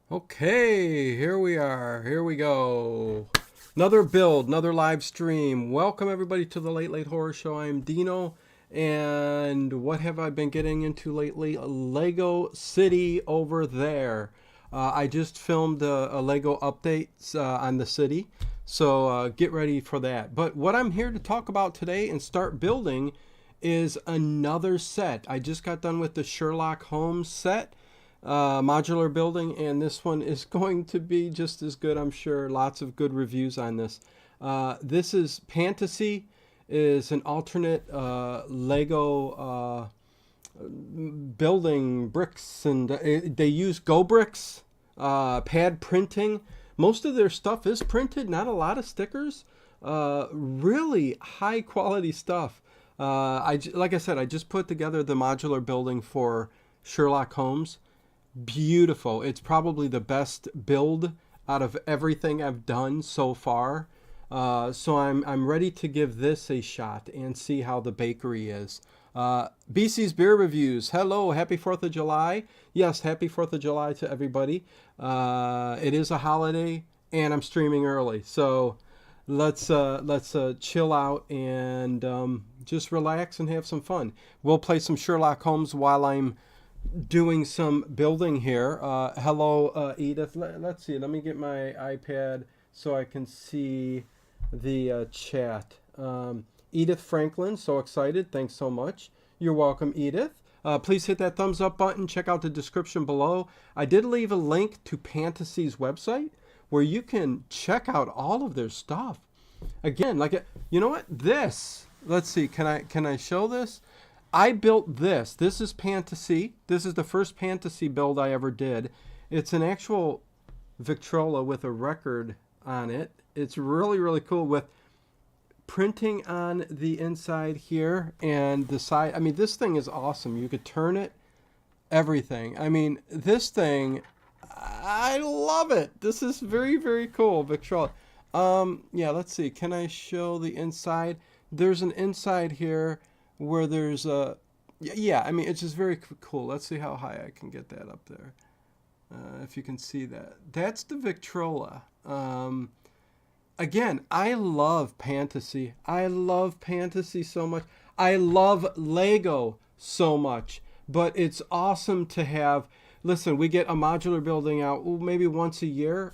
Okay, here we are. Here we go. Another build, another live stream. Welcome everybody to the Late Late Horror Show. I'm Dino, and what have I been getting into lately? Lego City over there. I just filmed a Lego update on the city, so get ready for that. But what I'm here to talk about today and start building is another set. I just got done with the Sherlock Holmes set. Modular building, and this one is going to be just as good, I'm sure. Lots of good reviews on this. This is Pantasy, is an alternate Lego building bricks, and they use Go bricks, pad printing. Most of their stuff is printed, not a lot of stickers. Really high quality stuff. Like I said, I just put together the modular building for Sherlock Holmes. Beautiful. It's probably the best build out of everything I've done so far. So I'm ready to give this a shot and see how the bakery is. BC's Beer Reviews. Hello, happy 4th of July. Yes, happy 4th of July to everybody. It is a holiday and I'm streaming early. So let's chill out and just relax and have some fun. We'll play some Sherlock Holmes while I'm doing some building here. Hello, Edith. Let's see. Let me get my iPad so I can see the chat. Edith Franklin, so excited. Thanks so much. You're welcome, Edith. Please hit that thumbs up button. Check out the description below. I did leave a link to Pantasy's website where you can check out all of their stuff. Again, you know what? This. Let's see. Can I show this? I built this. This is Pantasy. This is the first Pantasy build I ever did. It's an actual Victrola with a record on it. It's really, really cool with printing on the inside here and the side. I mean, this thing is awesome. You could turn it, everything. I mean, this thing, I love it. This is very, very cool, Victrola. Yeah, let's see. Can I show the inside? There's an inside here where there's a, yeah, I mean, it's just very cool. Let's see how high I can get that up there. If you can see that. That's the Victrola. Again, I love Pantasy. I love Pantasy so much. I love Lego so much. But it's awesome to have, listen, we get a modular building out maybe once a year.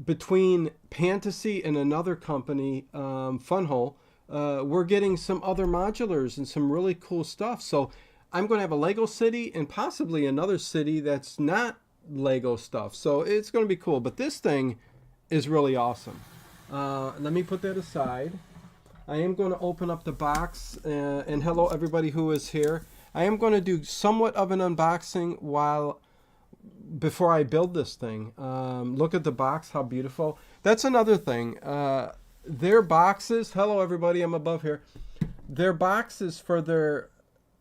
Between Pantasy and another company, Funhole, we're getting some other modulars and some really cool stuff. So I'm going to have a Lego city and possibly another city that's not Lego stuff. So it's going to be cool. But this thing is really awesome. Let me put that aside. I am going to open up the box. And hello, everybody who is here. I am going to do somewhat of an unboxing before I build this thing. Look at the box, how beautiful. That's another thing. Their boxes, hello everybody, I'm above here. Their boxes for their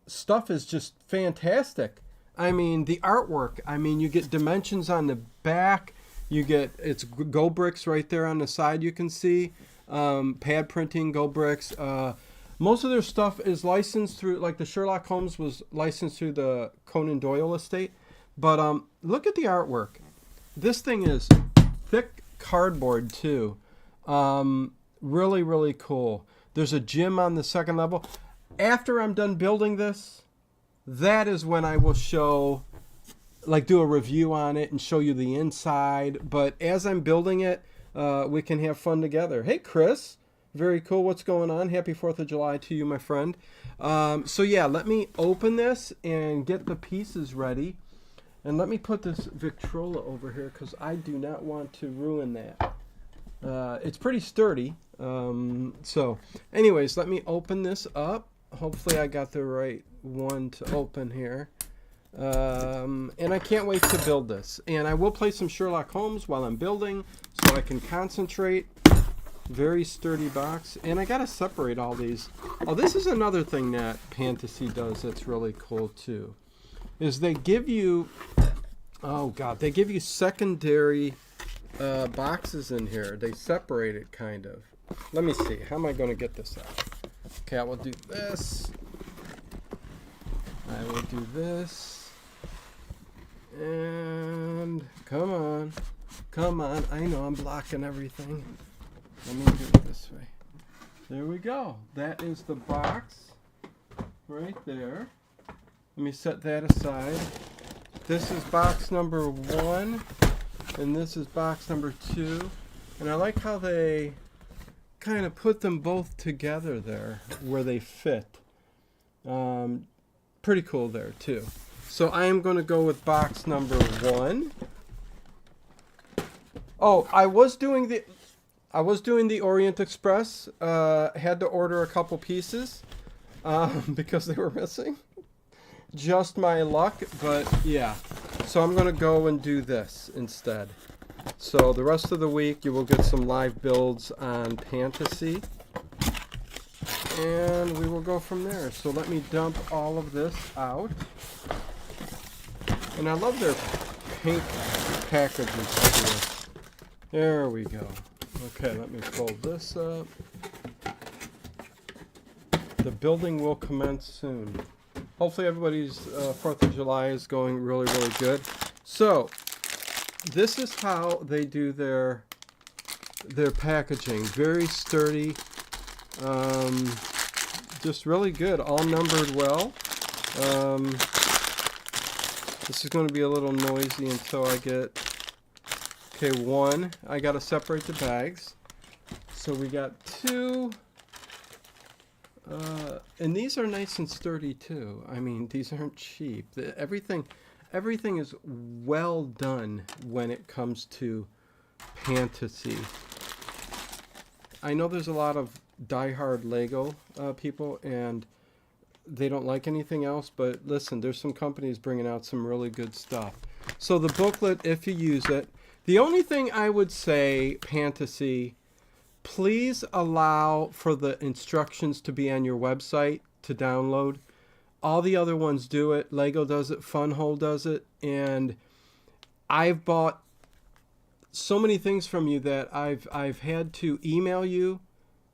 stuff is just fantastic. I mean, the artwork, I mean, you get dimensions on the back. You get, it's Go bricks right there on the side you can see. Pad printing, Go bricks. Most of their stuff is licensed through, like the Sherlock Holmes was licensed through the Conan Doyle estate. But look at the artwork. This thing is thick cardboard too. Really, really cool. There's a gym on the second level. After I'm done building this, that is when I will show, do a review on it and show you the inside. But as I'm building it, we can have fun together. Hey, Chris. Very cool. What's going on? Happy 4th of July to you, my friend. So yeah, let me open this and get the pieces ready. And let me put this Victrola over here because I do not want to ruin that. It's pretty sturdy. So anyways, let me open this up. Hopefully I got the right one to open here. And I can't wait to build this. And I will play some Sherlock Holmes while I'm building so I can concentrate. Very sturdy box. And I got to separate all these. Oh, this is another thing that Pantasy does that's really cool too. Is they give you, oh God, they give you secondary boxes in here. They separate it kind of. Let me see. How am I going to get this out? Okay, I will do this. I will do this. And And come on. Come on. I know I'm blocking everything. Let me do it this way. There we go. That is the box right there. Let me set that aside. This is box number 1, and this is box number 2. And I like how they kind of put them both together there where they fit. Pretty cool there too. So I am going to go with box number 1. Oh, I was doing the Orient Express. Had to order a couple pieces because they were missing. Just my luck, but yeah. So I'm going to go and do this instead. So the rest of the week you will get some live builds on Pantasy. And we will go from there. So let me dump all of this out. And I love their pink packages here. There we go. Okay, let me fold this up. The building will commence soon. Hopefully everybody's 4th of July is going really, really good. So, this is how they do their packaging. Very sturdy. Just really good. All numbered well. This is going to be a little noisy until I get... Okay, 1. I got to separate the bags. So we got 2... and these are nice and sturdy too. I mean, these aren't cheap. Everything is well done when it comes to Pantasy. I know there's a lot of diehard Lego people, and they don't like anything else. But listen, there's some companies bringing out some really good stuff. So the booklet, if you use it, the only thing I would say, Pantasy, please allow for the instructions to be on your website to download. All the other ones do it. Lego does it. Funhole does it. And I've bought so many things from you that I've had to email you,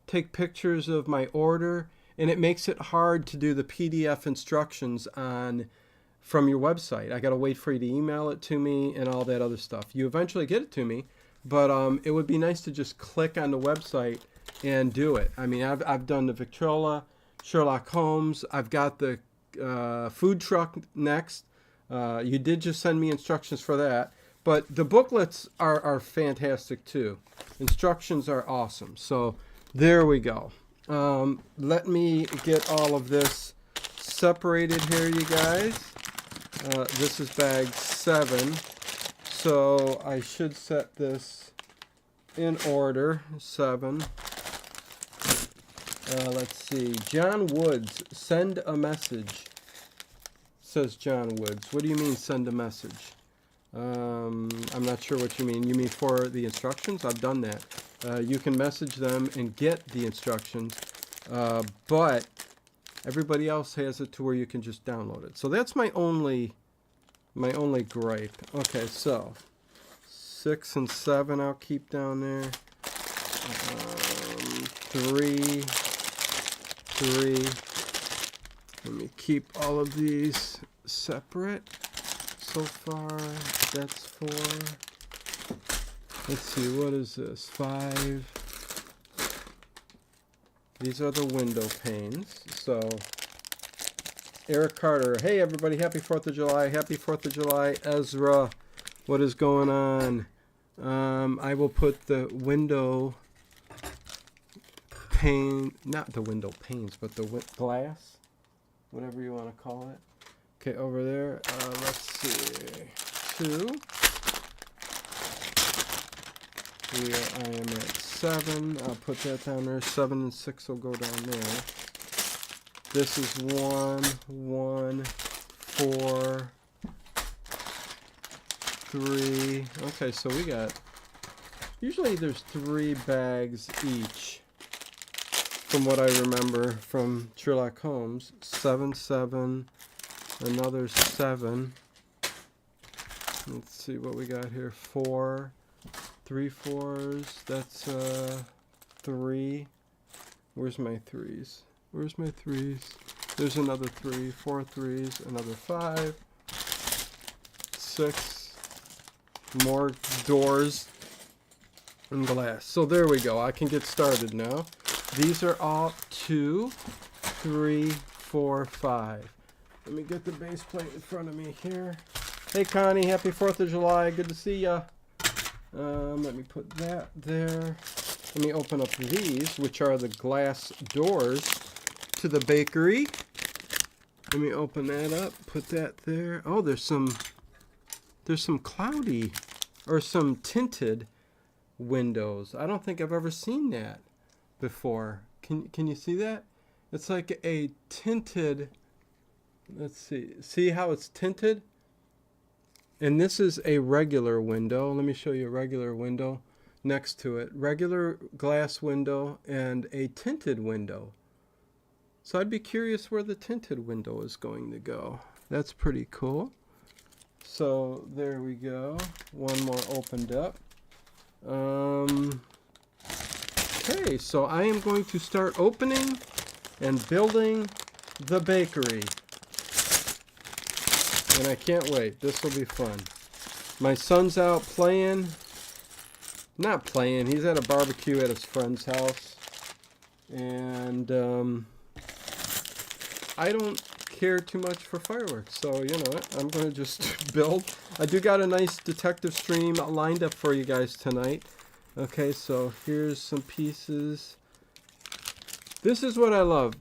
take pictures of my order, and it makes it hard to do the PDF instructions from your website. I got to wait for you to email it to me and all that other stuff. You eventually get it to me. But it would be nice to just click on the website and do it. I mean, I've done the Victrola, Sherlock Holmes. I've got the food truck next. You did just send me instructions for that. But the booklets are fantastic too. Instructions are awesome. So there we go. Let me get all of this separated here, you guys. This is bag 7. So I should set this in order. 7. Let's see. John Woods, send a message. Says John Woods. What do you mean send a message? I'm not sure what you mean. You mean for the instructions? I've done that. You can message them and get the instructions, but everybody else has it to where you can just download it. So that's my only gripe. Okay, so 6 and 7 I'll keep down there. 3. Let me keep all of these separate. So far, that's 4. Let's see, what is this? 5. These are the window panes. So Eric Carter, hey everybody, happy 4th of July, happy 4th of July. Ezra, what is going on? I will put the window pane, not the window panes, but the glass, whatever you want to call it. Okay, over there, let's see, 2. I am at 7, I'll put that down there, 7 and 6 will go down there. This is 1, 4, 3. Okay, so we got, usually there's 3 bags each, from what I remember from Sherlock Holmes. 7, 7, another 7. Let's see what we got here. 4, 3 4s. That's 3. Where's my 3s? Where's my 3s? There's another 3, 4 3s, another 5, 6, More doors and glass. So there we go. I can get started now. These are all 2, 3, 4, 5. Let me get the base plate in front of me here. Hey Connie, happy 4th of July. Good to see ya. Let me put that there. Let me open up these, which are the glass doors to the bakery. Let me open that up, put that there. Oh, there's some cloudy or some tinted windows. I don't think I've ever seen that before. Can you see that? It's like a tinted, let's see. See how it's tinted? And this is a regular window. Let me show you a regular window next to it. Regular glass window and a tinted window. So I'd be curious where the tinted window is going to go. That's pretty cool. So there we go. One more opened up. Okay, so I am going to start opening and building the bakery. And I can't wait. This will be fun. My son's out playing. Not playing. He's at a barbecue at his friend's house. And I don't care too much for fireworks. So, you know what? I'm going to just build. I do got a nice detective stream lined up for you guys tonight. Okay, so here's some pieces. This is what I love.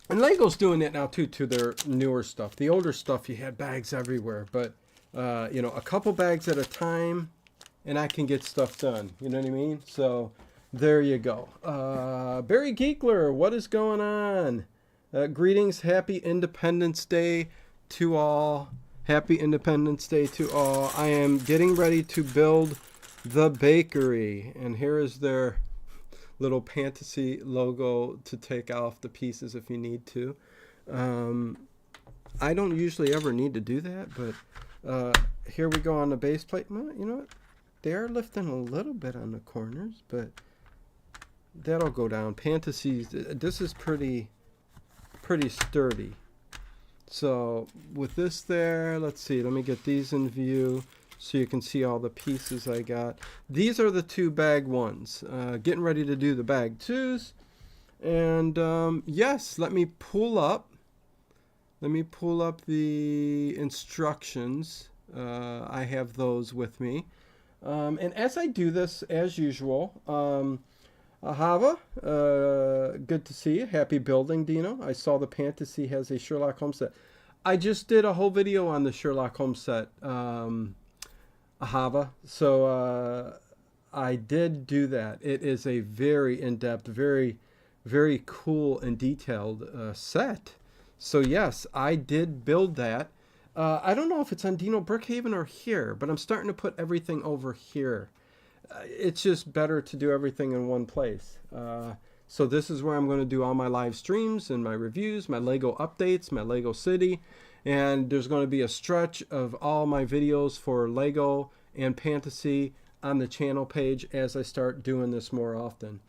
And Lego's doing it now too to their newer stuff. The older stuff, you had bags everywhere, but you know, a couple bags at a time, and I can get stuff done. You know what I mean? So there you go. Barry Geekler, what is going on? Greetings, happy Independence Day to all. Happy Independence Day to all. I am getting ready to build the bakery, and here is their little Pantasy logo to take off the pieces if you need to. I don't usually ever need to do that, but here we go on the base plate. Well, you know what? They are lifting a little bit on the corners, but that'll go down. Pantasy, this is pretty sturdy. So with this there, let's see. Let me get these in view so you can see all the pieces I got. These are the 2 bag 1s. Getting ready to do the bag 2s. And yes, let me pull up the instructions. I have those with me. And as I do this, as usual, Ahava, good to see you. Happy building, Dino. I saw the Pantasy has a Sherlock Holmes set. I just did a whole video on the Sherlock Holmes set. Ahava. So I did do that. It is a very in-depth, very, very cool and detailed set. So yes, I did build that. I don't know if it's on Dino Brookhaven or here, but I'm starting to put everything over here. It's just better to do everything in one place. So this is where I'm going to do all my live streams and my reviews, my Lego updates, my Lego City. And there's going to be a stretch of all my videos for Lego and Pantasy on the channel page as I start doing this more often.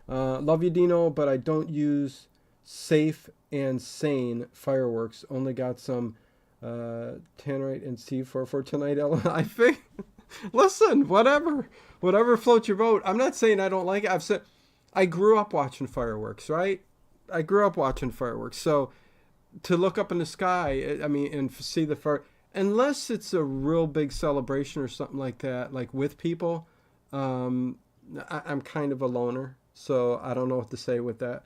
Love you, Dino, but I don't use safe and sane fireworks. Only got some Tannerite and C4 for tonight. I think, listen, whatever floats your boat. I'm not saying I don't like it. I've said I grew up watching fireworks, right? I grew up watching fireworks. So to look up in the sky, I mean, and see the fire, unless it's a real big celebration or something like that, like with people, I'm kind of a loner, so I don't know what to say with that.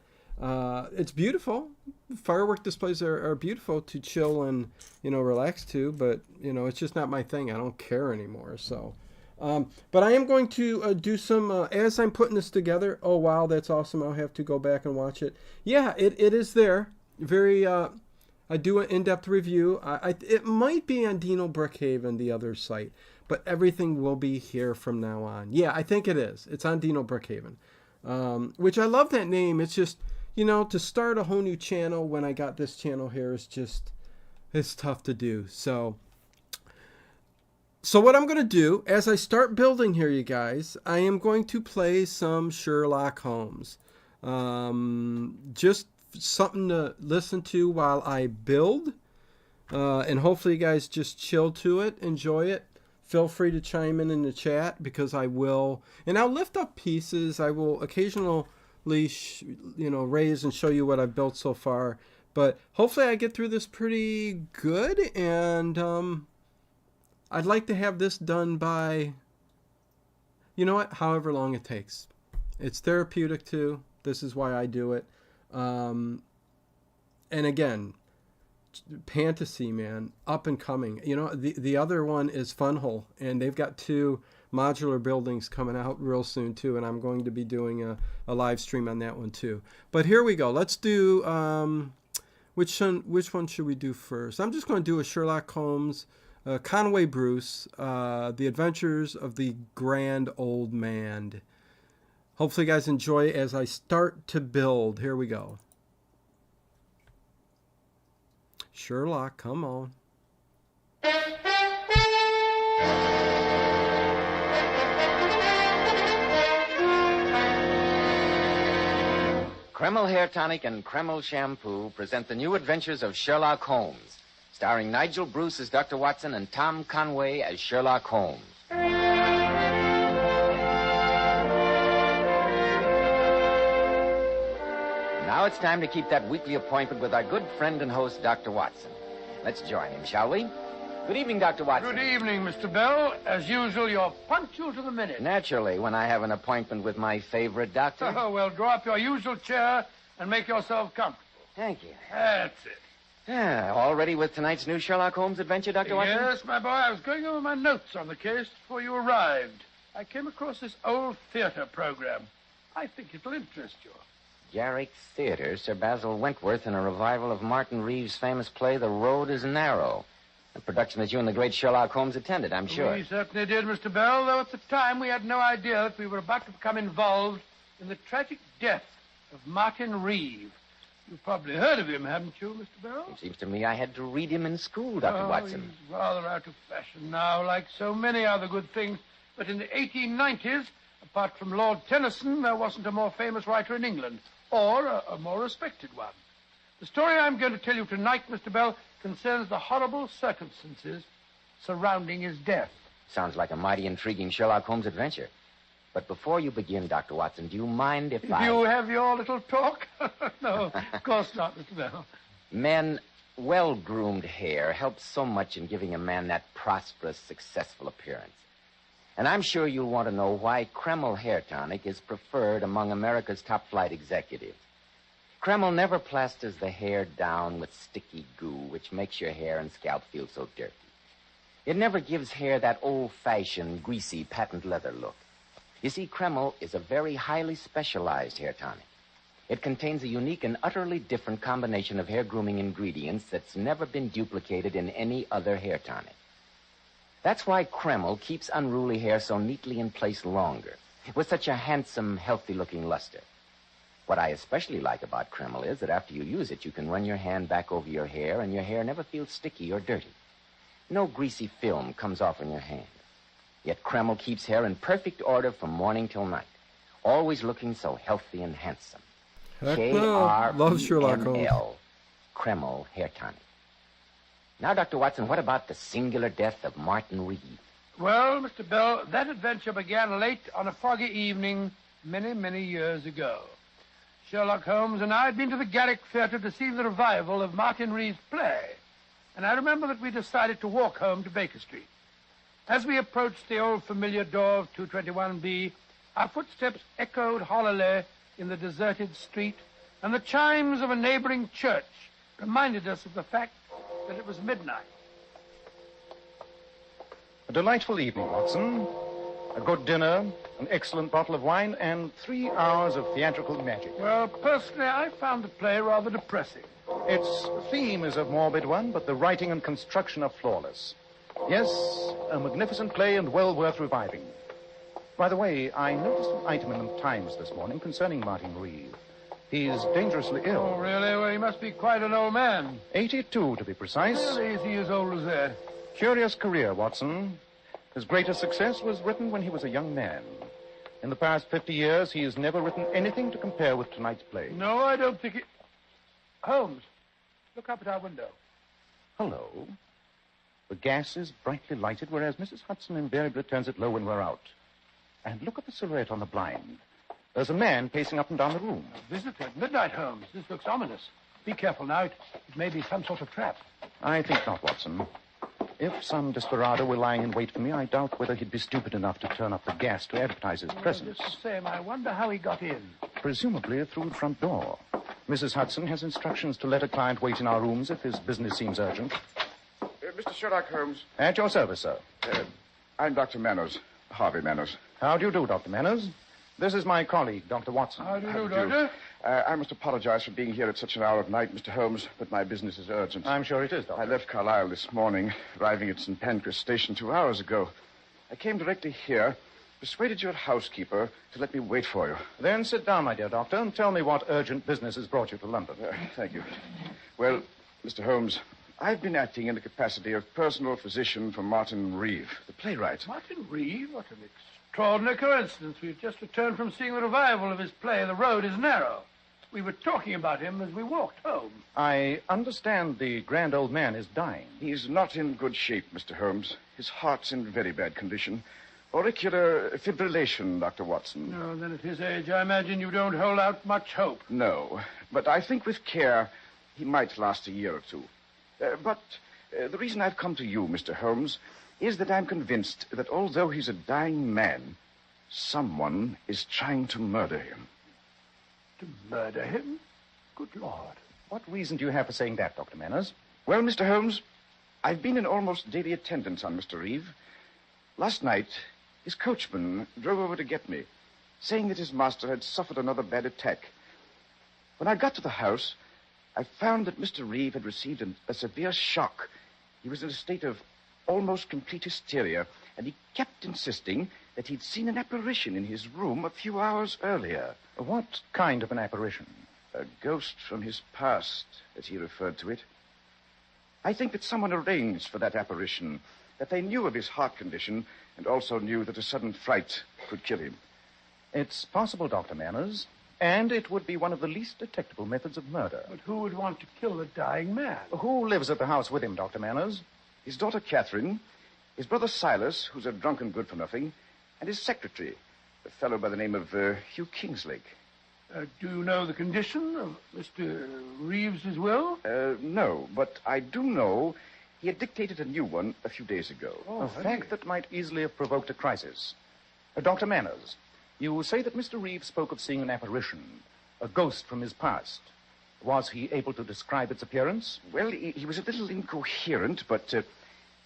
It's beautiful. Firework displays are beautiful to chill and, you know, relax to, but, you know, it's just not my thing. I don't care anymore, so. But I am going to do some, as I'm putting this together. Oh, wow, that's awesome. I'll have to go back and watch it. Yeah, it is there. Very, I do an in-depth review. It might be on Dino Brookhaven, the other site, but everything will be here from now on. Yeah, I think it is. It's on Dino Brookhaven, which I love that name. It's just, you know, to start a whole new channel when I got this channel here is just, it's tough to do. So what I'm going to do as I start building here, you guys, I am going to play some Sherlock Holmes. Just something to listen to while I build. And hopefully you guys just chill to it, enjoy it, feel free to chime in the chat, because I will, and I'll lift up pieces. I will occasionally, raise and show you what I've built so far. But hopefully I get through this pretty good, and I'd like to have this done by, however long it takes. It's therapeutic too. This is why I do it. And again, Pantasy, man, up and coming. The other one is Funhole, and they've got 2 modular buildings coming out real soon too, and I'm going to be doing a live stream on that one too. But here we go. Let's do which one should we do first? I'm just going to do a Sherlock Holmes, Conway Bruce, The Adventures of the Grand Old Man. Hopefully you guys enjoy as I start to build. Here we go. Sherlock, come on. Kreml Hair Tonic and Kreml Shampoo present the new adventures of Sherlock Holmes, starring Nigel Bruce as Dr. Watson and Tom Conway as Sherlock Holmes. Now it's time to keep that weekly appointment with our good friend and host, Dr. Watson. Let's join him, shall we? Good evening, Dr. Watson. Good evening, Mr. Bell. As usual, you're punctual to the minute. Naturally, when I have an appointment with my favorite doctor. Oh, well, draw up your usual chair and make yourself comfortable. Thank you. That's it. Yeah, all ready with tonight's new Sherlock Holmes adventure, Dr. Watson? Yes, my boy. I was going over my notes on the case before you arrived. I came across this old theater program. I think it'll interest you. Garrick Theater, Sir Basil Wentworth in a revival of Martin Reeves' famous play, The Road is Narrow. A production that you and the great Sherlock Holmes attended, I'm sure. We certainly did, Mr. Bell, though at the time we had no idea that we were about to become involved in the tragic death of Martin Reeves. You've probably heard of him, haven't you, Mr. Bell? It seems to me I had to read him in school, Dr. Watson. He's rather out of fashion now, like so many other good things. But in the 1890s, apart from Lord Tennyson, there wasn't a more famous writer in England, or a more respected one. The story I'm going to tell you tonight, Mr. Bell, concerns the horrible circumstances surrounding his death. Sounds like a mighty intriguing Sherlock Holmes adventure. But before you begin, Dr. Watson, do you mind if I... You have your little talk? No, of course not, Mr. Bell. Men, well-groomed hair helps so much in giving a man that prosperous, successful appearance. And I'm sure you'll want to know why Kreml Hair Tonic is preferred among America's top-flight executives. Kreml never plasters the hair down with sticky goo, which makes your hair and scalp feel so dirty. It never gives hair that old-fashioned, greasy, patent leather look. You see, Kreml is a very highly specialized hair tonic. It contains a unique and utterly different combination of hair grooming ingredients that's never been duplicated in any other hair tonic. That's why Kreml keeps unruly hair so neatly in place longer, with such a handsome, healthy-looking luster. What I especially like about Kreml is that after you use it, you can run your hand back over your hair, and your hair never feels sticky or dirty. No greasy film comes off on your hand. Yet Kreml keeps hair in perfect order from morning till night, always looking so healthy and handsome. Love Sherlock Holmes. Kreml, Kreml Hair Tonic. Now, Dr. Watson, what about the singular death of Martin Reeves? Well, Mr. Bell, that adventure began late on a foggy evening many, many years ago. Sherlock Holmes and I had been to the Garrick Theater to see the revival of Martin Reeves' play, and I remember that we decided to walk home to Baker Street. As we approached the old familiar door of 221B, our footsteps echoed hollowly in the deserted street, and the chimes of a neighboring church reminded us of the fact that it was midnight. A delightful evening, Watson. A good dinner, an excellent bottle of wine, and 3 hours of theatrical magic. Well, personally, I found the play rather depressing. Its theme is a morbid one, but the writing and construction are flawless. Yes, a magnificent play and well worth reviving. By the way, I noticed an item in the Times this morning concerning Martin Reeves. He's dangerously ill. Oh, really? Well, he must be quite an old man. 82, to be precise. Really, is he as old as that? Curious career, Watson. His greatest success was written when he was a young man. In the past 50 years, he has never written anything to compare with tonight's play. No, I don't think it... Holmes, look up at our window. Hello. The gas is brightly lighted, whereas Mrs. Hudson invariably turns it low when we're out. And look at the silhouette on the blind. There's a man pacing up and down the room. A visitor at midnight, Holmes. This looks ominous. Be careful now. It may be some sort of trap. I think not, Watson. If some desperado were lying in wait for me, I doubt whether he'd be stupid enough to turn up the gas to advertise his presence. Just the same, I wonder how he got in. Presumably through the front door. Mrs. Hudson has instructions to let a client wait in our rooms if his business seems urgent. Mr. Sherlock Holmes. At your service, sir. I'm Dr. Manners, Harvey Manners. How do you do, Dr. Manners? This is my colleague, Dr. Watson. How do you do, How do you do? Doctor? I must apologize for being here at such an hour of night, Mr. Holmes, but my business is urgent. I'm sure it is, Doctor. I left Carlisle this morning, arriving at St. Pancras Station 2 hours ago. I came directly here, persuaded your housekeeper to let me wait for you. Then sit down, my dear doctor, and tell me what urgent business has brought you to London. Thank you. Well, Mr. Holmes, I've been acting in the capacity of personal physician for Martin Reeve, the playwright. Martin Reeve? What an extraordinary coincidence. We've just returned from seeing the revival of his play, The Road is Narrow. We were talking about him as we walked home. I understand the grand old man is dying. He's not in good shape, Mr. Holmes. His heart's in very bad condition. Auricular fibrillation, Dr. Watson. No, then at his age, I imagine you don't hold out much hope. No, but I think with care, he might last a year or two. But the reason I've come to you, Mr. Holmes, is that I'm convinced that although he's a dying man, someone is trying to murder him. To murder him? Good Lord. What reason do you have for saying that, Dr. Manners? Well, Mr. Holmes, I've been in almost daily attendance on Mr. Reeve. Last night, his coachman drove over to get me, saying that his master had suffered another bad attack. When I got to the house, I found that Mr. Reeve had received a severe shock. He was in a state of almost complete hysteria, and he kept insisting that he'd seen an apparition in his room a few hours earlier. What kind of an apparition? A ghost from his past, as he referred to it. I think that someone arranged for that apparition, that they knew of his heart condition, and also knew that a sudden fright could kill him. It's possible, Dr. Manners, and it would be one of the least detectable methods of murder. But who would want to kill a dying man? Who lives at the house with him, Dr. Manners? His daughter Catherine, his brother Silas, who's a drunken good-for-nothing, and his secretary, a fellow by the name of Hugh Kingslake. Do you know the condition of Mr. Reeves's will? No, but I do know he had dictated a new one a few days ago. A fact that might easily have provoked a crisis. Dr. Manners, you say that Mr. Reeve spoke of seeing an apparition, a ghost from his past. Was he able to describe its appearance? Well, he was a little incoherent, but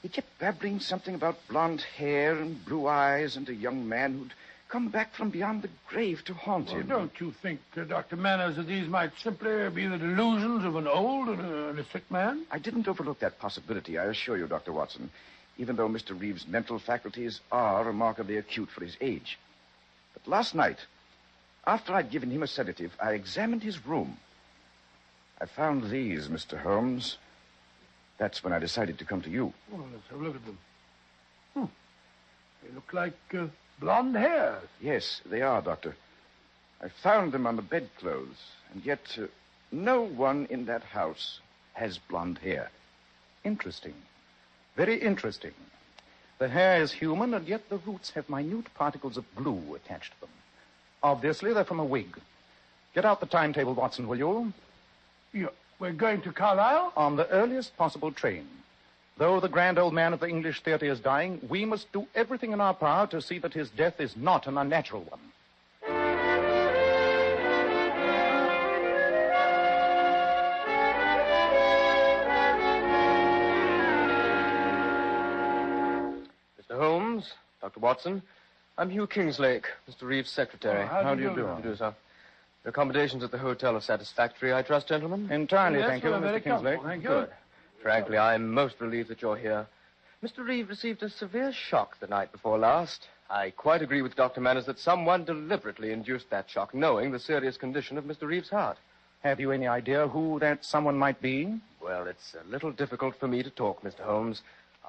he kept babbling something about blonde hair and blue eyes and a young man who'd come back from beyond the grave to haunt him. Don't you think, Dr. Manners, that these might simply be the delusions of an old and a sick man? I didn't overlook that possibility, I assure you, Dr. Watson, even though Mr. Reeve's mental faculties are remarkably acute for his age. But last night, after I'd given him a sedative, I examined his room. I found these, Mr. Holmes. That's when I decided to come to you. Well, let's have a look at them. They look like blonde hairs. Yes, they are, Doctor. I found them on the bedclothes, and yet no one in that house has blonde hair. Interesting. Very interesting. The hair is human, and yet the roots have minute particles of glue attached to them. Obviously, they're from a wig. Get out the timetable, Watson, will you? We're going to Carlisle? On the earliest possible train. Though the grand old man of the English theater is dying, we must do everything in our power to see that his death is not an unnatural one. Mr. Holmes, Dr. Watson, I'm Hugh Kingslake, Mr. Reeve's secretary. How do you do? How do you do, sir? Your accommodations at the hotel are satisfactory, I trust, gentlemen? Entirely, Yes, thank you, we're very Mr. Kingslake. comfortable, thank you. Good. Frankly, I'm most relieved that you're here. Mr. Reeve received a severe shock the night before last. I quite agree with Dr. Manners that someone deliberately induced that shock, knowing the serious condition of Mr. Reeve's heart. Have you any idea who that someone might be? Well, it's a little difficult for me to talk, Mr. Holmes.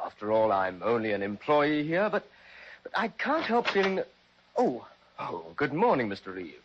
After all, I'm only an employee here, but I can't help feeling that... Oh, good morning, Mr. Reeve.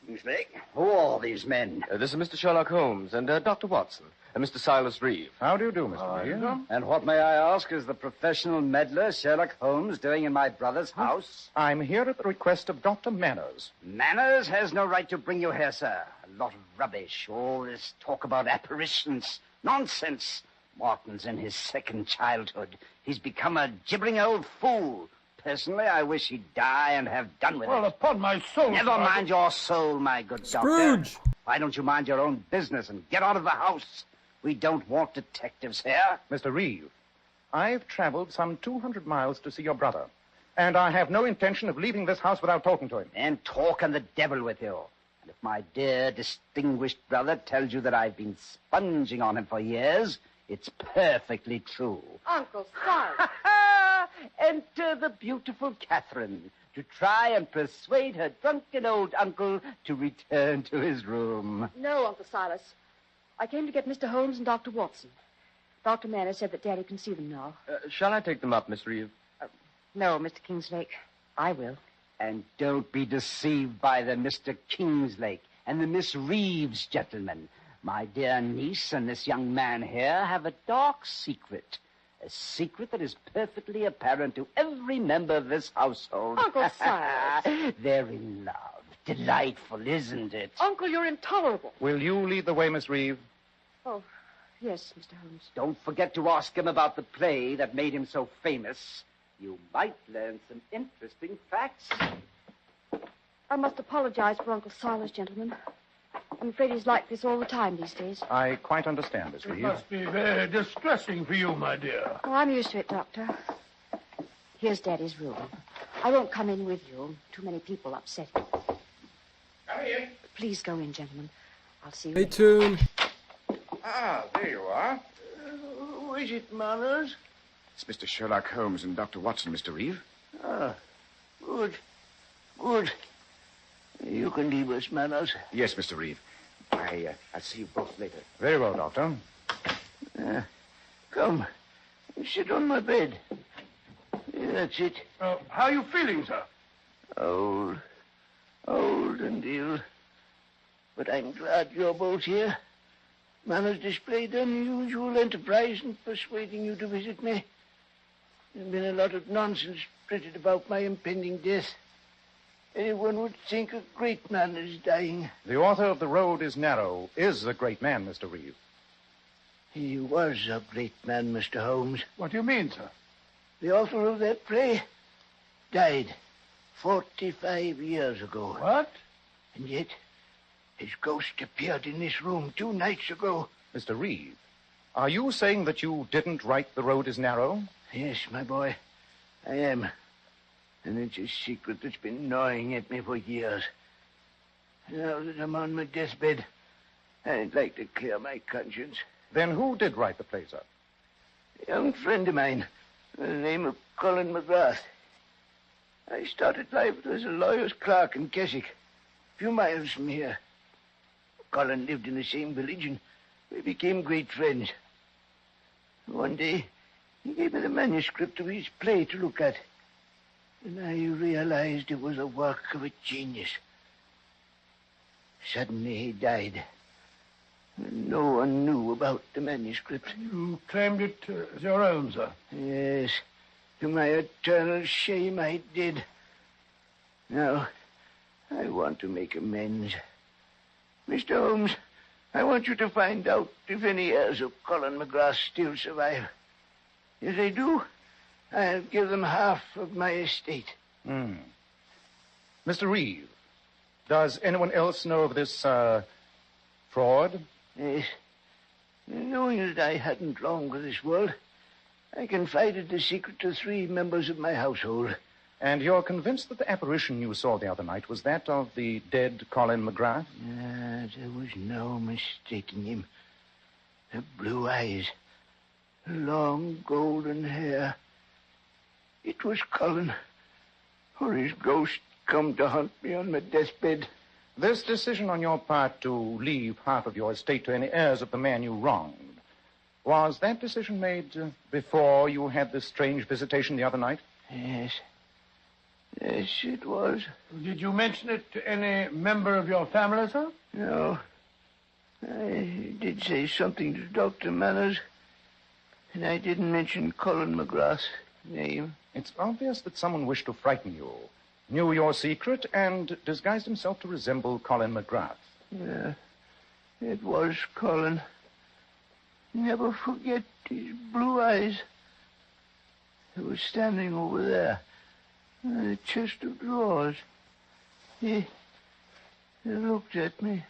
Kingslake, who are these men? This is Mr. Sherlock Holmes and Dr. Watson and Mr. Silas Reeve. How do you do, Mr. Reeve? And what, may I ask, is the professional meddler Sherlock Holmes doing in my brother's house? I'm here at the request of Dr. Manners. Manners has no right to bring you here, sir. A lot of rubbish. All this talk about apparitions. Nonsense. Martin's in his second childhood. He's become a gibbering old fool. Personally, I wish he'd die and have done with it. Well, upon my soul... Never mind your soul, my good doctor. Scrooge! Why don't you mind your own business and get out of the house? We don't want detectives here. Mr. Reeve, I've traveled some 200 miles to see your brother, and I have no intention of leaving this house without talking to him. And talk and the devil with you. And if my dear, distinguished brother tells you that I've been sponging on him for years, it's perfectly true. Uncle Silas. Enter the beautiful Catherine to try and persuade her drunken old uncle to return to his room. No, Uncle Silas. I came to get Mr. Holmes and Dr. Watson. Dr. Manor said that Daddy can see them now. Shall I take them up, Miss Reeve? No, Mr. Kingslake. I will. And don't be deceived by the Mr. Kingslake and the Miss Reeves gentlemen. My dear niece and this young man here have a dark secret. A secret that is perfectly apparent to every member of this household. Uncle Silas. They're in love. Delightful, isn't it? Uncle, you're intolerable. Will you lead the way, Miss Reeve? Oh, yes, Mr. Holmes. Don't forget to ask him about the play that made him so famous. You might learn some interesting facts. I must apologize for Uncle Silas, gentlemen. I'm afraid he's like this all the time these days. I quite understand, Miss It Reeve. must be very distressing for you, my dear. Oh, I'm used to it, Doctor. Here's Daddy's room. I won't come in with you. Too many people upset him. Come in. Please go in, gentlemen. I'll see you Stay later. tuned. Ah, there you are. Who is it, Manners? It's Mr. Sherlock Holmes and Dr. Watson, Mr. Reeve. Ah, good. Good. You can leave us, Manners. Yes, Mr. Reeve. I'll see you both later. Very well, Doctor. Come. Sit on my bed. That's it. How are you feeling, sir? Old. Old and ill. But I'm glad you're both here. Manners displayed unusual enterprise in persuading you to visit me. There's been a lot of nonsense printed about my impending death. Anyone would think a great man is dying. The author of The Road is Narrow is a great man, Mr. Reeve. He was a great man, Mr. Holmes. What do you mean, sir? The author of that play died 45 years ago. What? And yet, his ghost appeared in this room 2 nights ago. Mr. Reeve, are you saying that you didn't write The Road is Narrow? Yes, my boy, I am. And it's a secret that's been gnawing at me for years. Now that I'm on my deathbed, I'd like to clear my conscience. Then who did write the play, sir? A young friend of mine, by the name of Colin McGrath. I started life as a lawyer's clerk in Keswick, a few miles from here. Colin lived in the same village, and we became great friends. One day, he gave me the manuscript of his play to look at. And I realized it was a work of a genius. Suddenly he died. And no one knew about the manuscript. You claimed it as your own, sir. Yes, to my eternal shame I did. Now, I want to make amends. Mr. Holmes, I want you to find out if any heirs of Colin McGrath still survive. If they do, I'll give them half of my estate. Mr. Reeve, does anyone else know of this, fraud? Yes. Knowing that I hadn't long for this world, I confided the secret to 3 members of my household. And you're convinced that the apparition you saw the other night was that of the dead Colin McGrath? There was no mistaking him. The blue eyes, the long golden hair. It was Colin, or his ghost come to haunt me on my deathbed. This decision on your part to leave half of your estate to any heirs of the man you wronged, was that decision made before you had this strange visitation the other night? Yes. Yes, it was. Did you mention it to any member of your family, sir? No. I did say something to Dr. Manners, and I didn't mention Colin McGrath's name. It's obvious that someone wished to frighten you, knew your secret, and disguised himself to resemble Colin McGrath. Yeah, it was Colin. Never forget his blue eyes. He was standing over there in the chest of drawers. He looked at me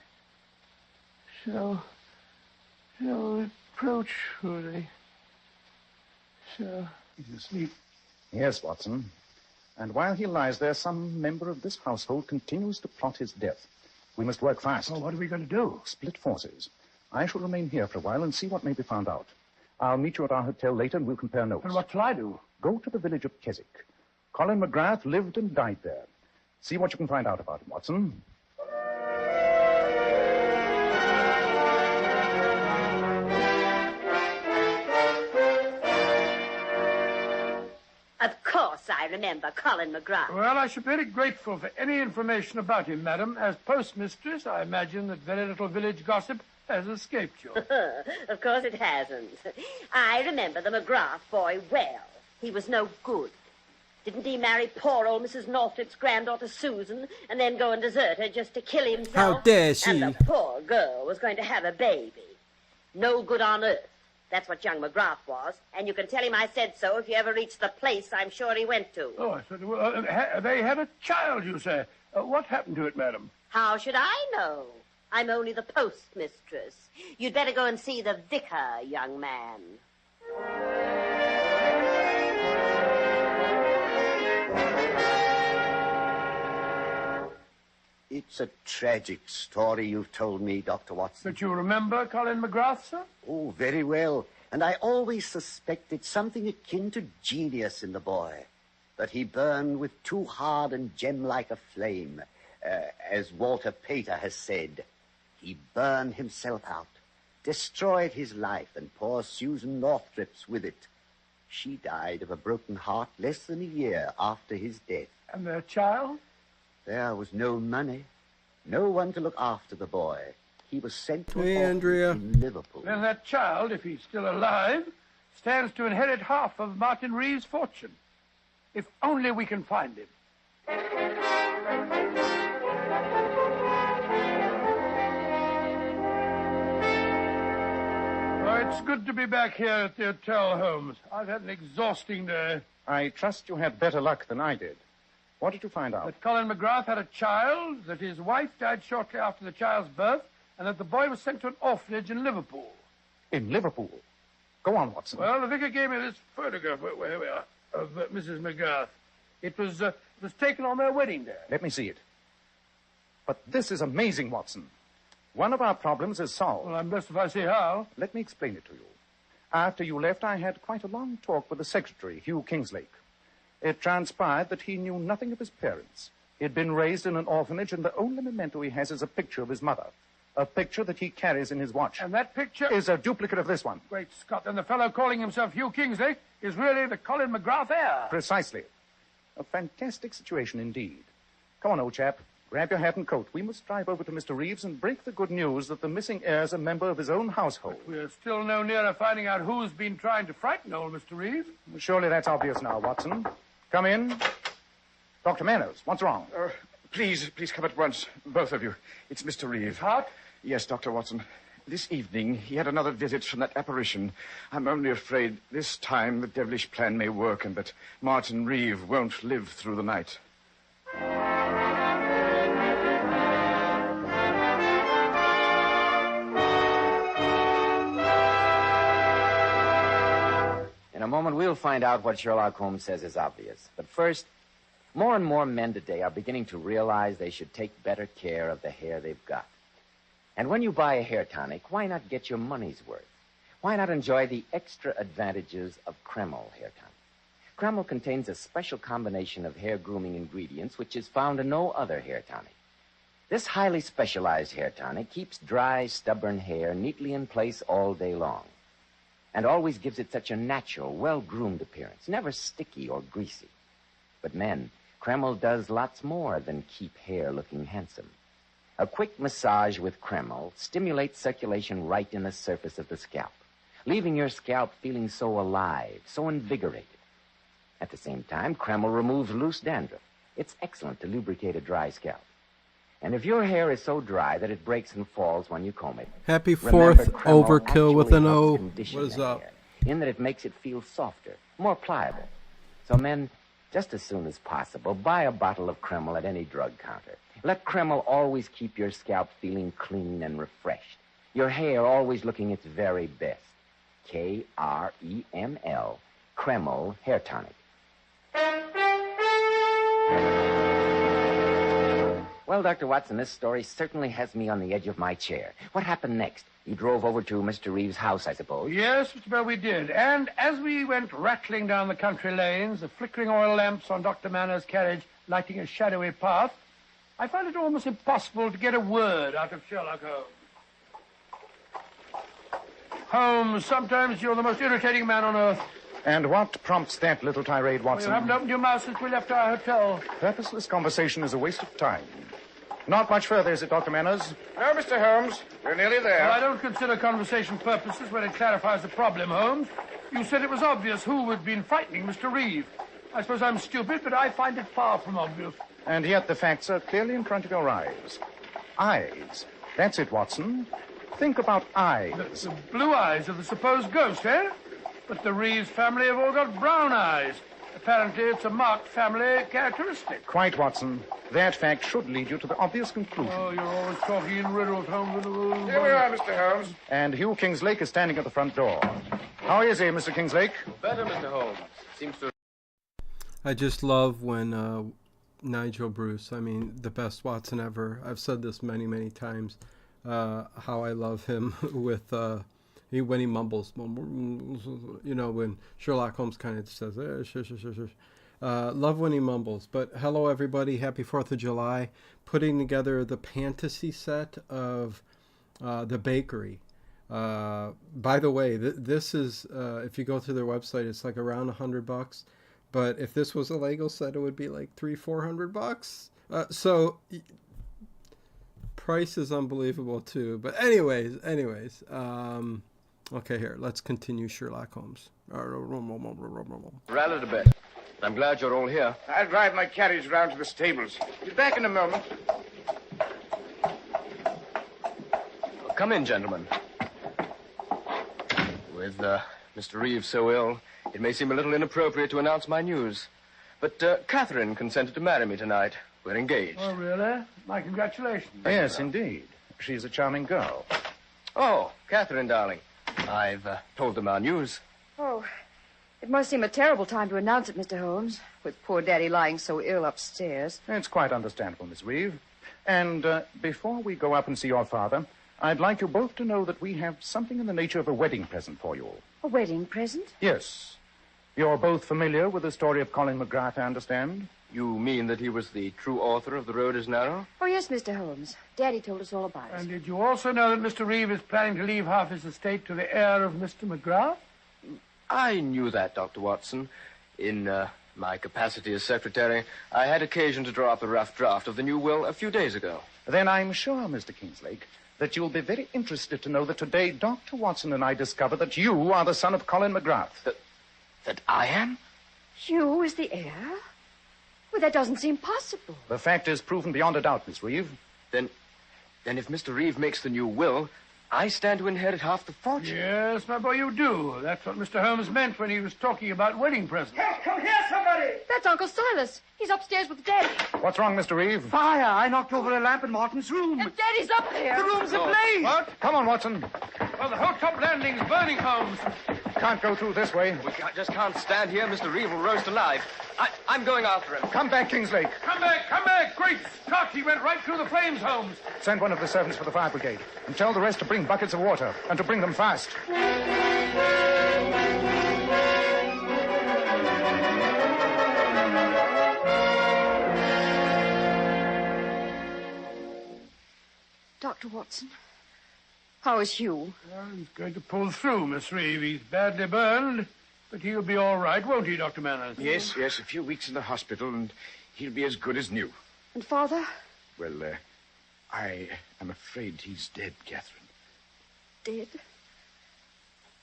so reproachfully. So... He's asleep. Yes, Watson. And while he lies there, some member of this household continues to plot his death. We must work fast. Well, what are we going to do? Split forces. I shall remain here for a while and see what may be found out. I'll meet you at our hotel later and we'll compare notes. And what shall I do? Go to the village of Keswick. Colin McGrath lived and died there. See what you can find out about him, Watson. Of course I remember Colin McGrath. Well, I should be very grateful for any information about him, madam. As postmistress, I imagine that very little village gossip has escaped you. Of course it hasn't. I remember the McGrath boy well. He was no good. Didn't he marry poor old Mrs. Northrup's granddaughter Susan and then go and desert her just to kill himself? How dare she? And the poor girl was going to have a baby. No good on earth. That's what young McGrath was. And you can tell him I said so if you ever reach the place I'm sure he went to. Oh, I said, well, they had a child, you say. What happened to it, madam? How should I know? I'm only the postmistress. You'd better go and see the vicar, young man. It's a tragic story you've told me, Dr. Watson. But you remember Colin McGrath, sir? Oh, very well. And I always suspected something akin to genius in the boy. But he burned with too hard and gem-like a flame. As Walter Pater has said, he burned himself out, destroyed his life, and poor Susan Northrup's with it. She died of a broken heart less than a year after his death. And their child? There was no money, no one to look after the boy. He was sent to Hey, an Andrea. orphanage in Liverpool. Then that child, if he's still alive, stands to inherit half of Martin Reeve's fortune. If only we can find him. Oh, it's good to be back here at the Hotel, Holmes. I've had an exhausting day. I trust you had better luck than I did. What did you find out? That Colin McGrath had a child, that his wife died shortly after the child's birth, and that the boy was sent to an orphanage in Liverpool. In Liverpool? Go on, Watson. Well, the vicar gave me this photograph, where we are, of Mrs. McGrath. It was taken on their wedding day. Let me see it. But this is amazing, Watson. One of our problems is solved. Well, I'm blessed if I see how. Let me explain it to you. After you left, I had quite a long talk with the secretary, Hugh Kingslake. It transpired that he knew nothing of his parents. He had been raised in an orphanage, and the only memento he has is a picture of his mother. A picture that he carries in his watch. And that picture is a duplicate of this one. Great Scott. And the fellow calling himself Hugh Kingsley is really the Colin McGrath heir. Precisely. A fantastic situation indeed. Come on, old chap. Grab your hat and coat. We must drive over to Mr. Reeves and break the good news that the missing heir is a member of his own household. But we're still no nearer finding out who's been trying to frighten old Mr. Reeves. Surely that's obvious now, Watson. Come in. Dr. Manners, what's wrong? Please come at once, both of you. It's Mr. Reeve. Hart? Yes, Dr. Watson. This evening, he had another visit from that apparition. I'm only afraid this time the devilish plan may work and that Martin Reeve won't live through the night. In a moment, we'll find out what Sherlock Holmes says is obvious. But first, more and more men today are beginning to realize they should take better care of the hair they've got. And when you buy a hair tonic, why not get your money's worth? Why not enjoy the extra advantages of Kreml hair tonic? Kreml contains a special combination of hair grooming ingredients which is found in no other hair tonic. This highly specialized hair tonic keeps dry, stubborn hair neatly in place all day long and always gives it such a natural, well-groomed appearance, never sticky or greasy. But men, Kreml does lots more than keep hair looking handsome. A quick massage with Kreml stimulates circulation right in the surface of the scalp, leaving your scalp feeling so alive, so invigorated. At the same time, Kreml removes loose dandruff. It's excellent to lubricate a dry scalp. And if your hair is so dry that it breaks and falls when you comb it, Happy remember 4th, Kreml Overkill with actually an helps O. condition What is the up? hair, in that it makes it feel softer, more pliable. So men, just as soon as possible, buy a bottle of Kreml at any drug counter. Let Kreml always keep your scalp feeling clean and refreshed. Your hair always looking its very best. Kreml, Kreml Hair Tonic. Well, Dr. Watson, this story certainly has me on the edge of my chair. What happened next? You drove over to Mr. Reeves' house, I suppose? Yes, Mr. Bell, we did. And as we went rattling down the country lanes, the flickering oil lamps on Dr. Manners' carriage lighting a shadowy path, I found it almost impossible to get a word out of Sherlock Holmes. Holmes, sometimes you're the most irritating man on earth. And what prompts that little tirade, Well, Watson? you haven't opened your mouth since we left our hotel. Purposeless conversation is a waste of time. Not much further, is it, Dr. Manners? No, Mr. Holmes. We're nearly there. Well, I don't consider conversation purposes when it clarifies the problem, Holmes. You said it was obvious who had been frightening Mr. Reeve. I suppose I'm stupid, but I find it far from obvious. And yet the facts are clearly in front of your eyes. Eyes. That's it, Watson. Think about eyes. The blue eyes of the supposed ghost, eh? But the Reeves family have all got brown eyes. Apparently, it's a marked family characteristic. Quite, Watson. That fact should lead you to the obvious conclusion. Oh, you're always talking in riddles, Holmes. Here we are, Mr. Holmes. And Hugh Kingslake is standing at the front door. How is he, Mr. Kingslake? Better, Mr. Holmes. Seems to... I just love when Nigel Bruce, I mean, the best Watson ever. I've said this many, many times, how I love him with... when he mumbles, you know, when Sherlock Holmes kind of says, shush. Love when he mumbles. But hello, everybody. Happy 4th of July. Putting together the Pantasy set of The Bakery. By the way, this is, if you go to their website, it's like around $100. But if this was a Lego set, it would be like $300-400. So price is unbelievable too. But anyways. Okay, here, let's continue Sherlock Holmes. Rallied a bit. I'm glad you're all here. I'll drive my carriage round to the stables. Be back in a moment. Come in, gentlemen. With Mr. Reeves so ill, it may seem a little inappropriate to announce my news. But Catherine consented to marry me tonight. We're engaged. Oh, really? My congratulations. Yes, indeed. She's a charming girl. Oh, Catherine, darling. I've told them our news. Oh, it must seem a terrible time to announce it, Mr. Holmes, with poor Daddy lying so ill upstairs. It's quite understandable, Miss Reeve. And before we go up and see your father, I'd like you both to know that we have something in the nature of a wedding present for you. A wedding present? Yes. You're both familiar with the story of Colin McGrath, I understand? You mean that he was the true author of The Road is Narrow? Oh, yes, Mr. Holmes. Daddy told us all about it. And did you also know that Mr. Reeve is planning to leave half his estate to the heir of Mr. McGrath? I knew that, Dr. Watson. In my capacity as secretary, I had occasion to draw up a rough draft of the new will a few days ago. Then I'm sure, Mr. Kingslake, that you'll be very interested to know that today Dr. Watson and I discovered that you are the son of Colin McGrath. That I am? You is the heir? Well, that doesn't seem possible. The fact is proven beyond a doubt, Miss Reeve. Then if Mr. Reeve makes the new will, I stand to inherit half the fortune. Yes, my boy, you do. That's what Mr. Holmes meant when he was talking about wedding presents. Come here, somebody! That's Uncle Silas. He's upstairs with Daddy. What's wrong, Mr. Reeve? Fire! I knocked over a lamp in Martin's room. And Daddy's up there. The room's ablaze. What? Come on, Watson. Well, the whole top landing's burning, Holmes. Can't go through this way. We just can't stand here. Mr. Reeve will roast alive. I'm going after him. Come back, Kingslake. Come back. Great Scott, he went right through the flames, Holmes. Send one of the servants for the fire brigade. And tell the rest to bring buckets of water. And to bring them fast. Dr. Watson, how is Hugh? Well, he's going to pull through, Miss Reeve. He's badly burned, but he'll be all right, won't he, Dr. Manners? Yes, a few weeks in the hospital, and He'll be as good as new. And Father? Well, I am afraid he's dead, Catherine. Dead?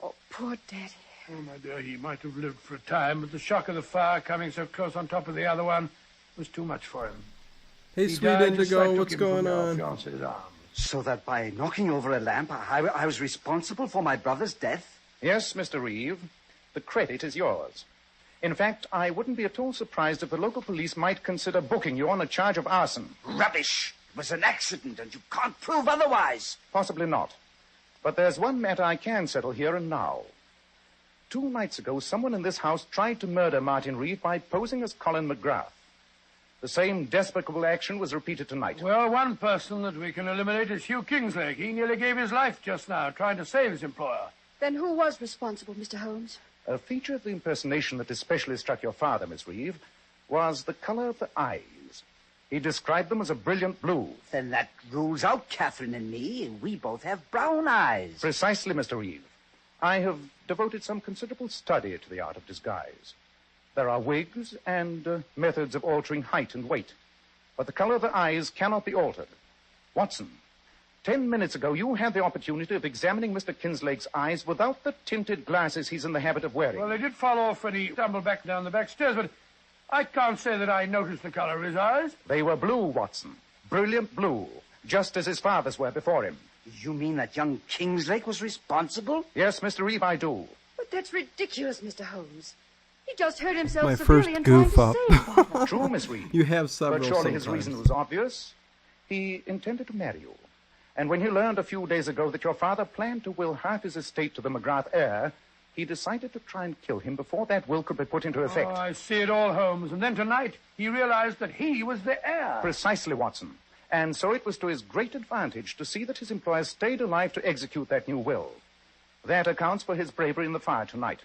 Oh, poor Daddy. Oh, my dear, he might have lived for a time, but the shock of the fire coming so close on top of the other one was too much for him. Hey, He sweet died just as I Indigo, took what's him from going our on? fiance's arms. So that by knocking over a lamp, I was responsible for my brother's death? Yes, Mr. Reeve. The credit is yours. In fact, I wouldn't be at all surprised if the local police might consider booking you on a charge of arson. Rubbish! It was an accident, and you can't prove otherwise. Possibly not. But there's one matter I can settle here and now. 2 nights ago, someone in this house tried to murder Martin Reeve by posing as Colin McGrath. The same despicable action was repeated tonight. Well, one person that we can eliminate is Hugh Kingslake. He nearly gave his life just now, trying to save his employer. Then who was responsible, Mr. Holmes? A feature of the impersonation that especially struck your father, Miss Reeve, was the color of the eyes. He described them as a brilliant blue. Then that rules out Catherine and me. We both have brown eyes. Precisely, Mr. Reeve. I have devoted some considerable study to the art of disguise. There are wigs and methods of altering height and weight. But the color of the eyes cannot be altered. Watson, 10 minutes ago, you had the opportunity of examining Mr. Kinslake's eyes without the tinted glasses he's in the habit of wearing. Well, they did fall off when he stumbled back down the back stairs, but I can't say that I noticed the color of his eyes. They were blue, Watson. Brilliant blue, just as his father's were before him. You mean that young Kingslake was responsible? Yes, Mr. Reeve, I do. But that's ridiculous, Mr. Holmes. He just hurt himself My severely first in trying goof to up. save Father. True, Miss Reeve. You have several But surely his sometimes. reason was obvious. He intended to marry you. And when he learned a few days ago that your father planned to will half his estate to the McGrath heir, he decided to try and kill him before that will could be put into effect. Oh, I see it all, Holmes. And then tonight, he realized that he was the heir. Precisely, Watson. And so it was to his great advantage to see that his employer stayed alive to execute that new will. That accounts for his bravery in the fire tonight.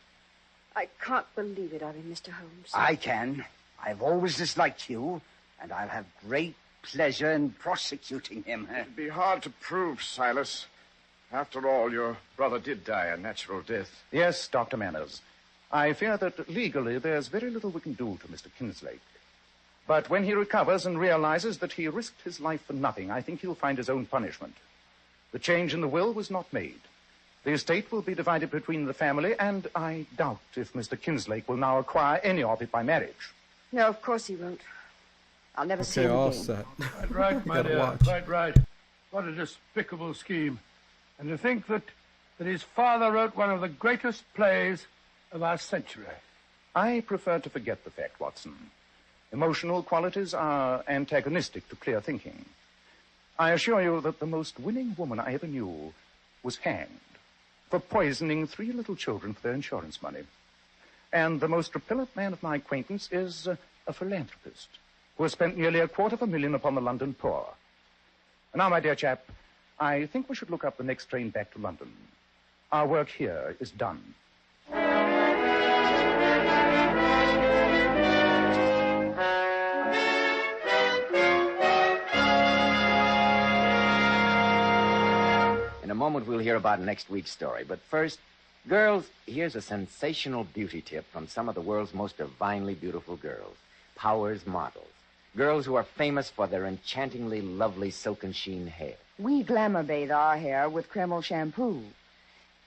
I can't believe it of him, Mr. Holmes. I can. I've always disliked you, and I'll have great pleasure in prosecuting him. It'd be hard to prove, Silas. After all, your brother did die a natural death. Yes, Dr. Manners. I fear that legally there's very little we can do to Mr. Kinslake. But when he recovers and realizes that he risked his life for nothing, I think he'll find his own punishment. The change in the will was not made. The estate will be divided between the family, and I doubt if Mr. Kinslake will now acquire any of it by marriage. No, of course he won't. I'll never see Okay, him all again. set. Quite right, my Gotta dear. watch. Quite right. What a despicable scheme. And to think that his father wrote one of the greatest plays of our century. I prefer to forget the fact, Watson. Emotional qualities are antagonistic to clear thinking. I assure you that the most winning woman I ever knew was hanged for poisoning 3 little children for their insurance money. And the most repellent man of my acquaintance is a philanthropist who has spent nearly $250,000 upon the London poor. Now, my dear chap, I think we should look up the next train back to London. Our work here is done. In a moment, we'll hear about next week's story. But first, girls, here's a sensational beauty tip from some of the world's most divinely beautiful girls. Powers models. Girls who are famous for their enchantingly lovely silken sheen hair. We glamour bathe our hair with Kreml shampoo.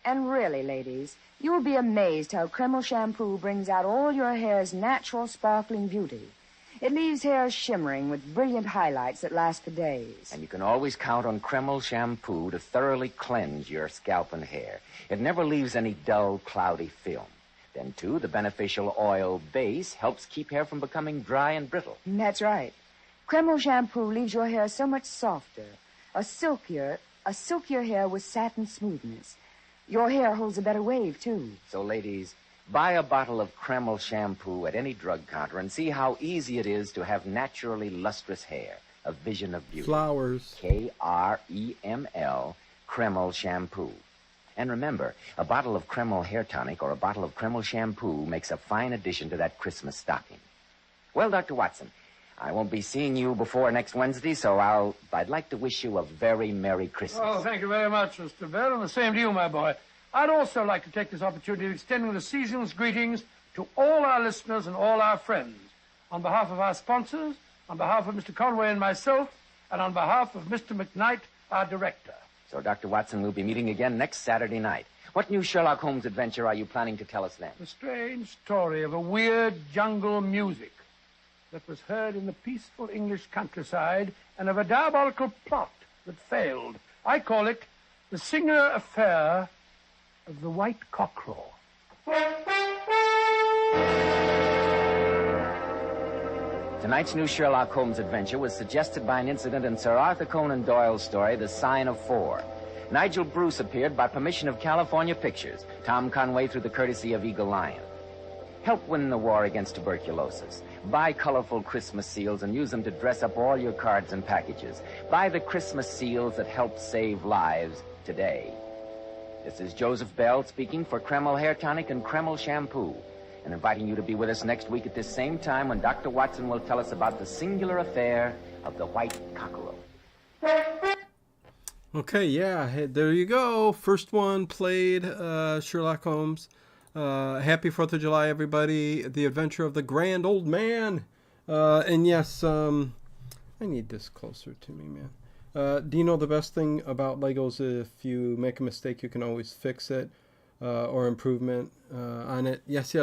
And really, ladies, you'll be amazed how Kreml shampoo brings out all your hair's natural sparkling beauty. It leaves hair shimmering with brilliant highlights that last for days. And you can always count on Kreml shampoo to thoroughly cleanse your scalp and hair. It never leaves any dull, cloudy film. Then, too, the beneficial oil base helps keep hair from becoming dry and brittle. That's right. Kreml shampoo leaves your hair so much softer, a silkier hair with satin smoothness. Your hair holds a better wave, too. So, ladies, buy a bottle of Kreml shampoo at any drug counter and see how easy it is to have naturally lustrous hair, a vision of beauty. Flowers. Kreml, Kreml shampoo. And remember, a bottle of Kreml hair tonic or a bottle of Kreml shampoo makes a fine addition to that Christmas stocking. Well, Dr. Watson, I won't be seeing you before next Wednesday, so I'd like to wish you a very Merry Christmas. Oh, thank you very much, Mr. Bell, and the same to you, my boy. I'd also like to take this opportunity of extending the season's greetings to all our listeners and all our friends. on behalf of our sponsors, on behalf of Mr. Conway and myself, and on behalf of Mr. McKnight, our director. So, Dr. Watson, we'll be meeting again next Saturday night. What new Sherlock Holmes adventure are you planning to tell us then? The strange story of a weird jungle music that was heard in the peaceful English countryside and of a diabolical plot that failed. I call it The Singular Affair of the White Cockerel. Tonight's new Sherlock Holmes adventure was suggested by an incident in Sir Arthur Conan Doyle's story, The Sign of Four. Nigel Bruce appeared by permission of California Pictures, Tom Conway through the courtesy of Eagle Lion. Help win the war against tuberculosis. Buy colorful Christmas seals and use them to dress up all your cards and packages. Buy the Christmas seals that help save lives today. This is Joseph Bell speaking for Kreml Hair Tonic and Kreml Shampoo, and inviting you to be with us next week at this same time when Dr. Watson will tell us about the singular affair of the White Cockerel. Okay, yeah, there you go. First one played, Sherlock Holmes. Happy 4th of July, everybody. The Adventure of the Grand Old Man. And yes, I need this closer to me, man. Do you know the best thing about Legos? If you make a mistake, you can always fix it or improvement on it. Yes.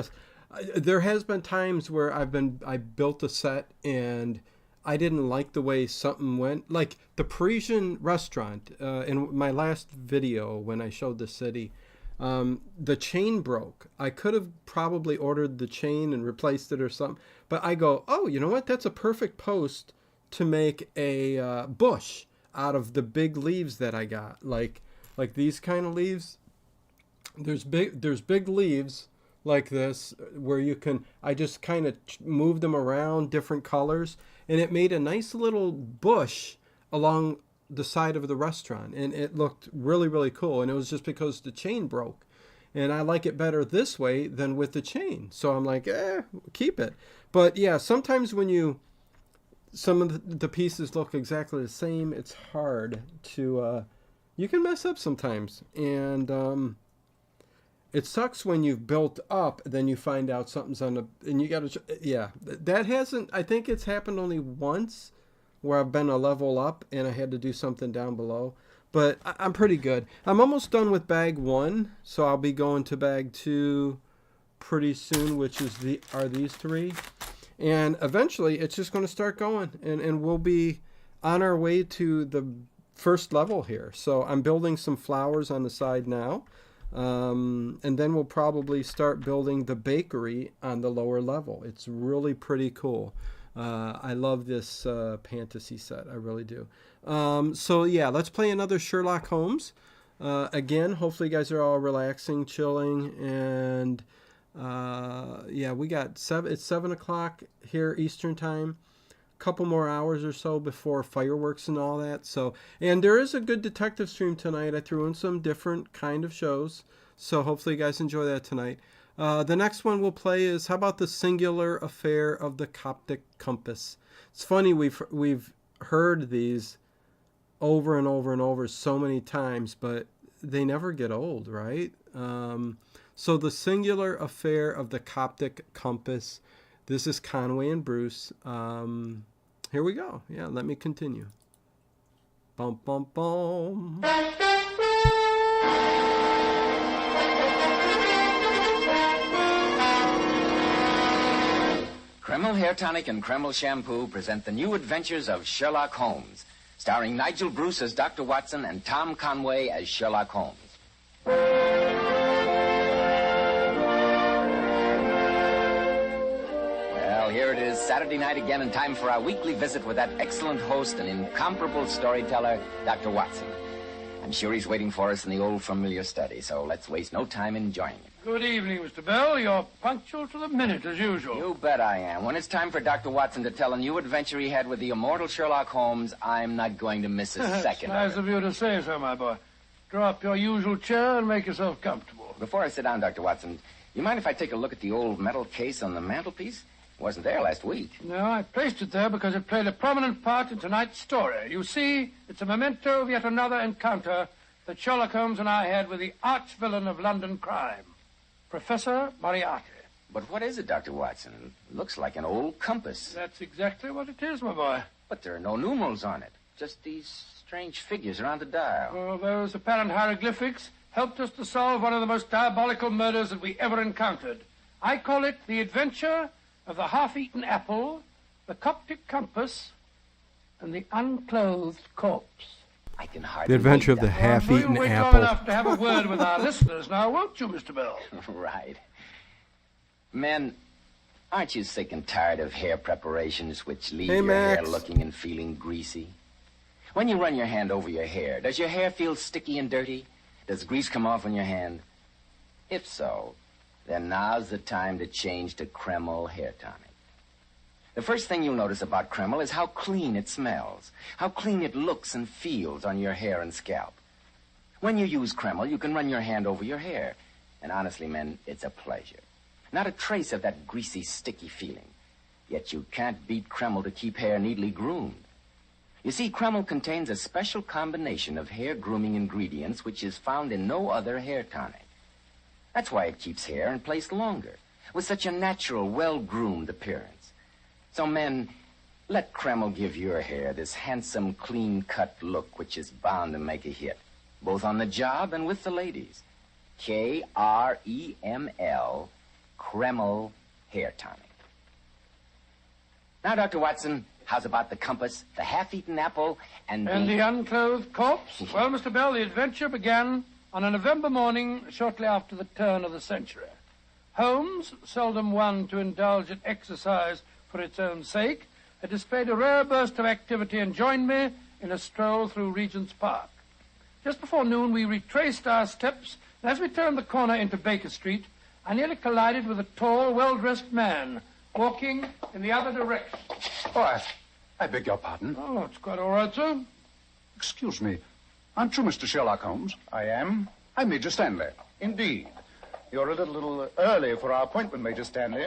There has been times where I built a set and I didn't like the way something went. Like the Parisian restaurant in my last video when I showed the city, the chain broke. I could have probably ordered the chain and replaced it or something. But I go, oh, you know what? That's a perfect post to make a bush out of the big leaves that I got. Like these kind of leaves. There's big leaves like this where you can, I just kind of moved them around different colors and it made a nice little bush along the side of the restaurant and it looked really, really cool. And it was just because the chain broke and I like it better this way than with the chain. So I'm like, keep it. But yeah, sometimes when some of the pieces look exactly the same, it's hard to, you can mess up sometimes. And, it sucks when you've built up, then you find out something's and you got to, yeah, I think it's happened only once where I've been a level up and I had to do something down below, but I'm pretty good. I'm almost done with bag 1, so I'll be going to bag 2 pretty soon, which is are these 3. And eventually it's just going to start going and we'll be on our way to the first level here. So I'm building some flowers on the side now. And then we'll probably start building the bakery on the lower level. It's really pretty cool. I love this Pantasy set. I really do. So yeah, let's play another Sherlock Holmes. Again, hopefully you guys are all relaxing, chilling, and yeah, we got it's 7 o'clock here Eastern time. Couple more hours or so before fireworks and all that. So, and there is a good detective stream tonight. I threw in some different kind of shows, so hopefully you guys enjoy that tonight. The next one we'll play is, how about the singular affair of the Coptic compass? It's funny, we've heard these over and over and over so many times, but they never get old, right? So the singular affair of the Coptic compass. This is Conway and Bruce. Here we go. Yeah, let me continue. Bum, bum, bum. Kreml Hair Tonic and Kreml Shampoo present the new adventures of Sherlock Holmes, starring Nigel Bruce as Dr. Watson and Tom Conway as Sherlock Holmes. Here it is, Saturday night again, and time for our weekly visit with that excellent host and incomparable storyteller, Dr. Watson. I'm sure he's waiting for us in the old familiar study, so let's waste no time in joining him. Good evening, Mr. Bell. You're punctual to the minute, as usual. You bet I am. When it's time for Dr. Watson to tell a new adventure he had with the immortal Sherlock Holmes, I'm not going to miss a second Nice of you to say so, my boy. Draw up your usual chair and make yourself comfortable. Before I sit down, Dr. Watson, you mind if I take a look at the old metal case on the mantelpiece? It wasn't there last week. No, I placed it there because it played a prominent part in tonight's story. You see, it's a memento of yet another encounter that Sherlock Holmes and I had with the arch-villain of London crime, Professor Moriarty. But what is it, Dr. Watson? It looks like an old compass. That's exactly what it is, my boy. But there are no numerals on it. Just these strange figures around the dial. Oh, those apparent hieroglyphics helped us to solve one of the most diabolical murders that we ever encountered. I call it the adventure of the half-eaten apple, the Coptic compass, and the unclothed corpse. I can hardly The adventure of wait, the Doctor. half-eaten You'll wait long apple. enough to have a word with our listeners now, won't you, Mr. Bell? Right. Men, aren't you sick and tired of hair preparations which leave Hey, your hair Max. looking and feeling greasy? When you run your hand over your hair, does your hair feel sticky and dirty? Does grease come off on your hand? If so, then now's the time to change to Kreml hair tonic. The first thing you'll notice about Kreml is how clean it smells, how clean it looks and feels on your hair and scalp. When you use Kreml, you can run your hand over your hair. And honestly, men, it's a pleasure. Not a trace of that greasy, sticky feeling. Yet you can't beat Kreml to keep hair neatly groomed. You see, Kreml contains a special combination of hair grooming ingredients which is found in no other hair tonic. That's why it keeps hair in place longer, with such a natural, well-groomed appearance. So, men, let Kreml give your hair this handsome, clean-cut look which is bound to make a hit, both on the job and with the ladies. Kreml, Kreml hair tonic. Now, Dr. Watson, how's about the compass, the half-eaten apple, and the unclothed corpse? Well, Mr. Bell, the adventure began on a November morning shortly after the turn of the century. Holmes, seldom one to indulge in exercise for its own sake, had displayed a rare burst of activity and joined me in a stroll through Regent's Park. Just before noon, we retraced our steps, and as we turned the corner into Baker Street, I nearly collided with a tall, well-dressed man walking in the other direction. Oh, I beg your pardon. Oh, it's quite all right, sir. Excuse me. Aren't you Mr. Sherlock Holmes? I am. I'm Major Stanley. Indeed. You're a little early for our appointment, Major Stanley.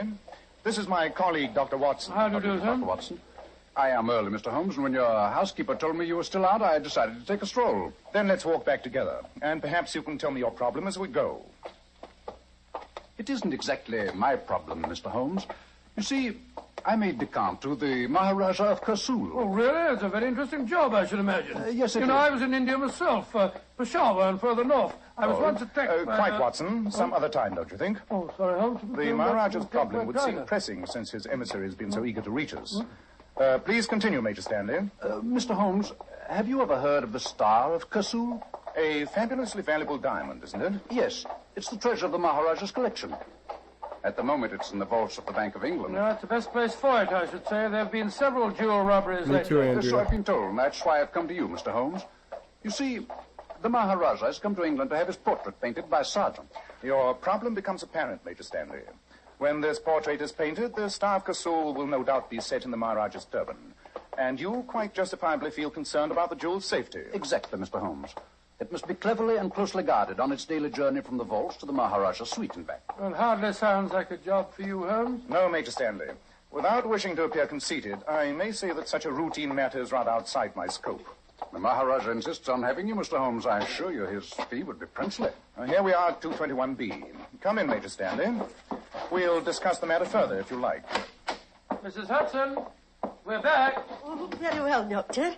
This is my colleague, Dr. Watson. How do you do, sir? Dr. Watson. I am early, Mr. Holmes, and when your housekeeper told me you were still out, I decided to take a stroll. Then let's walk back together, and perhaps you can tell me your problem as we go. It isn't exactly my problem, Mr. Holmes. You see, I made Decant to the Maharaja of Kasul. Oh, really? It's a very interesting job, I should imagine. Yes, it You know, is. I was in India myself, Peshawar and further north. I was once attacked by... Quite, Watson. Some other time, don't you think? Oh, sorry, Holmes. The Maharaja's problem would seem pressing since his emissary has been so eager to reach us. Please continue, Major Stanley. Mr. Holmes, have you ever heard of the Star of Kasul? A fabulously valuable diamond, isn't it? Yes. It's the treasure of the Maharaja's collection. At the moment, it's in the vaults of the Bank of England. No, it's the best place for it, I should say. There have been several jewel robberies Me lately. too, Andrew. Yes, so I've been told, and that's why I've come to you, Mr. Holmes. You see, the Maharaja has come to England to have his portrait painted by Sargent. Your problem becomes apparent, Major Stanley. When this portrait is painted, the Star of Kasul will no doubt be set in the Maharaja's turban. And you quite justifiably feel concerned about the jewel's safety. Exactly, Mr. Holmes. It must be cleverly and closely guarded on its daily journey from the vaults to the Maharaja's suite and back. Well, hardly sounds like a job for you, Holmes. No, Major Stanley. Without wishing to appear conceited, I may say that such a routine matter is rather outside my scope. The Maharaja insists on having you, Mr. Holmes. I assure you his fee would be princely. Here we are at 221B. Come in, Major Stanley. We'll discuss the matter further, if you like. Mrs. Hudson, we're back. Oh, very well, Doctor.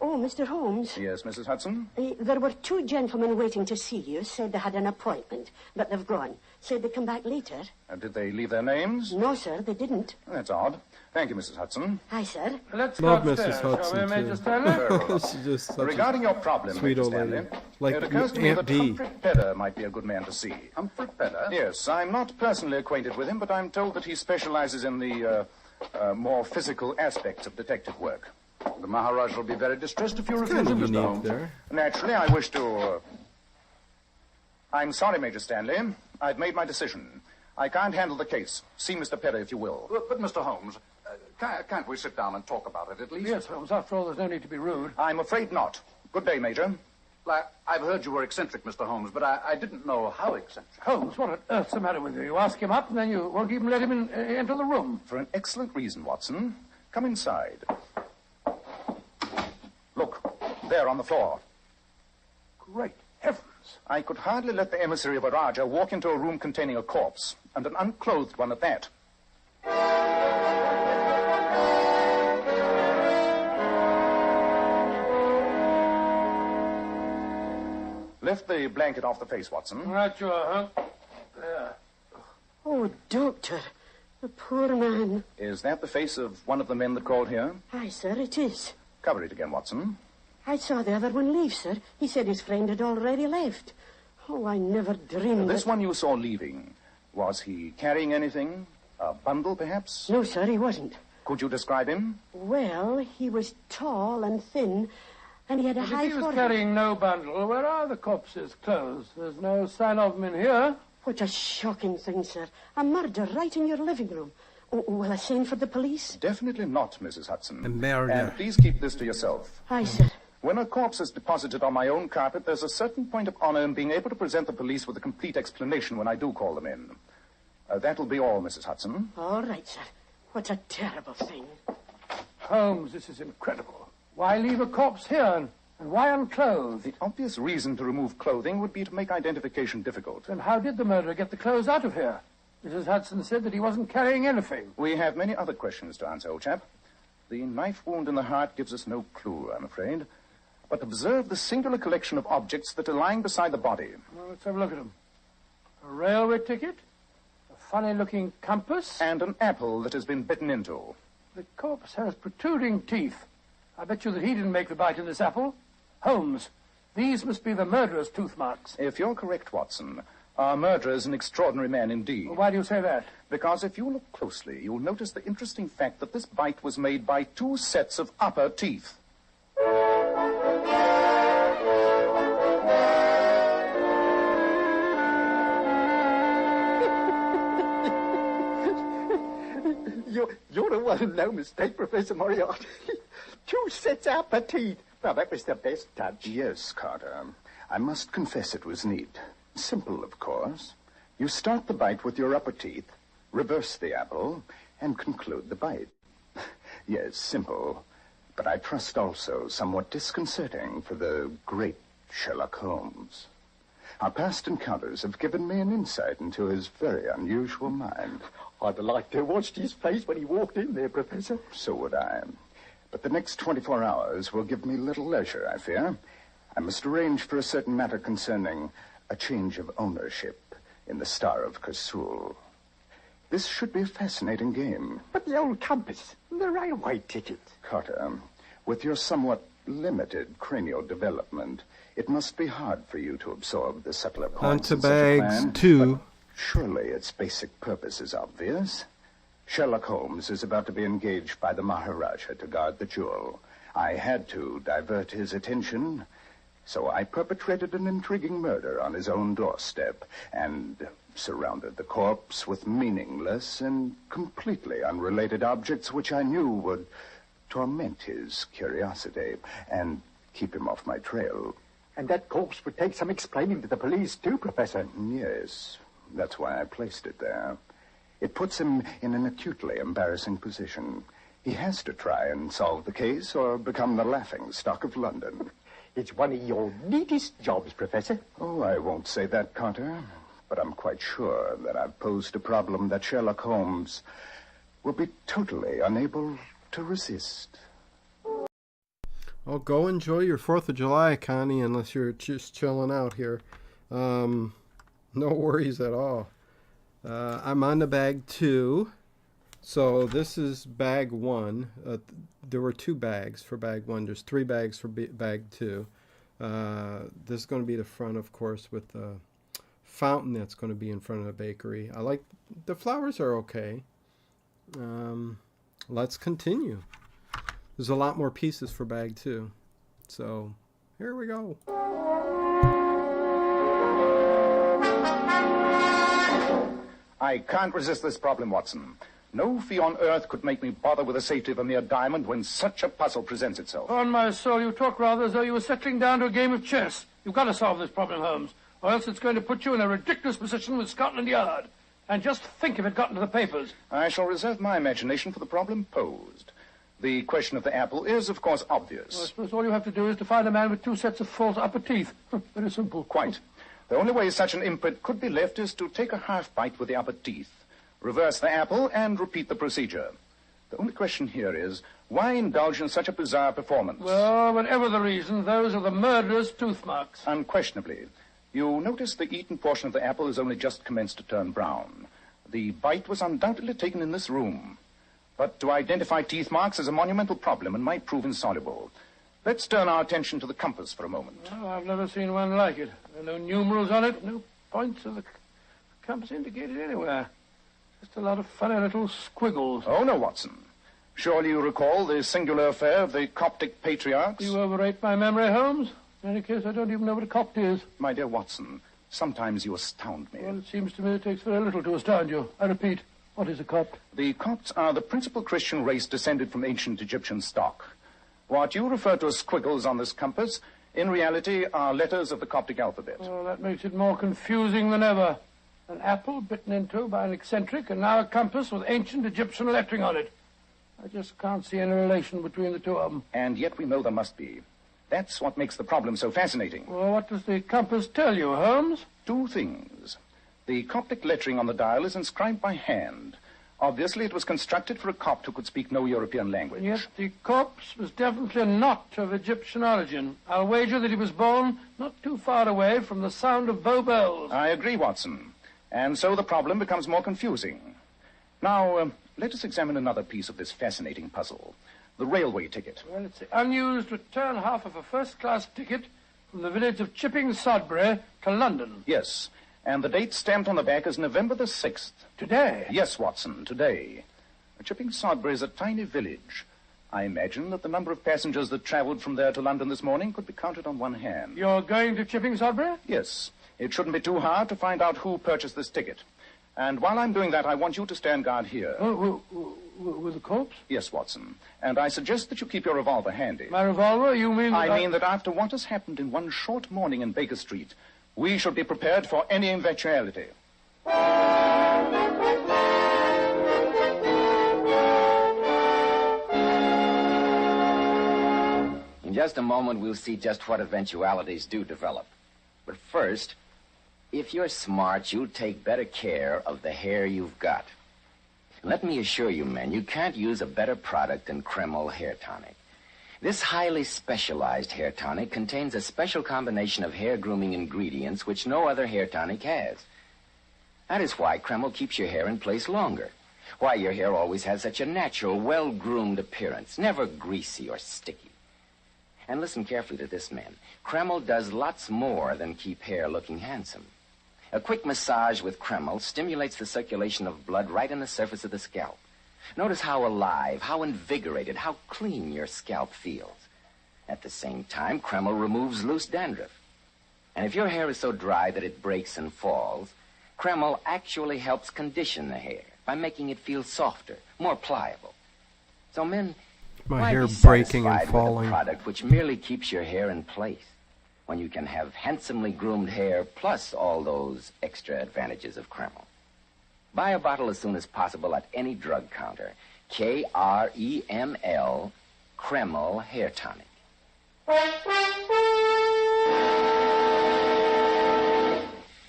Oh, Mr. Holmes. Yes, Mrs. Hudson? There were two gentlemen waiting to see you. Said they had an appointment, but they've gone. Said they'd come back later. Did they leave their names? No, sir, they didn't. That's odd. Thank you, Mrs. Hudson. Hi, sir. Let's Love go Mrs. upstairs, shall Hudson, we, Major too. Stanley? She's just such Regarding your problem, sweet Major old lady. Stanley, Like it occurs to me Aunt that Dee. Humphrey Pedder might be a good man to see. Humphrey Pedder? Yes, I'm not personally acquainted with him, but I'm told that he specializes in the more physical aspects of detective work. The Maharaja will be very distressed if you refuse kind him, of Mr. unique Holmes. there. Naturally, I wish to... I'm sorry, Major Stanley. I've made my decision. I can't handle the case. See Mr. Pedder, if you will. But Mr. Holmes, can't we sit down and talk about it at least? Yes, Holmes. After all, there's no need to be rude. I'm afraid not. Good day, Major. I've heard you were eccentric, Mr. Holmes, but I didn't know how eccentric. Holmes, what on earth's the matter with you? You ask him up, and then you won't even let him into the room. For an excellent reason, Watson. Come inside. Look, there on the floor. Great heavens. I could hardly let the emissary of a Raja walk into a room containing a corpse, and an unclothed one at that. Lift the blanket off the face, Watson. Right you are, huh? There. Oh, Doctor, the poor man. Is that the face of one of the men that called here? Aye, sir, it is. Cover it again, Watson. I saw the other one leave, sir. He said his friend had already left. Oh, I never dreamed This that... one you saw leaving, was he carrying anything? A bundle, perhaps? No, sir, he wasn't. Could you describe him? Well, he was tall and thin, and he had a But high if he was forehead. carrying no bundle, where are the corpse's clothes? There's no sign of them in here. What a shocking thing, sir. A murder right in your living room. Oh, will I send for the police? Definitely not, Mrs. Hudson. A murder. And please keep this to yourself. Aye, sir. When a corpse is deposited on my own carpet, there's a certain point of honor in being able to present the police with a complete explanation when I do call them in. That'll be all, Mrs. Hudson. All right, sir. What a terrible thing. Holmes, this is incredible. Why leave a corpse here, and why unclothed? The obvious reason to remove clothing would be to make identification difficult. Then how did the murderer get the clothes out of here? Mrs. Hudson said that he wasn't carrying anything. We have many other questions to answer, old chap. The knife wound in the heart gives us no clue, I'm afraid. But observe the singular collection of objects that are lying beside the body. Well, let's have a look at them. A railway ticket, a funny-looking compass, and an apple that has been bitten into. The corpse has protruding teeth. I bet you that he didn't make the bite in this apple. Holmes, these must be the murderer's tooth marks. If you're correct, Watson, our murderer is an extraordinary man indeed. Well, why do you say that? Because if you look closely, you'll notice the interesting fact that this bite was made by two sets of upper teeth. You're the one who no mistake, Professor Moriarty. 2 sets of upper teeth. Well, that was the best touch. Yes, Carter. I must confess it was neat. Simple, of course. You start the bite with your upper teeth, reverse the apple, and conclude the bite. Yes, simple, but I trust also somewhat disconcerting for the great Sherlock Holmes. Our past encounters have given me an insight into his very unusual mind. I'd like to have watched his face when he walked in there, Professor. So would I. But the next 24 hours will give me little leisure, I fear. I must arrange for a certain matter concerning a change of ownership in the Star of Kersul. This should be a fascinating game. But the old compass, the railway ticket. Carter, with your somewhat limited cranial development, it must be hard for you to absorb the subtler points Onto in such a bags plan, 2. but surely its basic purpose is obvious. Sherlock Holmes is about to be engaged by the Maharaja to guard the jewel. I had to divert his attention, so I perpetrated an intriguing murder on his own doorstep and surrounded the corpse with meaningless and completely unrelated objects which I knew would torment his curiosity and keep him off my trail. And that corpse would take some explaining to the police, too, Professor. Yes, that's why I placed it there. It puts him in an acutely embarrassing position. He has to try and solve the case or become the laughing stock of London. It's one of your neatest jobs, Professor. Oh, I won't say that, Carter. But I'm quite sure that I've posed a problem that Sherlock Holmes will be totally unable to resist. Oh, go enjoy your 4th of July, Connie, unless you're just chilling out here. No worries at all. I'm on to bag 2. So this is bag 1. There were 2 bags for bag 1. There's 3 bags for bag 2. This is going to be the front, of course, with the fountain that's going to be in front of the bakery. I like the flowers are okay. Let's continue. There's a lot more pieces for bag 2. So here we go. I can't resist this problem, Watson. No fee on earth could make me bother with the safety of a mere diamond when such a puzzle presents itself. On my soul, you talk rather as though you were settling down to a game of chess. You've got to solve this problem, Holmes, or else it's going to put you in a ridiculous position with Scotland Yard. And just think if it got into the papers. I shall reserve my imagination for the problem posed. The question of the apple is, of course, obvious. Well, I suppose all you have to do is to find a man with 2 sets of false upper teeth. Very simple. Quite. The only way such an imprint could be left is to take a half bite with the upper teeth, reverse the apple, and repeat the procedure. The only question here is, why indulge in such a bizarre performance? Well, whatever the reason, those are the murderer's tooth marks. Unquestionably. You notice the eaten portion of the apple has only just commenced to turn brown. The bite was undoubtedly taken in this room. But to identify teeth marks is a monumental problem and might prove insoluble. Let's turn our attention to the compass for a moment. Well, I've never seen one like it. There are no numerals on it, no points of the compass indicated anywhere. Just a lot of funny little squiggles. Oh, no, Watson. Surely you recall the singular affair of the Coptic patriarchs? You overrate my memory, Holmes. In any case, I don't even know what a Copt is. My dear Watson, sometimes you astound me. Well, it seems to me it takes very little to astound you. I repeat, what is a Copt? The Copts are the principal Christian race descended from ancient Egyptian stock. What you refer to as squiggles on this compass, in reality, are letters of the Coptic alphabet. Oh, that makes it more confusing than ever. An apple bitten into by an eccentric, and now a compass with ancient Egyptian lettering on it. I just can't see any relation between the two of them. And yet we know there must be. That's what makes the problem so fascinating. Well, what does the compass tell you, Holmes? Two things. The Coptic lettering on the dial is inscribed by hand. Obviously, it was constructed for a Copt who could speak no European language. Yet the corpse was definitely not of Egyptian origin. I'll wager that he was born not too far away from the sound of Bow Bells. I agree, Watson. And so the problem becomes more confusing. Now, let us examine another piece of this fascinating puzzle. The railway ticket. Well, it's the unused return half of a first-class ticket from the village of Chipping Sodbury to London. Yes. And the date stamped on the back is November the 6th. Today? Yes, Watson, today. Chipping Sodbury is a tiny village. I imagine that the number of passengers that traveled from there to London this morning could be counted on one hand. You're going to Chipping Sodbury? Yes. It shouldn't be too hard to find out who purchased this ticket. And while I'm doing that, I want you to stand guard here. With the corpse? Yes, Watson. And I suggest that you keep your revolver handy. My revolver? You mean... I mean that after what has happened in one short morning in Baker Street, we should be prepared for any eventuality. In just a moment, we'll see just what eventualities do develop. But first, if you're smart, you'll take better care of the hair you've got. Let me assure you, men, you can't use a better product than Kreml Hair Tonic. This highly specialized hair tonic contains a special combination of hair grooming ingredients which no other hair tonic has. That is why Kreml keeps your hair in place longer. Why your hair always has such a natural, well-groomed appearance, never greasy or sticky. And listen carefully to this, men. Kreml does lots more than keep hair looking handsome. A quick massage with Kreml stimulates the circulation of blood right in the surface of the scalp. Notice how alive, how invigorated, how clean your scalp feels. At the same time, Kreml removes loose dandruff. And if your hair is so dry that it breaks and falls, Kreml actually helps condition the hair by making it feel softer, more pliable. So, men, My why hair be breaking and satisfied with falling. a product which merely keeps your hair in place when you can have handsomely groomed hair plus all those extra advantages of Kreml? Buy a bottle as soon as possible at any drug counter. Kreml, Kreml Hair Tonic.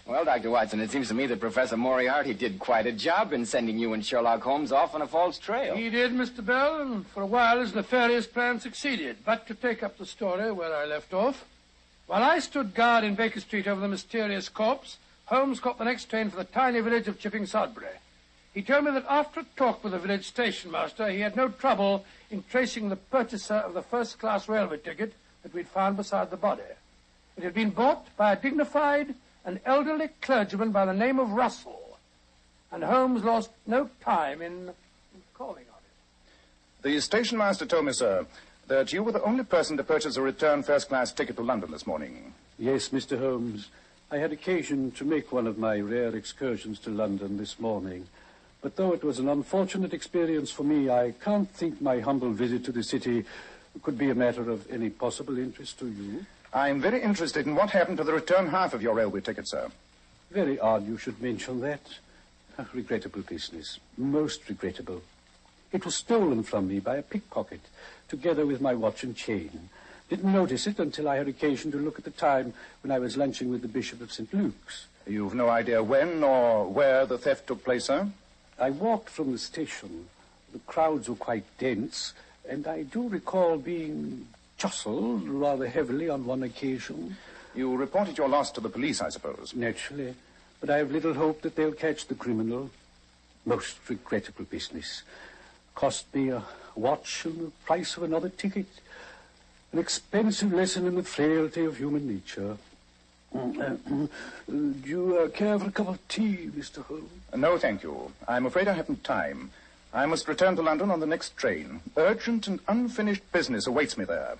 Well, Dr. Watson, it seems to me that Professor Moriarty did quite a job in sending you and Sherlock Holmes off on a false trail. He did, Mr. Bell, and for a while his nefarious plan succeeded. But to take up the story where I left off, while I stood guard in Baker Street over the mysterious corpse, Holmes caught the next train for the tiny village of Chipping Sodbury. He told me that after a talk with the village station master, he had no trouble in tracing the purchaser of the first-class railway ticket that we'd found beside the body. It had been bought by a dignified and elderly clergyman by the name of Russell, and Holmes lost no time in calling on him. The station master told me, sir, that you were the only person to purchase a return first-class ticket to London this morning. Yes, Mr. Holmes. I had occasion to make one of my rare excursions to London this morning. But though it was an unfortunate experience for me, I can't think my humble visit to the city could be a matter of any possible interest to you. I'm very interested in what happened to the return half of your railway ticket, sir. Very odd you should mention that. A regrettable business. Most regrettable. It was stolen from me by a pickpocket, together with my watch and chain. Didn't notice it until I had occasion to look at the time when I was lunching with the Bishop of St. Luke's. You've no idea when or where the theft took place, sir? I walked from the station. The crowds were quite dense, and I do recall being jostled rather heavily on one occasion. You reported your loss to the police, I suppose? Naturally, but I have little hope that they'll catch the criminal. Most regrettable business. Cost me a watch and the price of another ticket. An expensive lesson in the frailty of human nature. Do you care for a cup of tea, Mr. Holmes? No, thank you. I'm afraid I haven't time. I must return to London on the next train. Urgent and unfinished business awaits me there.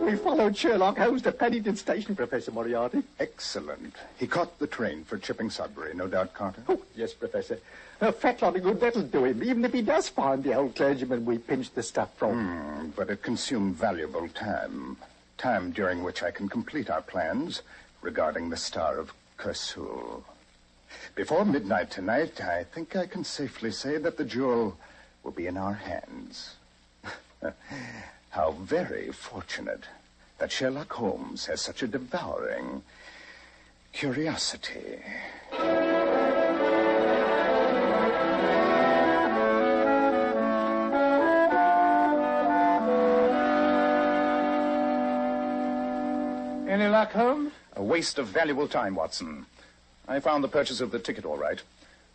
We followed Sherlock Holmes to Paddington Station, Professor Moriarty. Excellent. He caught the train for Chipping Sudbury, no doubt, Carter? Oh, yes, Professor. A fat lot of good that'll do him, even if he does find the old clergyman we pinched the stuff from. But it consumed valuable time. Time during which I can complete our plans regarding the Star of Kersul. Before midnight tonight, I think I can safely say that the jewel will be in our hands. How very fortunate that Sherlock Holmes has such a devouring curiosity. Any luck, Holmes? A waste of valuable time, Watson. I found the purchase of the ticket all right.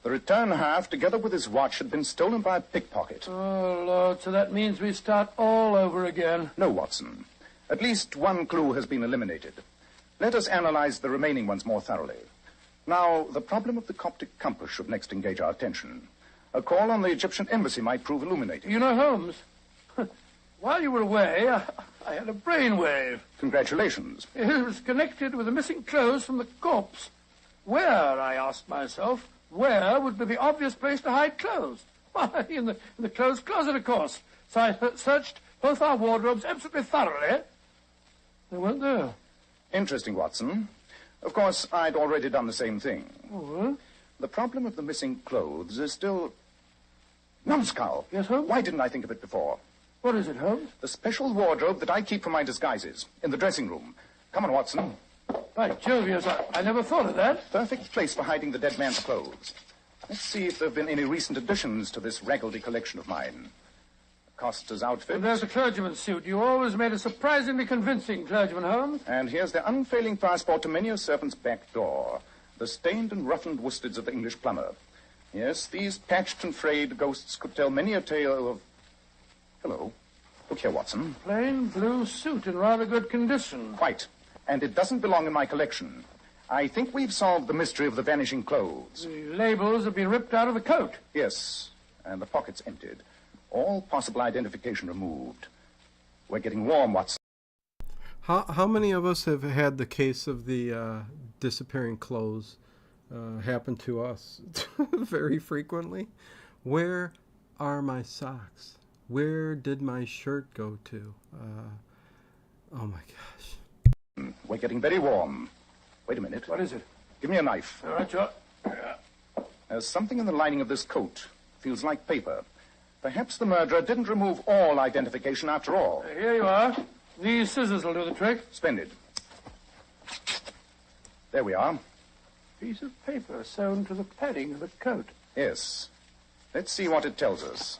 The return half, together with his watch, had been stolen by a pickpocket. Oh, Lord, so that means we start all over again. No, Watson. At least one clue has been eliminated. Let us analyze the remaining ones more thoroughly. Now, the problem of the Coptic compass should next engage our attention. A call on the Egyptian embassy might prove illuminating. You know, Holmes, while you were away, I had a brainwave. Congratulations. It was connected with the missing clothes from the corpse. Where, I asked myself, where would be the obvious place to hide clothes? Why, in the clothes closet, of course. So I searched both our wardrobes absolutely thoroughly. They weren't there. Interesting, Watson. Of course, I'd already done the same thing. Oh, The problem of the missing clothes is still... Numbskull! Yes, Holmes? Why didn't I think of it before? What is it, Holmes? The special wardrobe that I keep for my disguises, in the dressing room. Come on, Watson. By Jove, yes, I never thought of that. Perfect place for hiding the dead man's clothes. Let's see if there have been any recent additions to this raggedy collection of mine. Costa's outfit. And there's the clergyman's suit. You always made a surprisingly convincing clergyman, Holmes. And here's the unfailing passport to many a servant's back door. The stained and roughened worsteds of the English plumber. Yes, these patched and frayed ghosts could tell many a tale of... Hello. Look here, Watson. Plain blue suit in rather good condition. Quite. And it doesn't belong in my collection. I think we've solved the mystery of the vanishing clothes. The labels have been ripped out of the coat. Yes, and the pockets emptied. All possible identification removed. We're getting warm, Watson. How many of us have had the case of the disappearing clothes happen to us very frequently? Where are my socks? Where did my shirt go to? Oh my gosh. We're getting very warm. Wait a minute. What is it? Give me a knife. All right, Joe. There's something in the lining of this coat. Feels like paper. Perhaps the murderer didn't remove all identification after all. Here you are. These scissors will do the trick. Splendid. There we are. Piece of paper sewn to the padding of the coat. Yes. Let's see what it tells us.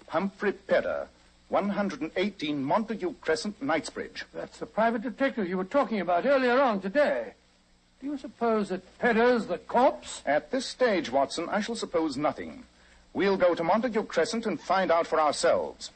Humphrey Pedder, 118 Montague Crescent, Knightsbridge. That's the private detective you were talking about earlier on today. Do you suppose that Pedder's the corpse? At this stage, Watson, I shall suppose nothing. We'll go to Montague Crescent and find out for ourselves.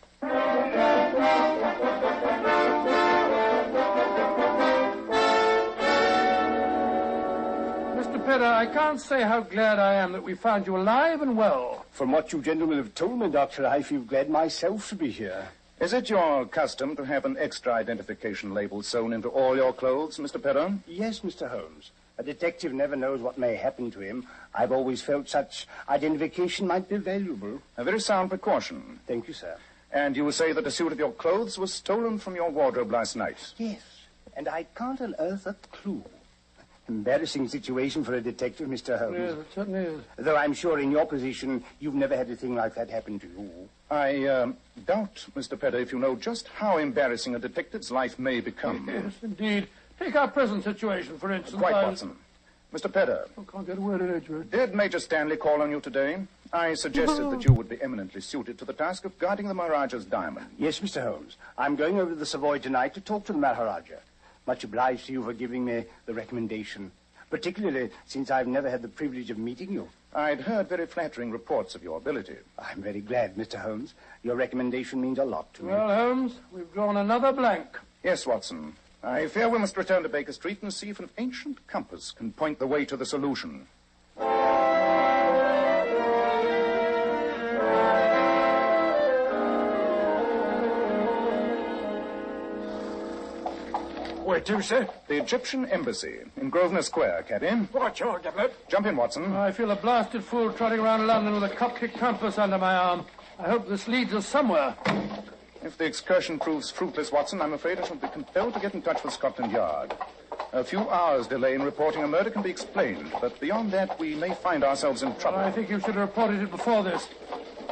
Mr. Pedder, I can't say how glad I am that we found you alive and well. From what you gentlemen have told me, Doctor, I feel glad myself to be here. Is it your custom to have an extra identification label sewn into all your clothes, Mr. Pedder? Yes, Mr. Holmes. A detective never knows what may happen to him. I've always felt such identification might be valuable. A very sound precaution. Thank you, sir. And you say that a suit of your clothes was stolen from your wardrobe last night? Yes, and I can't unearth a clue. Embarrassing situation for a detective, Mr. Holmes. Yes, it certainly is. Though I'm sure in your position, you've never had a thing like that happen to you. I doubt, Mr. Pedder, if you know just how embarrassing a detective's life may become. Yes, indeed. Take our present situation, for instance. Quite, Watson. Mr. Pedder. I can't get a word in Edgeworth. Did Major Stanley call on you today? I suggested that you would be eminently suited to the task of guarding the Maharaja's diamond. Yes, Mr. Holmes. I'm going over to the Savoy tonight to talk to the Maharaja. Much obliged to you for giving me the recommendation, particularly since I've never had the privilege of meeting you. I'd heard very flattering reports of your ability. I'm very glad, Mr. Holmes. Your recommendation means a lot to me. Well, Holmes, we've drawn another blank. Yes, Watson. I fear we must return to Baker Street and see if an ancient compass can point the way to the solution. Where to, sir? The Egyptian Embassy in Grosvenor Square, Caddy. What's your double? Jump in, Watson. I feel a blasted fool trotting around London with a Coptic compass under my arm. I hope this leads us somewhere. If the excursion proves fruitless, Watson, I'm afraid I shall be compelled to get in touch with Scotland Yard. A few hours' delay in reporting a murder can be explained, but beyond that, we may find ourselves in trouble. I think you should have reported it before this.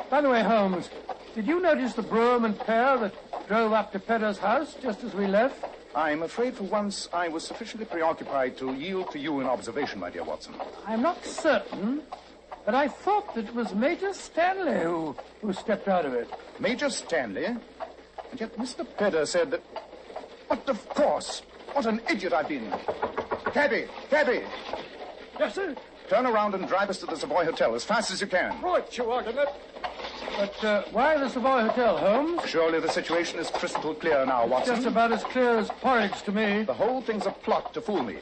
By the way, Holmes, did you notice the brougham and pair that drove up to Pedder's house just as we left? I'm afraid for once I was sufficiently preoccupied to yield to you in observation, my dear Watson. I'm not certain, but I thought that it was Major Stanley who stepped out of it. Major Stanley? And yet Mr. Pedder said that... But of course! What an idiot I've been! Cabby! Cabby! Yes, sir? Turn around and drive us to the Savoy Hotel as fast as you can. Right, you are, But why the Savoy Hotel, Holmes? Surely the situation is crystal clear now, Watson. Just about as clear as porridge to me. The whole thing's a plot to fool me.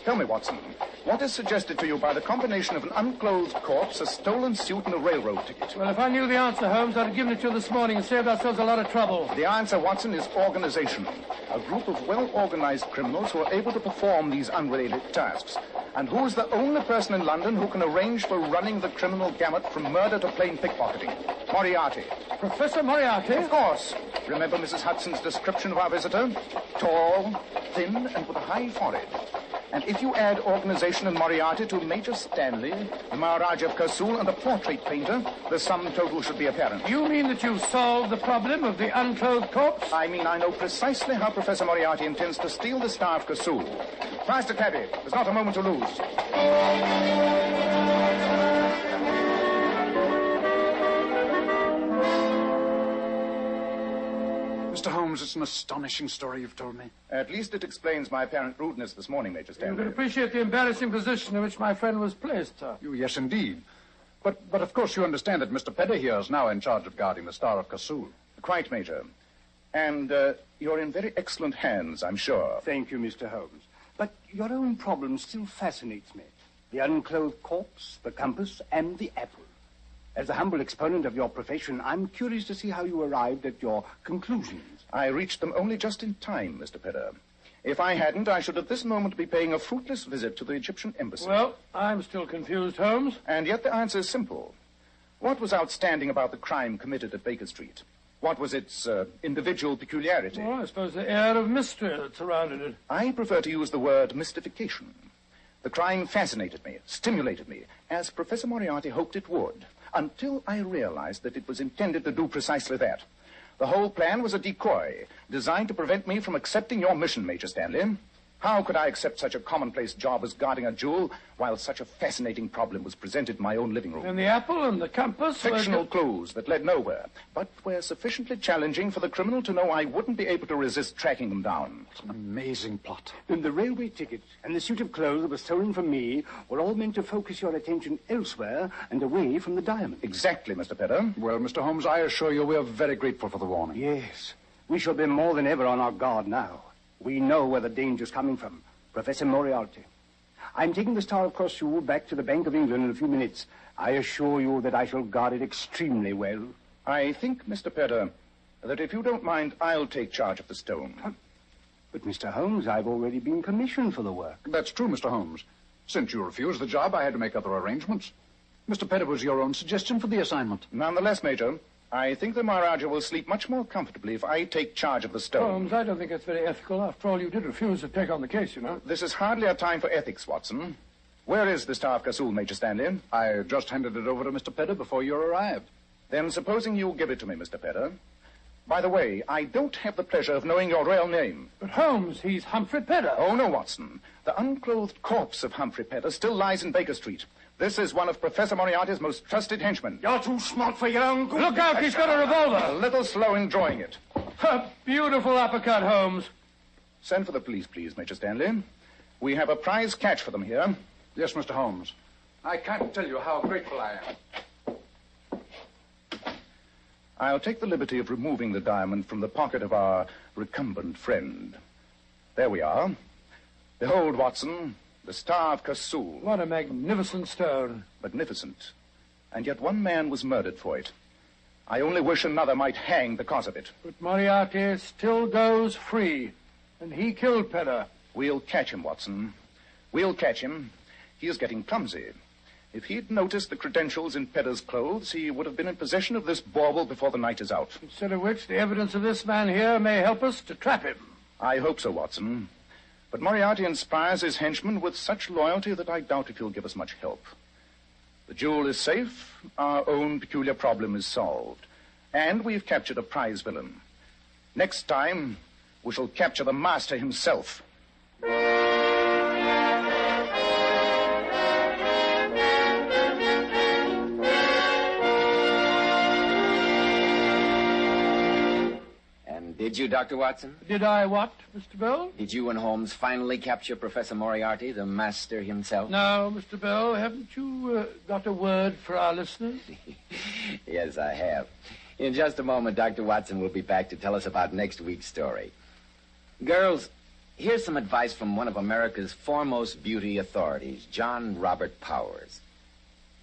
Tell me, Watson, what is suggested to you by the combination of an unclothed corpse, a stolen suit, and a railroad ticket? Well, if I knew the answer, Holmes, I'd have given it to you this morning and saved ourselves a lot of trouble. The answer, Watson, is organization. A group of well-organized criminals who are able to perform these unrelated tasks. And who is the only person in London who can arrange for running the criminal gamut from murder to plain pickpocketing? Moriarty. Professor Moriarty? Of course. Remember Mrs. Hudson's description of our visitor? Tall, thin, and with a high forehead. And if you add organization and Moriarty to Major Stanley, the Maharaja of Kursul, and a portrait painter, the sum total should be apparent. You mean that you've solved the problem of the unclothed corpse? I mean I know precisely how Professor Moriarty intends to steal the Star of Kursul. Faster, cabby. There's not a moment to lose. Mr. Holmes, it's an astonishing story you've told me. At least it explains my apparent rudeness this morning, Major You Stanley. can appreciate the embarrassing position in which my friend was placed, sir. Yes, indeed. But of course you understand that Mr. Pedder here is now in charge of guarding the Star of Kursul. Quite, Major. And you're in very excellent hands, I'm sure. Thank you, Mr. Holmes. But your own problem still fascinates me. The unclothed corpse, the compass, and the apple. As a humble exponent of your profession, I'm curious to see how you arrived at your conclusions. I reached them only just in time, Mr. Pedder. If I hadn't, I should at this moment be paying a fruitless visit to the Egyptian embassy. Well, I'm still confused, Holmes. And yet the answer is simple. What was outstanding about the crime committed at Baker Street? What was its individual peculiarity? Well, I suppose the air of mystery that surrounded it. I prefer to use the word mystification. The crime fascinated me, stimulated me, as Professor Moriarty hoped it would, until I realized that it was intended to do precisely that. The whole plan was a decoy, designed to prevent me from accepting your mission, Major Stanley. How could I accept such a commonplace job as guarding a jewel while such a fascinating problem was presented in my own living room? And the apple and the compass... Fictional clues that led nowhere, but were sufficiently challenging for the criminal to know I wouldn't be able to resist tracking them down. It's an amazing plot. And the railway ticket and the suit of clothes that was stolen from me were all meant to focus your attention elsewhere and away from the diamond. Exactly, Mr. Pedder. Well, Mr. Holmes, I assure you we are very grateful for the warning. Yes. We shall be more than ever on our guard now. We know where the danger's coming from. Professor Moriarty. I'm taking the Star of Kursul back to the Bank of England in a few minutes. I assure you that I shall guard it extremely well. I think, Mr. Pedder, that if you don't mind, I'll take charge of the stone. But, Mr. Holmes, I've already been commissioned for the work. That's true, Mr. Holmes. Since you refused the job, I had to make other arrangements. Mr. Pedder was your own suggestion for the assignment. Nonetheless, Major, I think the Maharaja will sleep much more comfortably if I take charge of the stone. Holmes, I don't think that's very ethical. After all, you did refuse to take on the case, you know. This is hardly a time for ethics, Watson. Where is the Star of Kasul, Major Stanley? I just handed it over to Mr. Pedder before you arrived. Then supposing you give it to me, Mr. Pedder. By the way, I don't have the pleasure of knowing your real name. But Holmes, he's Humphrey Pedder. Oh, no, Watson. The unclothed corpse of Humphrey Pedder still lies in Baker Street. This is one of Professor Moriarty's most trusted henchmen. You're too smart for your own good. Look out, he's got a revolver. A little slow in drawing it. A beautiful uppercut, Holmes. Send for the police, please, Major Stanley. We have a prize catch for them here. Yes, Mr. Holmes. I can't tell you how grateful I am. I'll take the liberty of removing the diamond from the pocket of our recumbent friend. There we are. Behold, Watson, the Star of Kasul. What a magnificent stone. Magnificent. And yet one man was murdered for it. I only wish another might hang because of it. But Moriarty still goes free, and he killed Pedder. We'll catch him, Watson. We'll catch him. He is getting clumsy. If he'd noticed the credentials in Pedder's clothes, he would have been in possession of this bauble before the night is out. Instead of which, the evidence of this man here may help us to trap him. I hope so, Watson. But Moriarty inspires his henchmen with such loyalty that I doubt if he'll give us much help. The jewel is safe, our own peculiar problem is solved, and we've captured a prize villain. Next time, we shall capture the master himself. Did you, Dr. Watson? Did I what, Mr. Bell? Did you and Holmes finally capture Professor Moriarty, the master himself? No, Mr. Bell, haven't you got a word for our listeners? Yes, I have. In just a moment, Dr. Watson will be back to tell us about next week's story. Girls, here's some advice from one of America's foremost beauty authorities, John Robert Powers.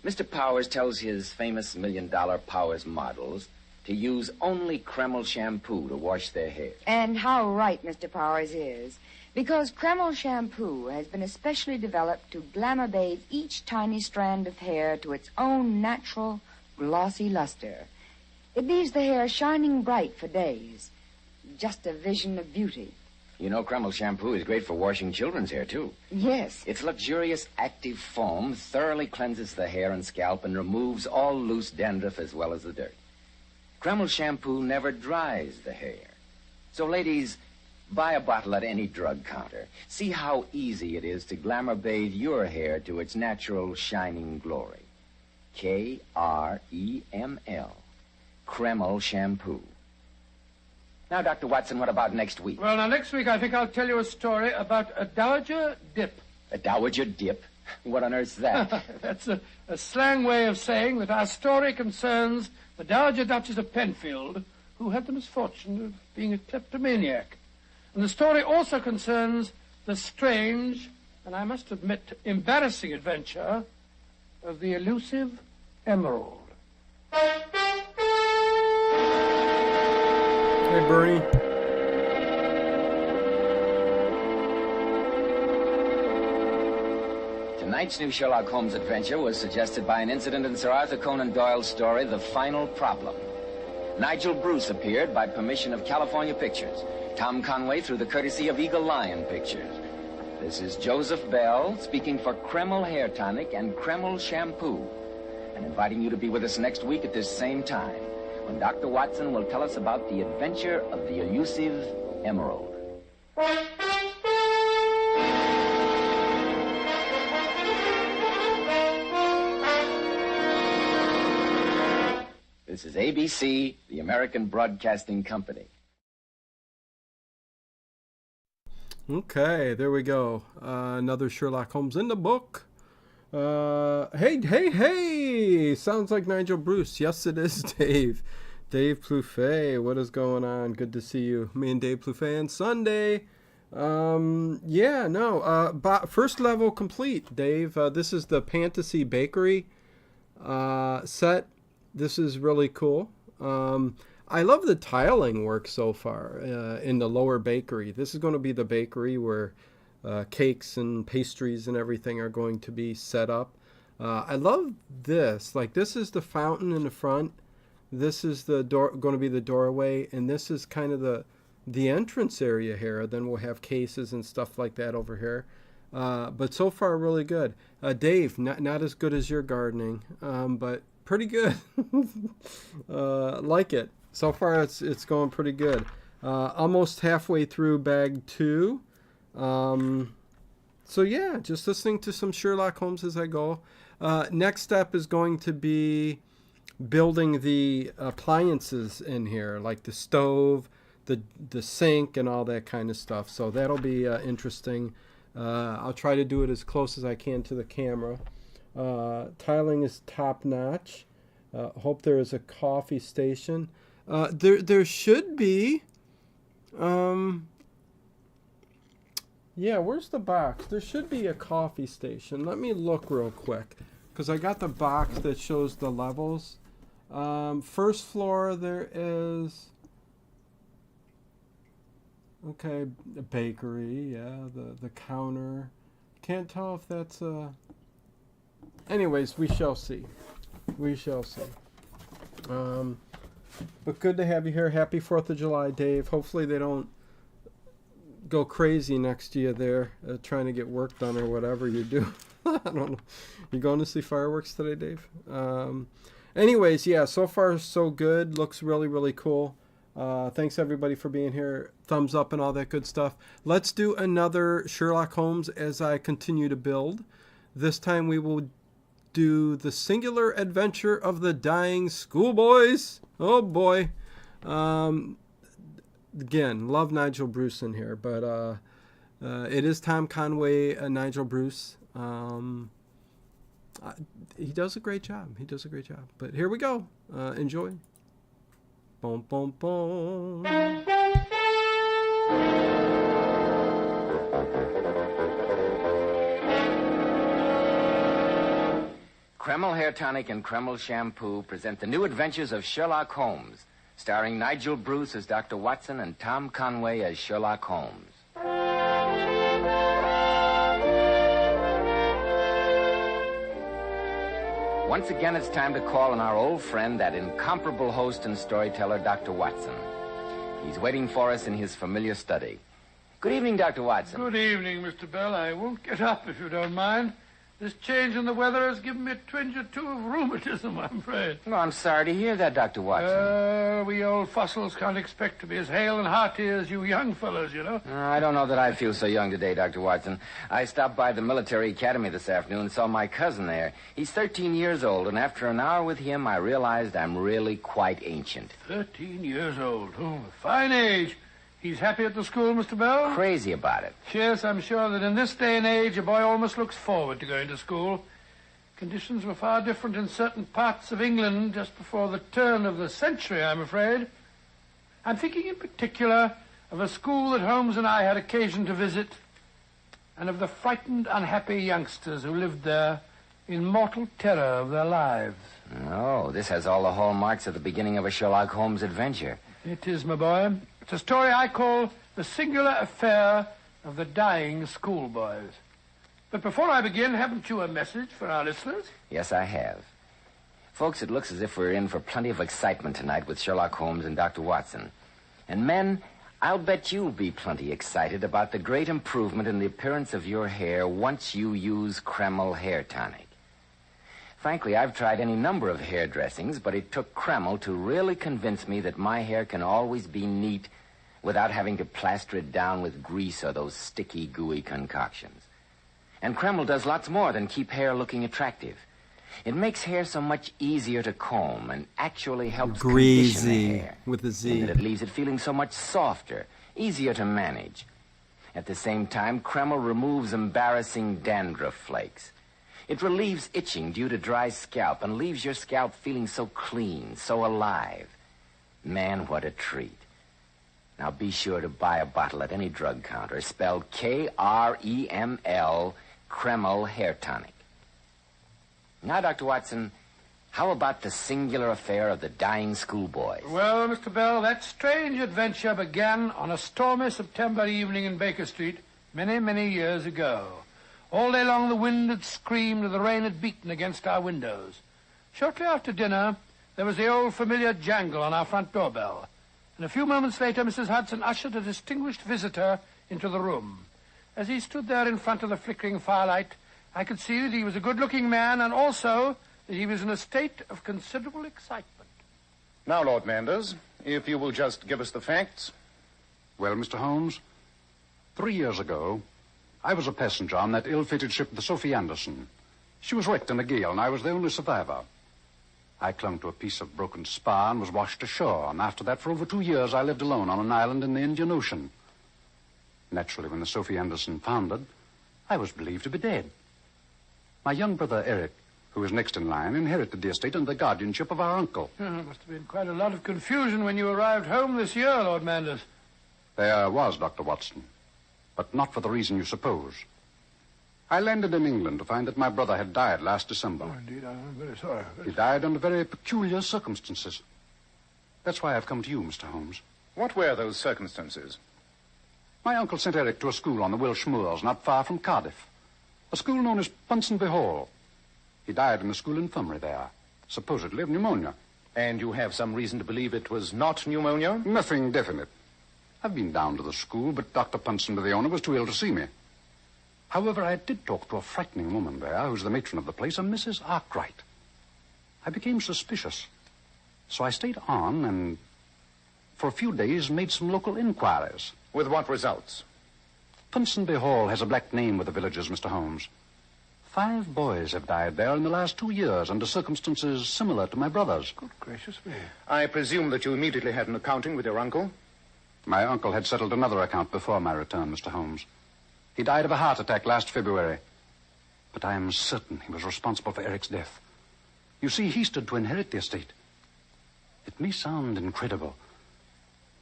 Mr. Powers tells his famous $1 Million Powers models to use only Kreml shampoo to wash their hair. And how right Mr. Powers is. Because Kreml shampoo has been especially developed to glamour bathe each tiny strand of hair to its own natural, glossy luster. It leaves the hair shining bright for days. Just a vision of beauty. You know, Kreml shampoo is great for washing children's hair, too. Yes. Its luxurious active foam thoroughly cleanses the hair and scalp and removes all loose dandruff as well as the dirt. Kreml shampoo never dries the hair. So, ladies, buy a bottle at any drug counter. See how easy it is to glamour bathe your hair to its natural shining glory. Kreml. Kreml shampoo. Now, Dr. Watson, what about next week? Well, now, next week I think I'll tell you a story about a dowager dip. A dowager dip? What on earth's that? That's a slang way of saying that our story concerns the Dowager Duchess of Penfield, who had the misfortune of being a kleptomaniac. And the story also concerns the strange, and I must admit, embarrassing adventure of the elusive emerald. Hey, Bernie. Tonight's new Sherlock Holmes adventure was suggested by an incident in Sir Arthur Conan Doyle's story, The Final Problem. Nigel Bruce appeared by permission of California Pictures. Tom Conway through the courtesy of Eagle Lion Pictures. This is Joseph Bell speaking for Kreml Hair Tonic and Kreml Shampoo, and inviting you to be with us next week at this same time, when Dr. Watson will tell us about the adventure of the elusive emerald. This is ABC, the American Broadcasting Company. Okay, there we go. Another Sherlock Holmes in the book. Hey! Sounds like Nigel Bruce. Yes, it is Dave. Dave Plouffe. What is going on? Good to see you. Me and Dave Plouffe on Sunday. First level complete, Dave. This is the Pantasy Bakery set. This is really cool. I love the tiling work so far in the lower bakery. This is going to be the bakery where cakes and pastries and everything are going to be set up. I love this. Like, this is the fountain in the front. This is the door, going to be the doorway, and this is kind of the entrance area here. Then we'll have cases and stuff like that over here. But so far, really good. Dave, not as good as your gardening, but pretty good. Like it. So far, it's going pretty good. Almost halfway through bag 2. So yeah, just listening to some Sherlock Holmes as I go. Next step is going to be building the appliances in here, like the stove, the sink, and all that kind of stuff. So that'll be interesting. I'll try to do it as close as I can to the camera. Tiling is top notch. Hope there is a coffee station. There should be. Yeah, where's the box? There should be a coffee station. Let me look real quick, because I got the box that shows the levels. First floor, there is... Okay, a bakery, yeah, the counter. Can't tell if that's a... Anyways, we shall see. We shall see. But good to have you here. Happy 4th of July, Dave. Hopefully they don't go crazy next to you there, trying to get work done or whatever you do. I don't know. You going to see fireworks today, Dave? Anyways, yeah, so far so good. Looks really, really cool. Thanks everybody for being here. Thumbs up and all that good stuff. Let's do another Sherlock Holmes as I continue to build. This time we will do The Singular Adventure of the Dying Schoolboys. Oh boy. Again, love Nigel Bruce in here, but it is Tom Conway, Nigel Bruce. He does a great job. He does a great job. But here we go. Enjoy. Boom, boom, boom. Kreml Hair Tonic and Kreml Shampoo present the new adventures of Sherlock Holmes, starring Nigel Bruce as Dr. Watson and Tom Conway as Sherlock Holmes. Once again, it's time to call on our old friend, that incomparable host and storyteller, Dr. Watson. He's waiting for us in his familiar study. Good evening, Dr. Watson. Good evening, Mr. Bell. I won't get up if you don't mind. This change in the weather has given me a twinge or two of rheumatism, I'm afraid. No, I'm sorry to hear that, Dr. Watson. We old fossils can't expect to be as hale and hearty as you young fellows, you know. I don't know that I feel so young today, Dr. Watson. I stopped by the military academy this afternoon and saw my cousin there. He's 13 years old, and after an hour with him, I realized I'm really quite ancient. 13 years old. Oh, a fine age. He's happy at the school, Mr. Bell? Crazy about it. Yes, I'm sure that in this day and age, a boy almost looks forward to going to school. Conditions were far different in certain parts of England just before the turn of the century, I'm afraid. I'm thinking in particular of a school that Holmes and I had occasion to visit, and of the frightened, unhappy youngsters who lived there in mortal terror of their lives. Oh, this has all the hallmarks of the beginning of a Sherlock Holmes adventure. It is, my boy. It's a story I call The Singular Affair of the Dying Schoolboys. But before I begin, haven't you a message for our listeners? Yes, I have. Folks, it looks as if we're in for plenty of excitement tonight with Sherlock Holmes and Dr. Watson. And men, I'll bet you'll be plenty excited about the great improvement in the appearance of your hair once you use Kreml Hair Tonic. Frankly, I've tried any number of hair dressings, but it took Kreml to really convince me that my hair can always be neat without having to plaster it down with grease or those sticky, gooey concoctions. And Kreml does lots more than keep hair looking attractive. It makes hair so much easier to comb and actually helps condition the hair. With a Z. And that it leaves it feeling so much softer, easier to manage. At the same time, Kreml removes embarrassing dandruff flakes. It relieves itching due to dry scalp and leaves your scalp feeling so clean, so alive. Man, what a treat. Now be sure to buy a bottle at any drug counter, spelled Kreml, Kreml Hair Tonic. Now, Dr. Watson, how about the singular affair of the dying schoolboys? Well, Mr. Bell, that strange adventure began on a stormy September evening in Baker Street many, many years ago. All day long the wind had screamed and the rain had beaten against our windows. Shortly after dinner, there was the old familiar jangle on our front doorbell. And a few moments later, Mrs. Hudson ushered a distinguished visitor into the room. As he stood there in front of the flickering firelight, I could see that he was a good-looking man and also that he was in a state of considerable excitement. Now, Lord Manders, if you will just give us the facts. Well, Mr. Holmes, 3 years ago, I was a passenger on that ill-fated ship, the Sophie Anderson. She was wrecked in a gale, and I was the only survivor. I clung to a piece of broken spar and was washed ashore, and after that, for over 2 years, I lived alone on an island in the Indian Ocean. Naturally, when the Sophie Anderson foundered, I was believed to be dead. My young brother, Eric, who was next in line, inherited the estate and the guardianship of our uncle. There must have been quite a lot of confusion when you arrived home this year, Lord Manders. There was, Dr. Watson, but not for the reason you suppose. I landed in England to find that my brother had died last December. Oh, indeed, I'm very sorry. He died under very peculiar circumstances. That's why I've come to you, Mr. Holmes. What were those circumstances? My uncle sent Eric to a school on the Welsh moors, not far from Cardiff. A school known as Pantasy Hall. He died in the school infirmary there, supposedly of pneumonia. And you have some reason to believe it was not pneumonia? Nothing definite. I've been down to the school, but Dr. Punson, the owner, was too ill to see me. However, I did talk to a frightening woman there, who's the matron of the place, a Mrs. Arkwright. I became suspicious. So I stayed on and, for a few days, made some local inquiries. With what results? Ponsonby Hall has a black name with the villagers, Mr. Holmes. 5 boys have died there in the last 2 years under circumstances similar to my brother's. Good gracious me. I presume that you immediately had an accounting with your uncle? My uncle had settled another account before my return, Mr. Holmes. He died of a heart attack last February. But I am certain he was responsible for Eric's death. You see, he stood to inherit the estate. It may sound incredible,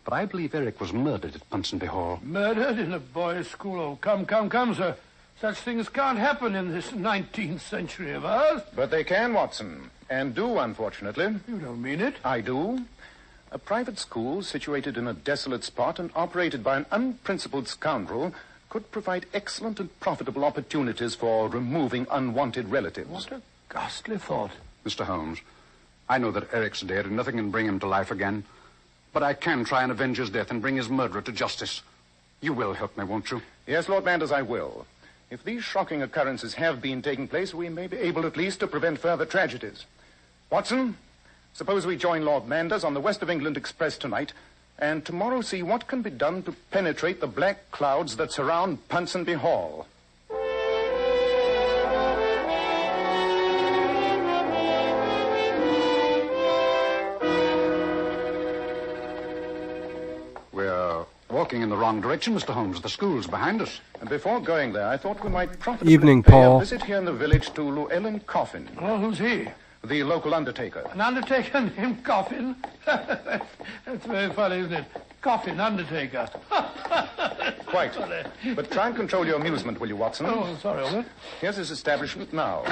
but I believe Eric was murdered at Ponsonby Hall. Murdered in a boys' school? Oh, come, sir. Such things can't happen in this 19th century of ours. But they can, Watson. And do, unfortunately. You don't mean it? I do. A private school situated in a desolate spot and operated by an unprincipled scoundrel could provide excellent and profitable opportunities for removing unwanted relatives. What a ghastly thought. Mr. Holmes, I know that Eric's dead and nothing can bring him to life again. But I can try and avenge his death and bring his murderer to justice. You will help me, won't you? Yes, Lord Manders, I will. If these shocking occurrences have been taking place, we may be able at least to prevent further tragedies. Watson, suppose we join Lord Manders on the West of England Express tonight, and tomorrow see what can be done to penetrate the black clouds that surround Ponsonby Hall. We're walking in the wrong direction, Mr. Holmes. The school's behind us. And before going there, I thought we might profitably Evening, pay Paul. a visit here in the village to Llewellyn Coffin. Oh, who's he? The local undertaker. An undertaker named Coffin? That's very funny, isn't it? Coffin, undertaker. Quite. But try and control your amusement, will you, Watson? Oh, sorry, Albert. Here's his establishment now.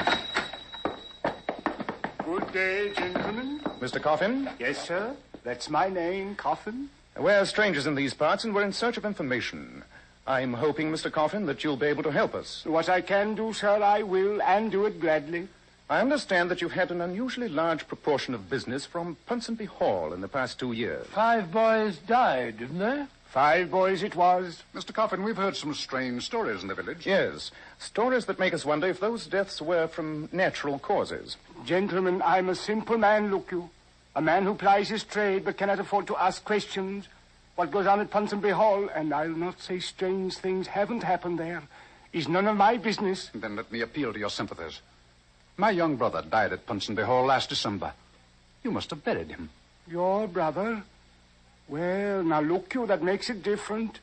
Good day, gentlemen. Mr. Coffin? Yes, sir. That's my name, Coffin. We're strangers in these parts, and we're in search of information. I'm hoping, Mr. Coffin, that you'll be able to help us. What I can do, sir, I will, and do it gladly. I understand that you've had an unusually large proportion of business from Ponsonby Hall in the past 2 years. 5 boys died, didn't they? 5 boys it was. Mr. Coffin, we've heard some strange stories in the village. Yes, stories that make us wonder if those deaths were from natural causes. Gentlemen, I'm a simple man, look you. A man who plies his trade but cannot afford to ask questions. What goes on at Ponsonby Hall, and I'll not say strange things haven't happened there, is none of my business. Then let me appeal to your sympathies. My young brother died at Ponsonby Hall last December. You must have buried him. Your brother? Well, now look you, that makes it different.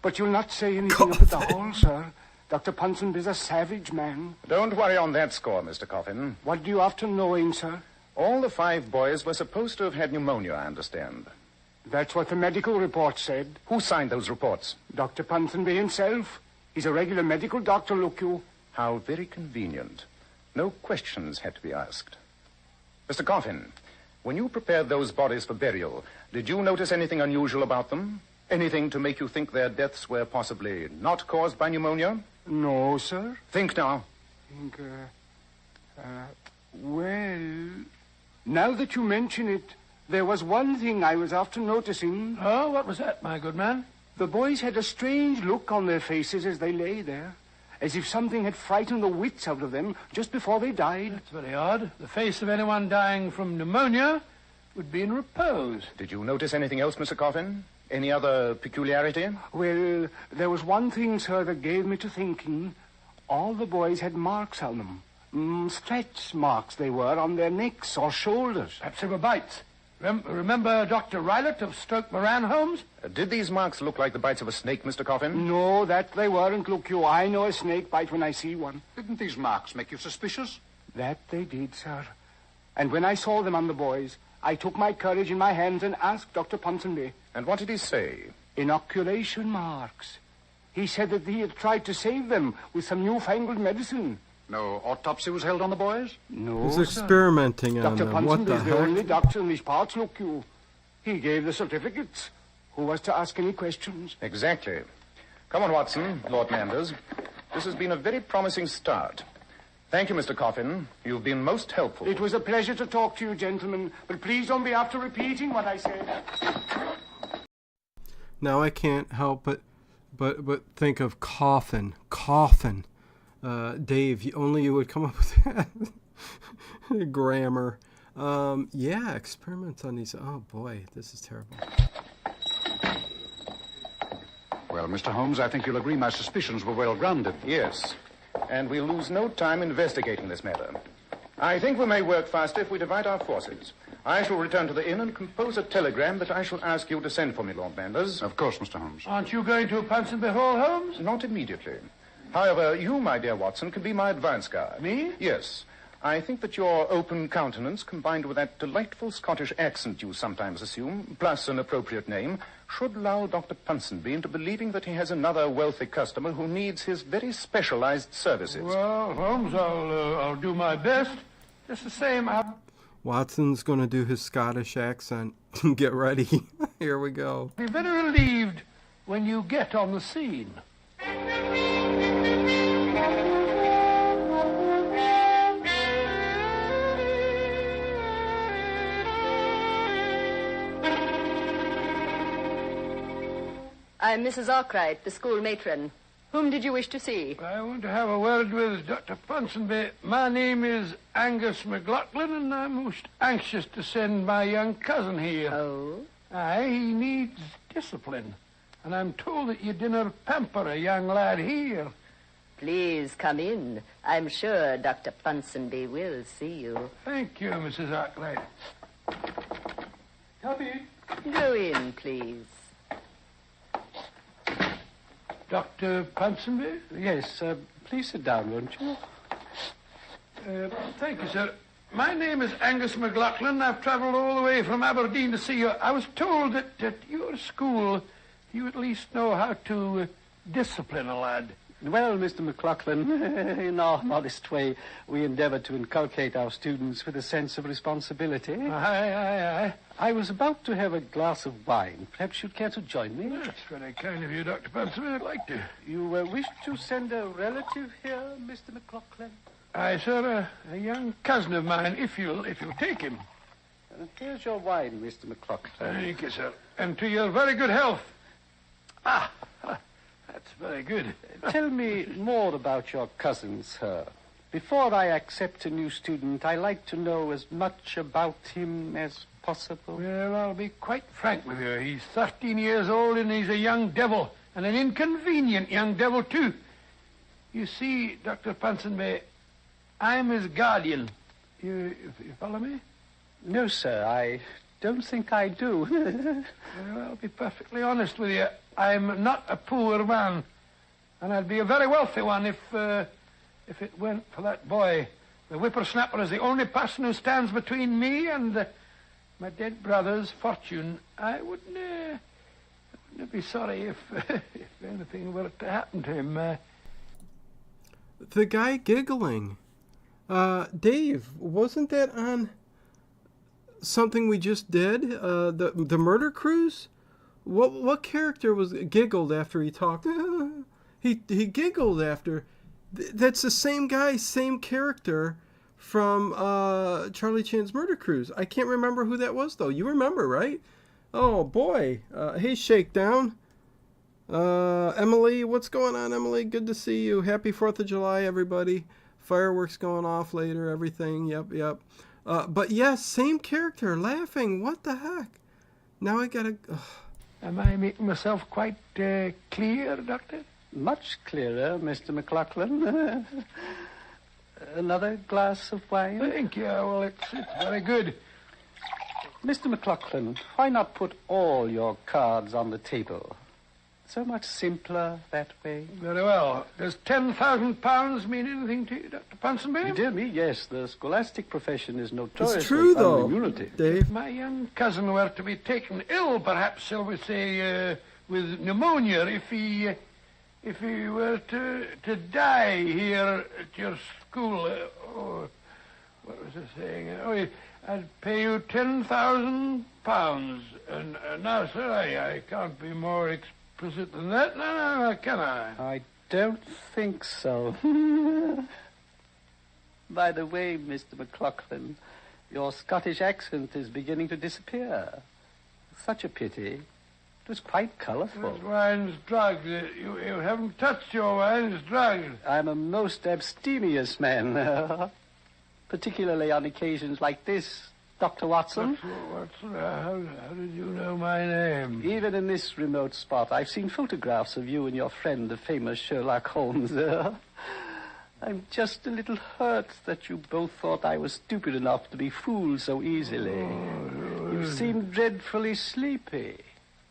But you'll not say anything up at the hall, sir. Dr. Ponsonby's a savage man. Don't worry on that score, Mr. Coffin. What do you after knowing, sir? All the 5 boys were supposed to have had pneumonia, I understand. That's what the medical report said. Who signed those reports? Dr. Ponsonby himself. He's a regular medical doctor, look you. How very convenient. No questions had to be asked. Mr. Coffin, when you prepared those bodies for burial, did you notice anything unusual about them? Anything to make you think their deaths were possibly not caused by pneumonia? No, sir. Think now. Well, Now that you mention it, there was one thing I was after noticing. Oh, what was that, my good man? The boys had a strange look on their faces as they lay there, as if something had frightened the wits out of them just before they died. That's very odd. The face of anyone dying from pneumonia would be in repose. Did you notice anything else, Mr. Coffin? Any other peculiarity? Well, there was one thing, sir, that gave me to thinking. All the boys had marks on them. Stretch marks they were on their necks or shoulders. Perhaps they were bites. Remember Dr. Rylott of Stoke Moran, Holmes? Did these marks look like the bites of a snake, Mr. Coffin? No, that they weren't. Look you, I know a snake bite when I see one. Didn't these marks make you suspicious? That they did, sir. And when I saw them on the boys, I took my courage in my hands and asked Dr. Ponsonby. And what did he say? Inoculation marks. He said that he had tried to save them with some newfangled medicine. No autopsy was held on the boys? No, He's experimenting on Dr. them. What Ponsonby the is the only heck? doctor in these parts, look you. He gave the certificates. Who was to ask any questions? Exactly. Come on, Watson, Lord Manders. This has been a very promising start. Thank you, Mr. Coffin. You've been most helpful. It was a pleasure to talk to you, gentlemen, but please don't be after repeating what I said. Now I can't help but think of coffin. Dave, only you would come up with that. Grammar. Yeah, experiments on these. Oh boy, this is terrible. Well, Mr. Holmes, I think you'll agree my suspicions were well grounded. Yes. And we'll lose no time investigating this matter. I think we may work faster if we divide our forces. I shall return to the inn and compose a telegram that I shall ask you to send for me, Lord Manders. Of course, Mr. Holmes. Aren't you going to Ponsonby Hall, Holmes? Not immediately. However, you, my dear Watson, can be my advance guard. Me? Yes. I think that your open countenance, combined with that delightful Scottish accent you sometimes assume, plus an appropriate name, should lull Dr. Ponsonby into believing that he has another wealthy customer who needs his very specialized services. Well, Holmes, I'll do my best. Just the same, Watson's going to do his Scottish accent. Get ready. Here we go. I'll be very relieved when you get on the scene. I'm Mrs. Arkwright, the school matron. Whom did you wish to see? I want to have a word with Dr. Ponsonby. My name is Angus McLaughlin, and I'm most anxious to send my young cousin here. Oh? Aye, he needs discipline. And I'm told that you dinna pamper a young lad here. Please come in. I'm sure Dr. Ponsonby will see you. Thank you, Mrs. Arkwright. Come in. Go in, please. Dr. Ponsonby? Yes, please sit down, won't you? Thank you, sir. My name is Angus McLaughlin. I've travelled all the way from Aberdeen to see you. I was told that at your school you at least know how to discipline a lad. Well, Mr. McLaughlin, in our modest way, we endeavour to inculcate our students with a sense of responsibility. Aye. I was about to have a glass of wine. Perhaps you'd care to join me? That's very kind of you, Dr. Ponsonby. I'd like to. You wish to send a relative here, Mr. McLaughlin? Aye, sir. A young cousin of mine, if you'll take him. Here's your wine, Mr. McLaughlin. Thank you, sir. And to your very good health. That's very good. Tell me more about your cousin, sir. Before I accept a new student, I like to know as much about him as possible. Well, I'll be quite frank with you. He's 13 years old and he's a young devil, and an inconvenient young devil, too. You see, Dr. Ponsonby, I'm his guardian. You follow me? No, sir, I don't think I do. Well, I'll be perfectly honest with you. I'm not a poor man, and I'd be a very wealthy one if it weren't for that boy. The whippersnapper is the only person who stands between me and my dead brother's fortune. I wouldn't be sorry if anything were to happen to him. The guy giggling. Dave, wasn't that on something we just did? The murder cruise? What character was giggled after he talked? He giggled after. That's the same guy, same character from Charlie Chan's Murder Cruise. I can't remember who that was, though. You remember, right? Oh, boy. Hey, Shakedown. Emily, what's going on, Emily? Good to see you. Happy 4th of July, everybody. Fireworks going off later, everything. Yep. But yes, same character, laughing. What the heck? Now I gotta... Am I making myself quite clear, Doctor? Much clearer, Mr. McLaughlin. Another glass of wine? Thank you. Well, it's very good. Mr. McLaughlin, why not put all your cards on the table? So much simpler that way. Very well. Does £10,000 mean anything to you, Dr. Ponsonby? Dear me, yes. The scholastic profession is notoriously It's true, though, unremunerative. Dave. If my young cousin were to be taken ill, perhaps, shall we say, with pneumonia, if he were to die here at your school, what was I saying? I'd pay you £10,000. And now, sir, I can't be more explicit than that. No, can I? I don't think so. By the way, Mr. McLaughlin, your Scottish accent is beginning to disappear. Such a pity. It was quite colourful. This wine's drugged. You haven't touched your wine. It's drugged. I'm a most abstemious man. Particularly on occasions like this, Dr. Watson. Watson, how did you know my name? Even in this remote spot, I've seen photographs of you and your friend, the famous Sherlock Holmes. I'm just a little hurt that you both thought I was stupid enough to be fooled so easily. You seem dreadfully sleepy,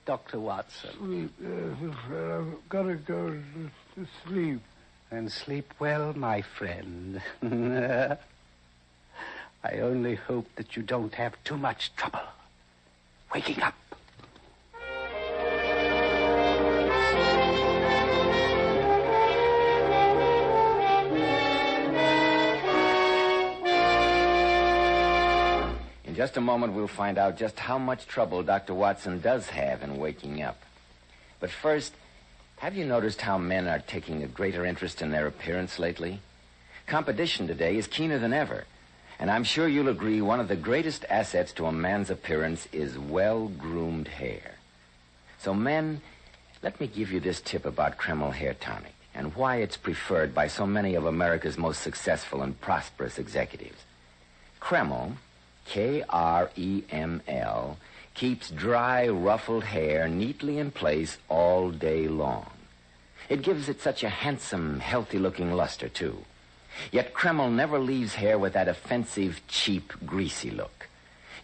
Dr. Watson. Sleep, yes, I've got to go to sleep. And sleep well, my friend. I only hope that you don't have too much trouble waking up. In just a moment, we'll find out just how much trouble Dr. Watson does have in waking up. But first, have you noticed how men are taking a greater interest in their appearance lately? Competition today is keener than ever. And I'm sure you'll agree one of the greatest assets to a man's appearance is well-groomed hair. So, men, let me give you this tip about Kreml Hair Tonic and why it's preferred by so many of America's most successful and prosperous executives. Kreml, K-R-E-M-L, keeps dry, ruffled hair neatly in place all day long. It gives it such a handsome, healthy-looking luster, too. Yet Kreml never leaves hair with that offensive, cheap, greasy look.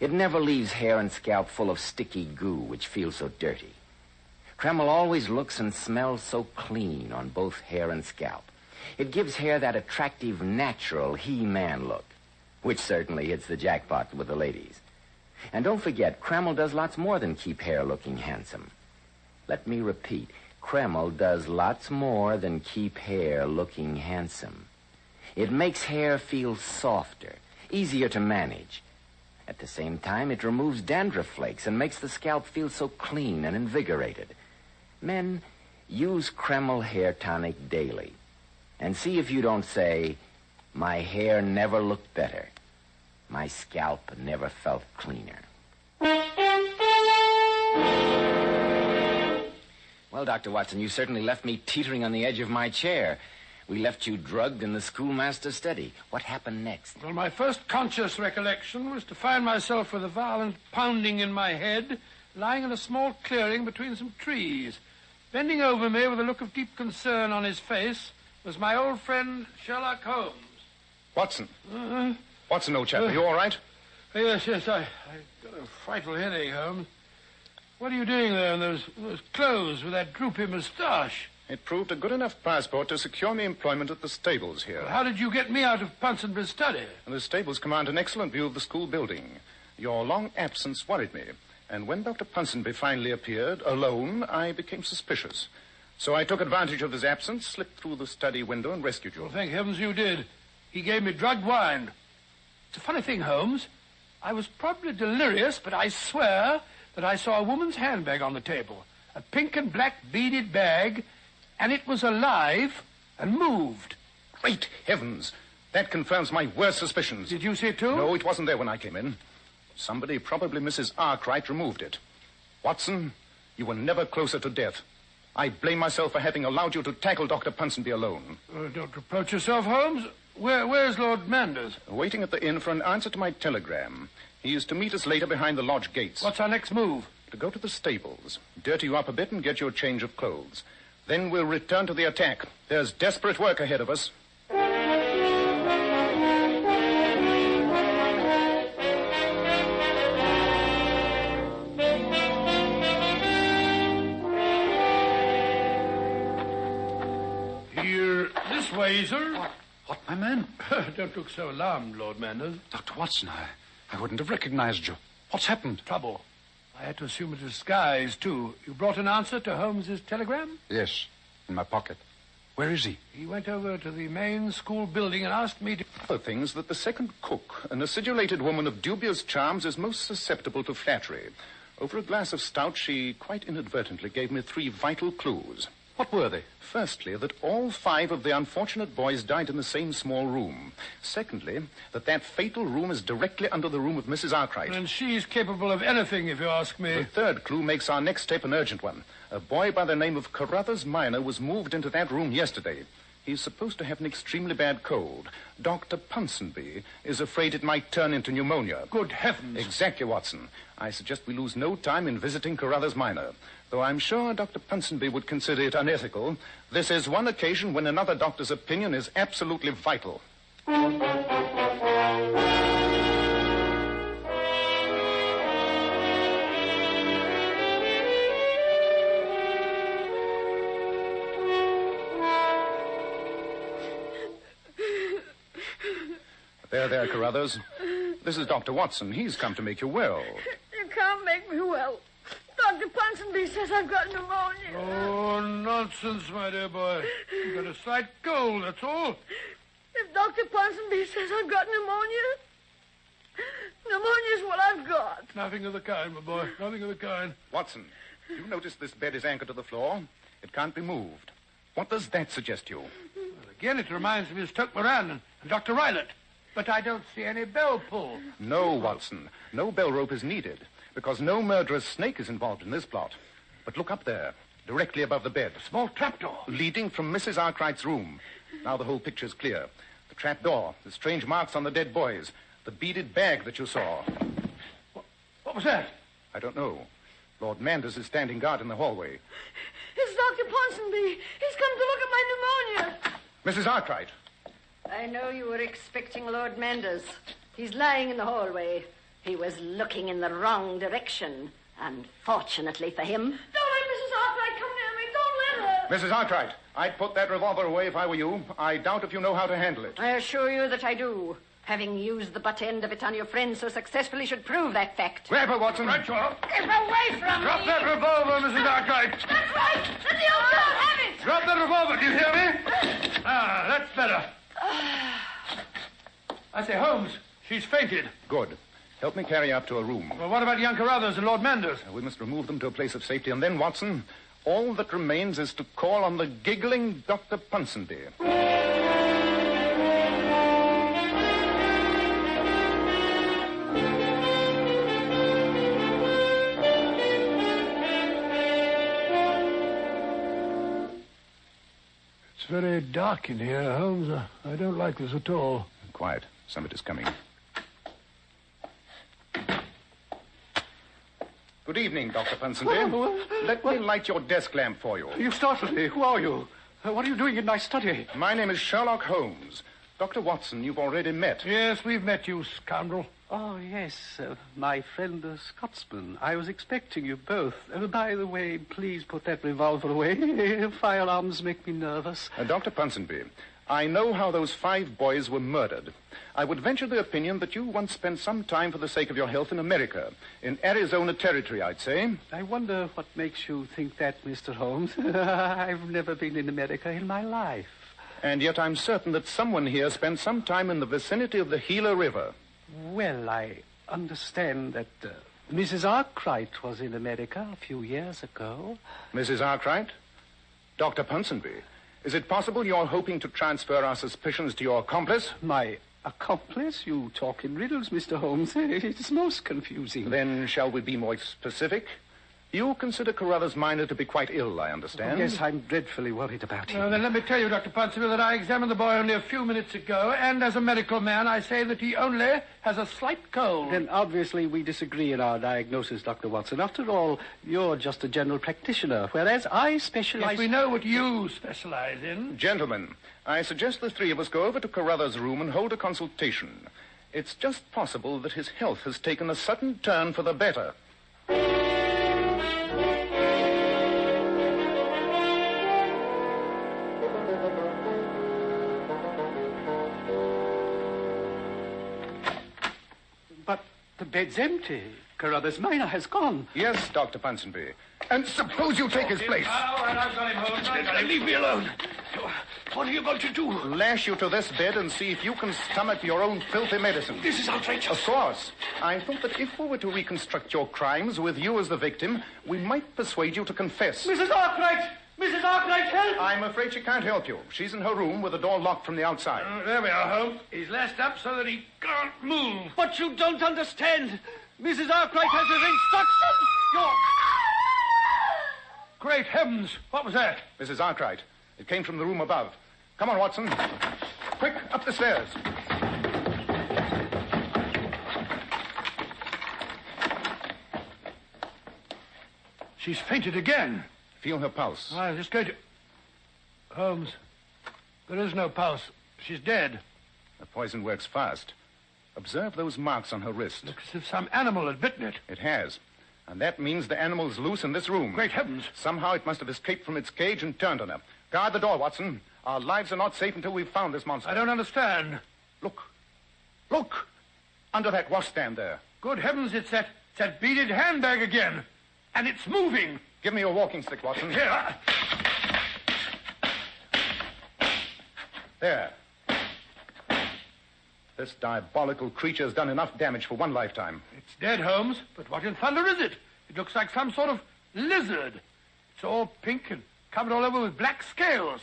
It never leaves hair and scalp full of sticky goo, which feels so dirty. Kreml always looks and smells so clean on both hair and scalp. It gives hair that attractive, natural He-Man look, which certainly hits the jackpot with the ladies. And don't forget, Kreml does lots more than keep hair looking handsome. Let me repeat, Kreml does lots more than keep hair looking handsome. It makes hair feel softer, easier to manage. At the same time, it removes dandruff flakes and makes the scalp feel so clean and invigorated. Men, use Kreml Hair Tonic daily. And see if you don't say, my hair never looked better. My scalp never felt cleaner. Well, Dr. Watson, you certainly left me teetering on the edge of my chair. We left you drugged in the schoolmaster's study. What happened next? Well, my first conscious recollection was to find myself with a violent pounding in my head, lying in a small clearing between some trees. Bending over me with a look of deep concern on his face was my old friend Sherlock Holmes. Watson. Watson, old chap, are you all right? Yes, I got a frightful headache, Holmes. What are you doing there in those clothes with that droopy moustache? It proved a good enough passport to secure me employment at the stables here. How did you get me out of Ponsonby's study? And the stables command an excellent view of the school building. Your long absence worried me. And when Dr. Ponsonby finally appeared, alone, I became suspicious. So I took advantage of his absence, slipped through the study window, and rescued you. Well, thank heavens you did. He gave me drugged wine. It's a funny thing, Holmes. I was probably delirious, but I swear that I saw a woman's handbag on the table. A pink and black beaded bag, and it was alive and moved. Great heavens! That confirms my worst suspicions. Did you see it too? No, it wasn't there when I came in. Somebody, probably Mrs. Arkwright, removed it. Watson, you were never closer to death. I blame myself for having allowed you to tackle Dr. Ponsonby alone. Don't reproach yourself, Holmes. Where's Lord Manders? Waiting at the inn for an answer to my telegram. He is to meet us later behind the lodge gates. What's our next move? To go to the stables, dirty you up a bit and get you a change of clothes. Then we'll return to the attack. There's desperate work ahead of us. Here, this way, sir. What, my man? Don't look so alarmed, Lord Manders. Dr. Watson, I wouldn't have recognized you. What's happened? Trouble. I had to assume a disguise, too. You brought an answer to Holmes's telegram? Yes, in my pocket. Where is he? He went over to the main school building and asked me to... Other things that the second cook, an acidulated woman of dubious charms, is most susceptible to flattery. Over a glass of stout, she quite inadvertently gave me 3 vital clues. What were they? Firstly, that all 5 of the unfortunate boys died in the same small room. Secondly, that fatal room is directly under the room of Mrs. Arkwright. And she's capable of anything, if you ask me. The third clue makes our next step an urgent one. A boy by the name of Carruthers Minor was moved into that room yesterday. He's supposed to have an extremely bad cold. Dr. Ponsonby is afraid it might turn into pneumonia. Good heavens. Exactly, Watson. I suggest we lose no time in visiting Carruthers Minor. Though I'm sure Dr. Ponsonby would consider it unethical, this is one occasion when another doctor's opinion is absolutely vital. There, Carruthers. This is Dr. Watson. He's come to make you well. You can't make me well. Dr. Ponsonby says I've got pneumonia. Oh, nonsense, my dear boy. You've got a slight cold, that's all. If Dr. Ponsonby says I've got pneumonia's what I've got. Nothing of the kind, my boy. Nothing of the kind. Watson, you notice this bed is anchored to the floor? It can't be moved. What does that suggest to you? Well, again, it reminds me of Stoke Moran and Dr. Rylott. But I don't see any bell pull. No, Watson. No bell rope is needed, because no murderous snake is involved in this plot. But look up there, directly above the bed. A small trapdoor. Leading from Mrs. Arkwright's room. Now the whole picture's clear. The trapdoor, the strange marks on the dead boys, the beaded bag that you saw. What was that? I don't know. Lord Manders is standing guard in the hallway. It's Dr. Ponsonby. He's come to look at my pneumonia. Mrs. Arkwright. I know you were expecting Lord Manders. He's lying in the hallway. He was looking in the wrong direction. Unfortunately for him. Don't let Mrs. Arkwright come near me. Don't let her. Mrs. Arkwright, I'd put that revolver away if I were you. I doubt if you know how to handle it. I assure you that I do. Having used the butt end of it on your friend so successfully should prove that fact. Grab her, Watson. Right, you are. Get away from Drop me. that revolver, Mrs. Arkwright. That's right. Let the old girl have it. Drop that revolver, do you hear me? That's better. I say, Holmes, she's fainted. Good. Help me carry her up to a room. Well, what about young Carruthers and Lord Manders? We must remove them to a place of safety, and then, Watson, all that remains is to call on the giggling Dr. Ponsonby. It's very dark in here, Holmes. I don't like this at all. Quiet. Somebody's coming. Good evening, Dr. Ponsonby. Let me light your desk lamp for you. You startled me. Who are you? What are you doing in my study? My name is Sherlock Holmes. Dr. Watson, you've already met. Yes, we've met, you scoundrel. Oh, yes, my friend the Scotsman. I was expecting you both. By the way, please put that revolver away. Firearms make me nervous. Dr. Ponsonby, I know how those 5 boys were murdered. I would venture the opinion that you once spent some time for the sake of your health in America. In Arizona Territory, I'd say. I wonder what makes you think that, Mr. Holmes. I've never been in America in my life. And yet I'm certain that someone here spent some time in the vicinity of the Gila River. Well, I understand that Mrs. Arkwright was in America a few years ago. Mrs. Arkwright? Dr. Ponsonby, Is it possible you're hoping to transfer our suspicions to your accomplice? My accomplice? You talk in riddles, Mr. Holmes. It's most confusing. Then shall we be more specific? You consider Carruthers Minor to be quite ill, I understand. Yes, I'm dreadfully worried about him. Then let me tell you, Dr. Ponsonby, that I examined the boy only a few minutes ago, and as a medical man, I say that he only has a slight cold. Then obviously we disagree in our diagnosis, Dr. Watson. After all, you're just a general practitioner, whereas I specialize... Yes, we know what you specialize in. Gentlemen, I suggest the three of us go over to Carruthers' room and hold a consultation. It's just possible that his health has taken a sudden turn for the better. But the bed's empty. Carruthers Minor has gone. Yes, Dr. Ponsonby. And suppose you take his place. All right, I've got him, Holmes. Leave me alone. What are you going to do? Lash you to this bed and see if you can stomach your own filthy medicine. This is outrageous. Of course. I thought that if we were to reconstruct your crimes with you as the victim, we might persuade you to confess. Mrs. Arkwright! Mrs. Arkwright, help! I'm afraid she can't help you. She's in her room with the door locked from the outside. There we are, Holmes. He's lashed up so that he can't move. But you don't understand. Mrs. Arkwright has his instructions. You're... Great heavens! What was that? Mrs. Arkwright. It came from the room above. Come on, Watson. Quick, up the stairs. She's fainted again. Feel her pulse. I'm just going to... Holmes, there is no pulse. She's dead. The poison works fast. Observe those marks on her wrist. Looks as if some animal had bitten it. It has. And that means the animal's loose in this room. Great heavens. Somehow it must have escaped from its cage and turned on her. Guard the door, Watson. Our lives are not safe until we've found this monster. I don't understand. Look. Look! Under that washstand there. Good heavens, it's that beaded handbag again. And it's moving. Give me your walking stick, Watson. Here. There. This diabolical creature has done enough damage for one lifetime. It's dead, Holmes. But what in thunder is it? It looks like some sort of lizard. It's all pink and covered all over with black scales.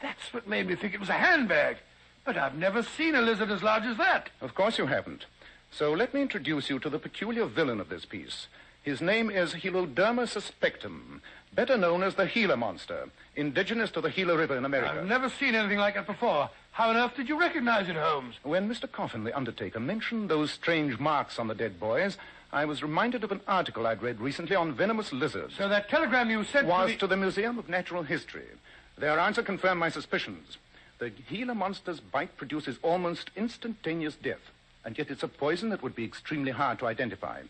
That's what made me think it was a handbag. But I've never seen a lizard as large as that. Of course you haven't. So let me introduce you to the peculiar villain of this piece. His name is Heloderma suspectum, better known as the Gila monster, indigenous to the Gila River in America. I've never seen anything like it before. How on earth did you recognize it, Holmes? When Mr. Coffin, the undertaker, mentioned those strange marks on the dead boys, I was reminded of an article I'd read recently on venomous lizards. So that telegram you sent was to the Museum of Natural History. Their answer confirmed my suspicions. The Gila monster's bite produces almost instantaneous death, and yet it's a poison that would be extremely hard to identify.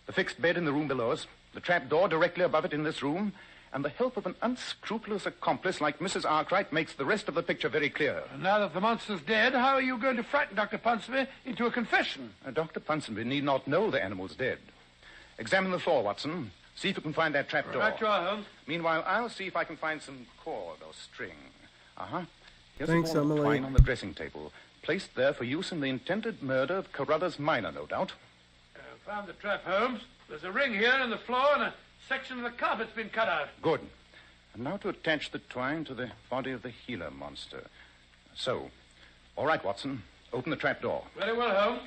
The fixed bed in the room below us, the trap door directly above it in this room, and the help of an unscrupulous accomplice like Mrs. Arkwright makes the rest of the picture very clear. And now that the monster's dead, how are you going to frighten Dr. Ponsonby into a confession? Dr. Ponsonby need not know the animal's dead. Examine the floor, Watson. See if you can find that trap door. Right you are, Holmes. Meanwhile, I'll see if I can find some cord or string. Here's Thanks, a ball of Emily. twine on the dressing table, placed there for use in the intended murder of Carruthers Minor, no doubt. Found the trap, Holmes. There's a ring here in the floor and a section of the carpet's been cut out. Good. And now to attach the twine to the body of the Gila monster. So. All right, Watson. Open the trap door. Very well, Holmes.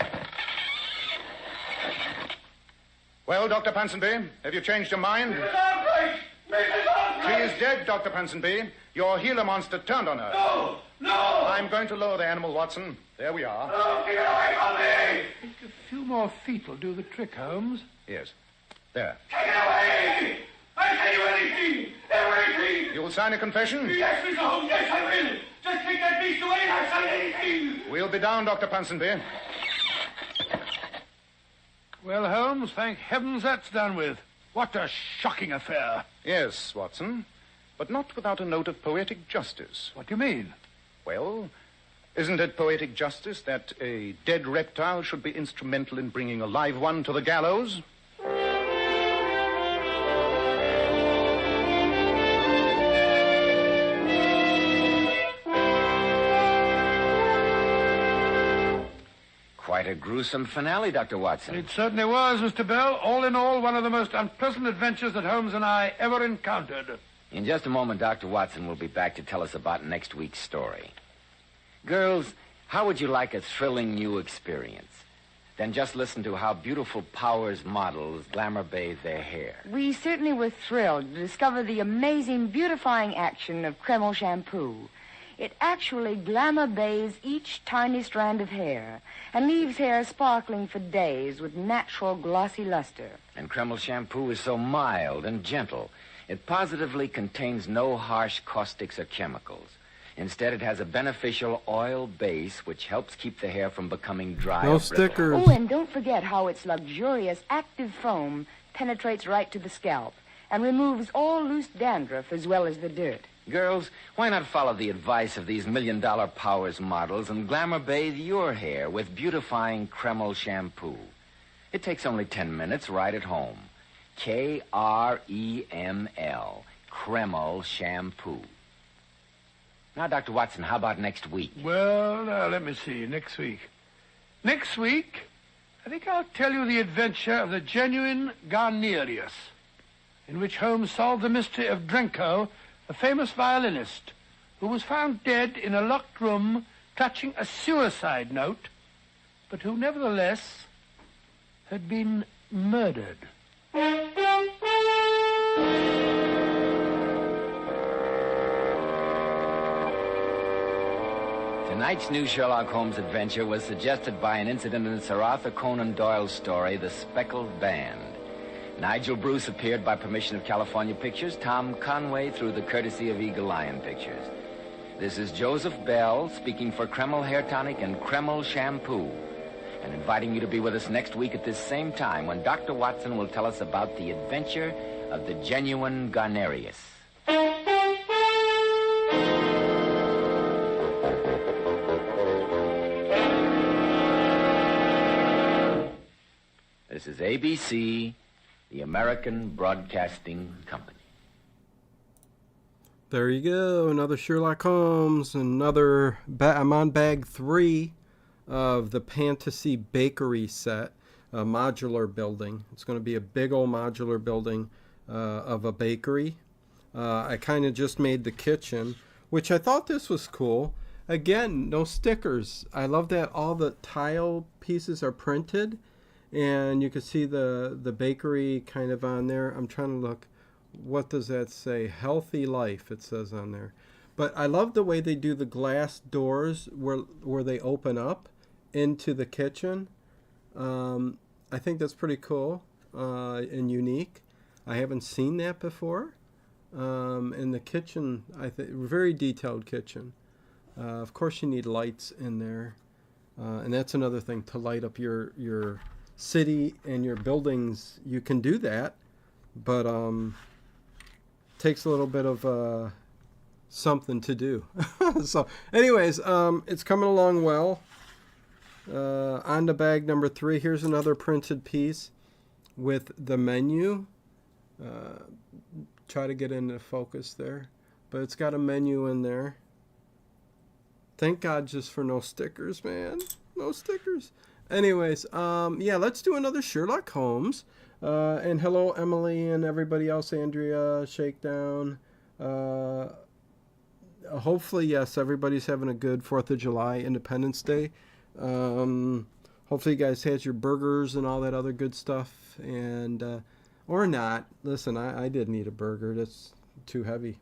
Well, Dr. Ponsonby, have you changed your mind? Mrs. Arkwright! Mrs. Arkwright! She is dead, Dr. Ponsonby. Your Gila monster turned on her. No! No! I'm going to lower the animal, Watson. There we are. Oh, get away from me! I think a few more feet will do the trick, Holmes. Yes. There. Take it away! I'll tell you anything! Everything! You'll sign a confession? Yes, Mr. Holmes, yes, I will! Just take that beast away and I'll sign anything! We'll be down, Dr. Ponsonby. Well, Holmes, thank heavens that's done with. What a shocking affair. Yes, Watson. But not without a note of poetic justice. What do you mean? Well, isn't it poetic justice that a dead reptile should be instrumental in bringing a live one to the gallows? Quite a gruesome finale, Dr. Watson. It certainly was, Mr. Bell. All in all, one of the most unpleasant adventures that Holmes and I ever encountered. In just a moment, Dr. Watson will be back to tell us about next week's story. Girls, how would you like a thrilling new experience? Then just listen to how beautiful Powers models glamour bathe their hair. We certainly were thrilled to discover the amazing beautifying action of Kreml shampoo. It actually glamour bathes each tiny strand of hair and leaves hair sparkling for days with natural glossy luster. And Kreml shampoo is so mild and gentle. It positively contains no harsh caustics or chemicals. Instead, it has a beneficial oil base which helps keep the hair from becoming dry. No or brittle. stickers. Oh, and don't forget how its luxurious active foam penetrates right to the scalp and removes all loose dandruff as well as the dirt. Girls, why not follow the advice of these $1 million Powers models and glamour bathe your hair with beautifying Kreml shampoo? It takes only 10 minutes right at home. Kreml, Kreml shampoo. Now, Dr. Watson, how about next week? Well, now, let me see. Next week. Next week, I think I'll tell you the adventure of the genuine Garnerius, in which Holmes solved the mystery of Drenko, a famous violinist, who was found dead in a locked room clutching a suicide note, but who nevertheless had been murdered. Tonight's new Sherlock Holmes adventure was suggested by an incident in Sir Arthur Conan Doyle's story, The Speckled Band. Nigel Bruce appeared by permission of California Pictures, Tom Conway through the courtesy of Eagle Lion Pictures. This is Joseph Bell speaking for Kreml Hair Tonic and Kreml Shampoo, and inviting you to be with us next week at this same time when Dr. Watson will tell us about the adventure of the genuine Garnerius. This is ABC, the American Broadcasting Company. There you go, another Sherlock Holmes, another, I'm on bag 3 of the Pantasy Bakery set, a modular building. It's going to be a big old modular building of a bakery. I kind of just made the kitchen, which I thought this was cool. Again, no stickers. I love that all the tile pieces are printed, and you can see the bakery kind of on there. I'm trying to look. What does that say? Healthy Life, it says on there. But I love the way they do the glass doors where they open up into the kitchen. I think that's pretty cool and unique. I haven't seen that before. In the kitchen, I think very detailed kitchen. Of course, you need lights in there, and that's another thing, to light up your city and your buildings. You can do that, but takes a little bit of something to do. So anyways, it's coming along well. On to bag number 3. Here's another printed piece with the menu. Try to get into focus there, but it's got a menu in there. Thank God just for no stickers, man. No stickers. Anyways, yeah, let's do another Sherlock Holmes. And hello, Emily and everybody else, Andrea, Shakedown. Hopefully, yes, everybody's having a good 4th of July, Independence Day. Hopefully you guys had your burgers and all that other good stuff. And, or not. Listen, I didn't eat a burger. That's too heavy.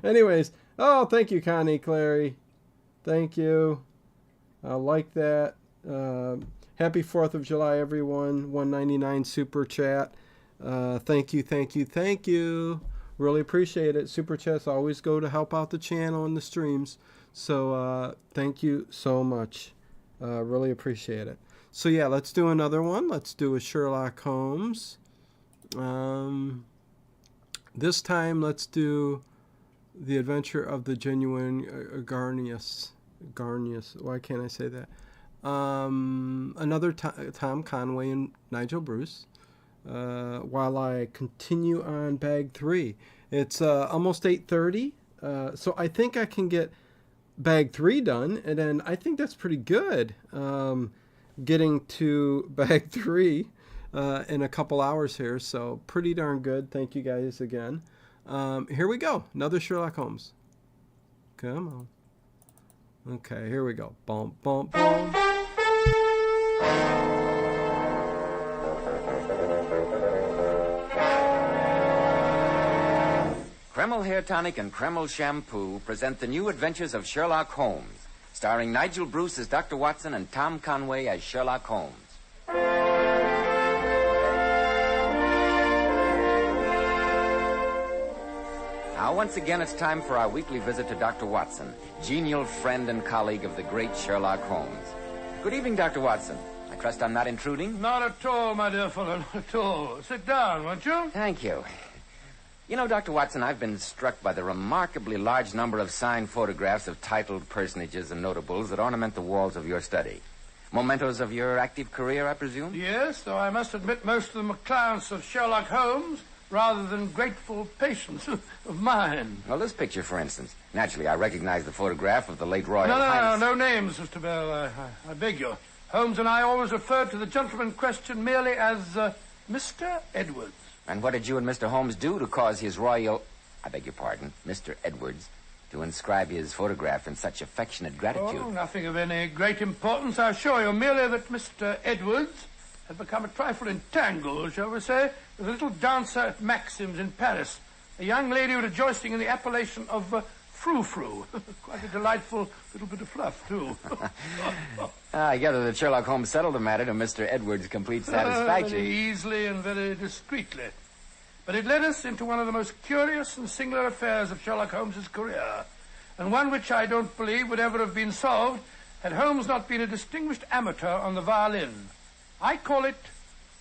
Anyways, oh, thank you, Connie Clary. Thank you. I like that. Happy 4th of July, everyone. $1.99 super chat. Thank you, thank you, thank you. Really appreciate it. Super chats always go to help out the channel and the streams. So thank you so much. Really appreciate it. So yeah, let's do another one. Let's do a Sherlock Holmes. This time, let's do the adventure of the genuine Garnius. Why can't I say that? Another Tom Conway and Nigel Bruce. While I continue on bag 3, it's almost 8:30. So I think I can get bag 3 done, and then I think that's pretty good. Getting to bag 3 in a couple hours here, so pretty darn good. Thank you guys again. Here we go. Another Sherlock Holmes. Come on. Okay, here we go. Bum, bum, bum. Kreml Hair Tonic and Kreml Shampoo present the new adventures of Sherlock Holmes, starring Nigel Bruce as Dr. Watson and Tom Conway as Sherlock Holmes. Now, once again, it's time for our weekly visit to Dr. Watson, genial friend and colleague of the great Sherlock Holmes. Good evening, Dr. Watson. I trust I'm not intruding? Not at all, my dear fellow, not at all. Sit down, won't you? Thank you. You know, Dr. Watson, I've been struck by the remarkably large number of signed photographs of titled personages and notables that ornament the walls of your study. Mementos of your active career, I presume? Yes, though I must admit most of them are clients of Sherlock Holmes rather than grateful patients of mine. Well, this picture, for instance. Naturally, I recognize the photograph of the late Royal No Highness. no names, Mr. Bell. I beg you. Holmes and I always referred to the gentleman in question merely as Mr. Edwards. And what did you and Mr. Holmes do to cause his royal... I beg your pardon, Mr. Edwards, to inscribe his photograph in such affectionate gratitude? Oh, nothing of any great importance, I assure you. Merely that Mr. Edwards had become a trifle entangled, shall we say, with a little dancer at Maxim's in Paris, a young lady rejoicing in the appellation of Frou-Frou. Quite a delightful little bit of fluff, too. I gather that Sherlock Holmes settled the matter to Mr. Edwards' complete satisfaction. Very easily and very discreetly. But it led us into one of the most curious and singular affairs of Sherlock Holmes's career, and one which I don't believe would ever have been solved had Holmes not been a distinguished amateur on the violin. I call it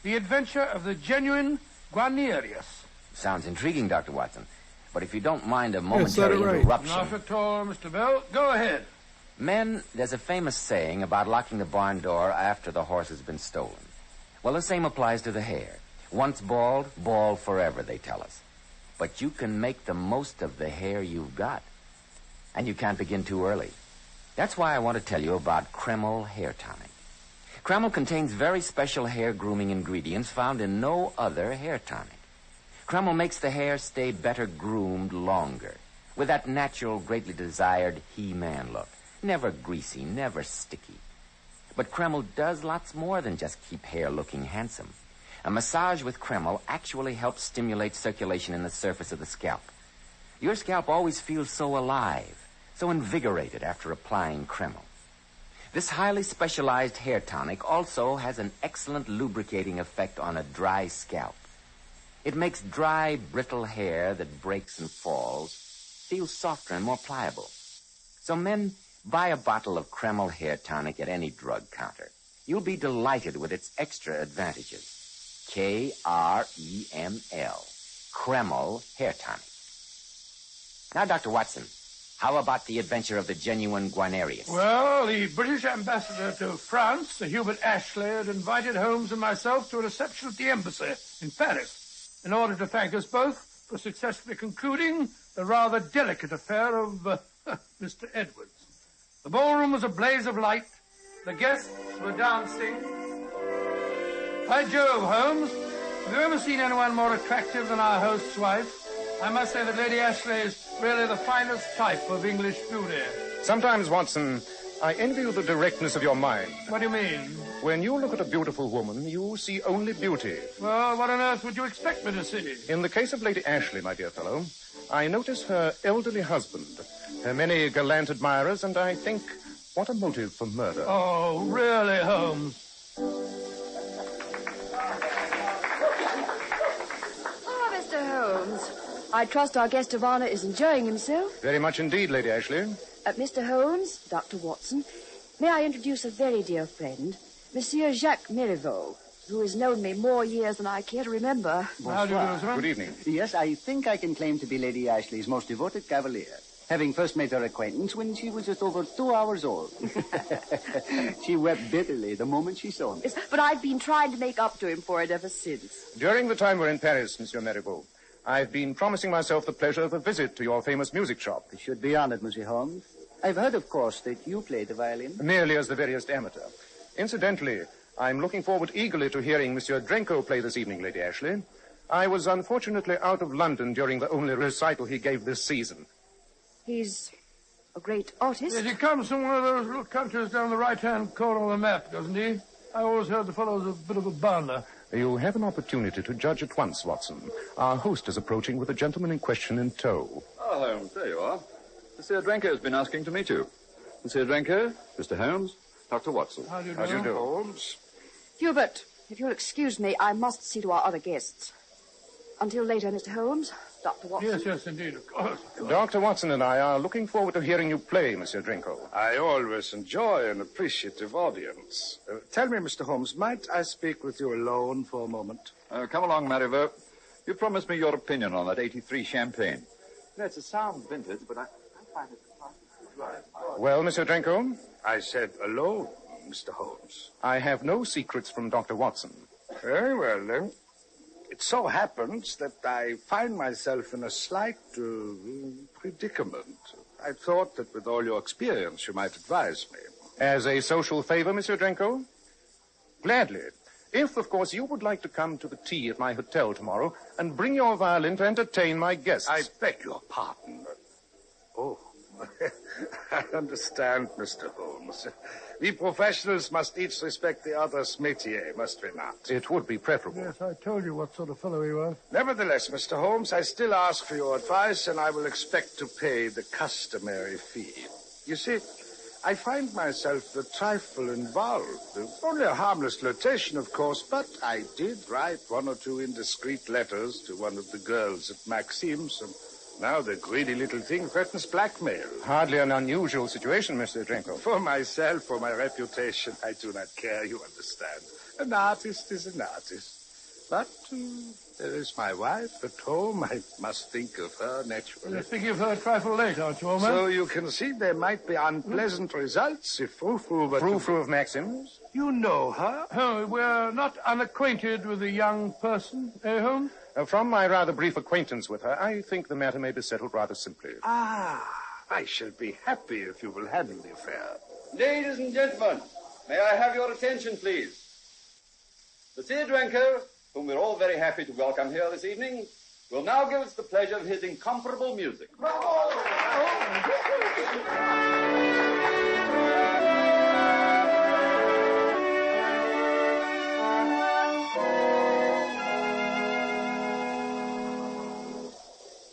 The Adventure of the Genuine Guarnerius. Sounds intriguing, Dr. Watson. But if you don't mind a momentary interruption... Not at all, Mr. Bell. Go ahead. Men, there's a famous saying about locking the barn door after the horse has been stolen. Well, the same applies to the hair. Once bald, bald forever, they tell us. But you can make the most of the hair you've got. And you can't begin too early. That's why I want to tell you about Kreml Hair Tonic. Kreml contains very special hair grooming ingredients found in no other hair tonic. Kreml makes the hair stay better groomed longer, with that natural, greatly desired He-Man look. Never greasy, never sticky. But Kreml does lots more than just keep hair looking handsome. A massage with Kreml actually helps stimulate circulation in the surface of the scalp. Your scalp always feels so alive, so invigorated after applying Kreml. This highly specialized hair tonic also has an excellent lubricating effect on a dry scalp. It makes dry, brittle hair that breaks and falls feel softer and more pliable. So men, buy a bottle of Kreml hair tonic at any drug counter. You'll be delighted with its extra advantages. Kreml, Kreml hair tonic. Now, Dr. Watson, how about the adventure of the genuine Guarnerius? Well, the British ambassador to France, Sir Hubert Ashley, had invited Holmes and myself to a reception at the embassy in Paris in order to thank us both for successfully concluding the rather delicate affair of Mr. Edwards. The ballroom was a blaze of light. The guests were dancing. By Jove, Holmes, have you ever seen anyone more attractive than our host's wife? I must say that Lady Ashley is really the finest type of English beauty. Sometimes, Watson, I envy you the directness of your mind. What do you mean? When you look at a beautiful woman, you see only beauty. Well, what on earth would you expect me to see? In the case of Lady Ashley, my dear fellow, I notice her elderly husband, her many gallant admirers, and I think, what a motive for murder. Oh, really, Holmes? Ah, Mr. Holmes. I trust our guest of honor is enjoying himself. Very much indeed, Lady Ashley. Mr. Holmes, Dr. Watson, may I introduce a very dear friend, Monsieur Jacques Mériveau, who has known me more years than I care to remember. Bonsoir. Good evening. Yes, I think I can claim to be Lady Ashley's most devoted cavalier, having first made her acquaintance when she was just over 2 hours old. She wept bitterly the moment she saw me. Yes, but I've been trying to make up to him for it ever since. During the time we're in Paris, Monsieur Mériveau, I've been promising myself the pleasure of a visit to your famous music shop. I should be honored, Monsieur Holmes. I've heard, of course, that you play the violin. Merely as the veriest amateur. Incidentally, I'm looking forward eagerly to hearing Monsieur Drenko play this evening, Lady Ashley. I was unfortunately out of London during the only recital he gave this season. He's a great artist. Yes, he comes from one of those little countries down the right-hand corner of the map, doesn't he? I always heard the fellow's a bit of a bounder. You have an opportunity to judge at once, Watson. Our host is approaching with the gentleman in question in tow. Oh, Holmes, there you are. Monsieur Drenko's been asking to meet you. Monsieur Drenko, Mr. Holmes, Dr. Watson. How do you do? How do you do? Holmes? Hubert, if you'll excuse me, I must see to our other guests. Until later, Mr. Holmes, Dr. Watson. Yes, indeed, of course. Dr. Watson and I are looking forward to hearing you play, Monsieur Drenko. I always enjoy an appreciative audience. Tell me, Mr. Holmes, might I speak with you alone for a moment? Come along, Marivaux. You promised me your opinion on that 83 champagne. It's a sound vintage, but I find it... Well, Monsieur Drenko? I said alone, Mr. Holmes. I have no secrets from Dr. Watson. Very well, then. It so happens that I find myself in a slight predicament. I thought that with all your experience, you might advise me. As a social favor, Monsieur Drenko? Gladly. If, of course, you would like to come to the tea at my hotel tomorrow and bring your violin to entertain my guests. I beg your pardon. Oh, I understand, Mr. Holmes. We professionals must each respect the other's métier, must we not? It would be preferable. Yes, I told you what sort of fellow he was. Nevertheless, Mr. Holmes, I still ask for your advice, and I will expect to pay the customary fee. You see, I find myself a trifle involved. Only a harmless flirtation, of course, but I did write one or two indiscreet letters to one of the girls at Maxim's, and now the greedy little thing threatens blackmail. Hardly an unusual situation, Mr. Drenko. For myself, for my reputation, I do not care, you understand. An artist is an artist. But there is my wife at home. I must think of her, naturally. You're thinking of her a trifle late, aren't you, old man? So you can see there might be unpleasant results if Frou-Frou were Frou-Frou of Maxim's? You know her? Oh, we're not unacquainted with the young person, eh, Holmes? From my rather brief acquaintance with her, I think the matter may be settled rather simply. Ah, I shall be happy if you will handle the affair. Ladies and gentlemen, may I have your attention, please? Monsieur Drenko, whom we're all very happy to welcome here this evening, will now give us the pleasure of his incomparable music.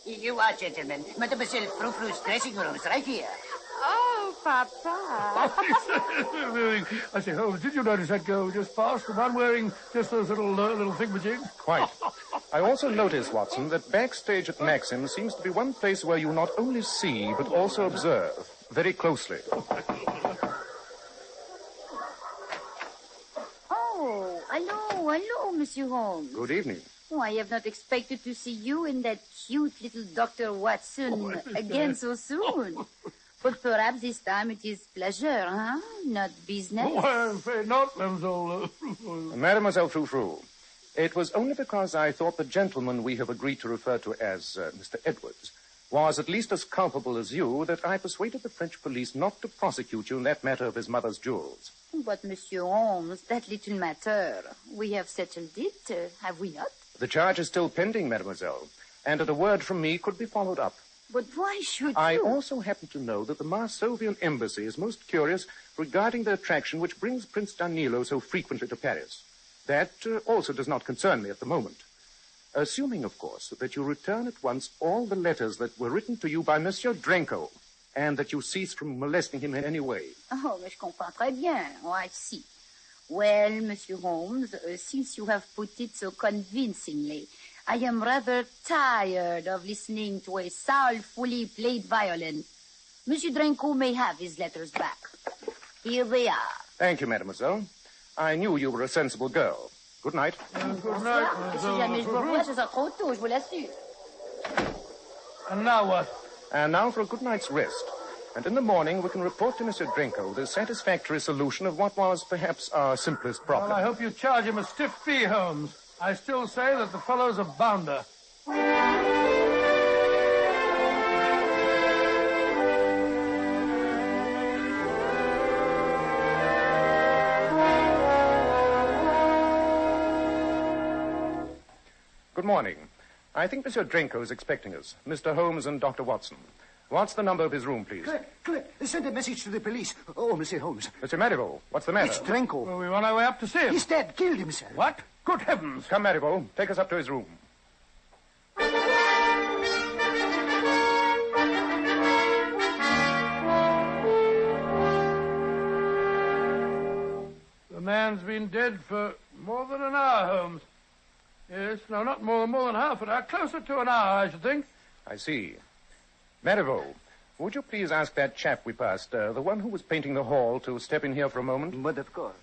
You are, gentlemen. Mademoiselle Frou-Frou's dressing room is right here. Oh, Papa. I say, Holmes, did you notice that girl just passed? The one wearing just those little thingamajigs? Quite. I also noticed, Watson, that backstage at Maxim seems to be one place where you not only see, but also observe very closely. Oh, hello, Monsieur Holmes. Good evening. Oh, I have not expected to see you and that cute little Dr. Watson again so soon. But perhaps this time it is pleasure, huh? Not business. Oh, I'm afraid not, Mademoiselle. Mademoiselle Frou-Frou, it was only because I thought the gentleman we have agreed to refer to as Mr. Edwards was at least as culpable as you that I persuaded the French police not to prosecute you in that matter of his mother's jewels. But, Monsieur Holmes, that little matter, we have settled it, have we not? The charge is still pending, mademoiselle, and at a word from me could be followed up. But why should I you? also happen to know that the Marsovian embassy is most curious regarding the attraction which brings Prince Danilo so frequently to Paris. That also does not concern me at the moment. Assuming, of course, that you return at once all the letters that were written to you by Monsieur Drenko, and that you cease from molesting him in any way. Oh, mais je comprends très bien. Oh, I see. Well, Monsieur Holmes, since you have put it so convincingly, I am rather tired of listening to a soulfully played violin. Monsieur Drenko may have his letters back. Here they are. Thank you, mademoiselle. I knew you were a sensible girl. Good night. Good night, Et si jamais je vous revois, ce sera trop tôt, je vous l'assure. And now what? And now for a good night's rest. And in the morning, we can report to Monsieur Drenko the satisfactory solution of what was perhaps our simplest problem. Well, I hope you charge him a stiff fee, Holmes. I still say that the fellow's a bounder. Good morning. I think Monsieur Drenko is expecting us. Mr. Holmes and Dr. Watson. What's the number of his room, please? Click. Send a message to the police. Oh, Monsieur Holmes. Monsieur Marivaux, what's the matter? It's Drenko. Well, we want our way up to see him. He's dead. Killed himself. What? Good heavens. Come, Marivaux. Take us up to his room. The man's been dead for more than an hour, Holmes. Yes, no, not more than half an hour. Closer to an hour, I should think. I see. Marivaux, would you please ask that chap we passed, the one who was painting the hall, to step in here for a moment? But of course.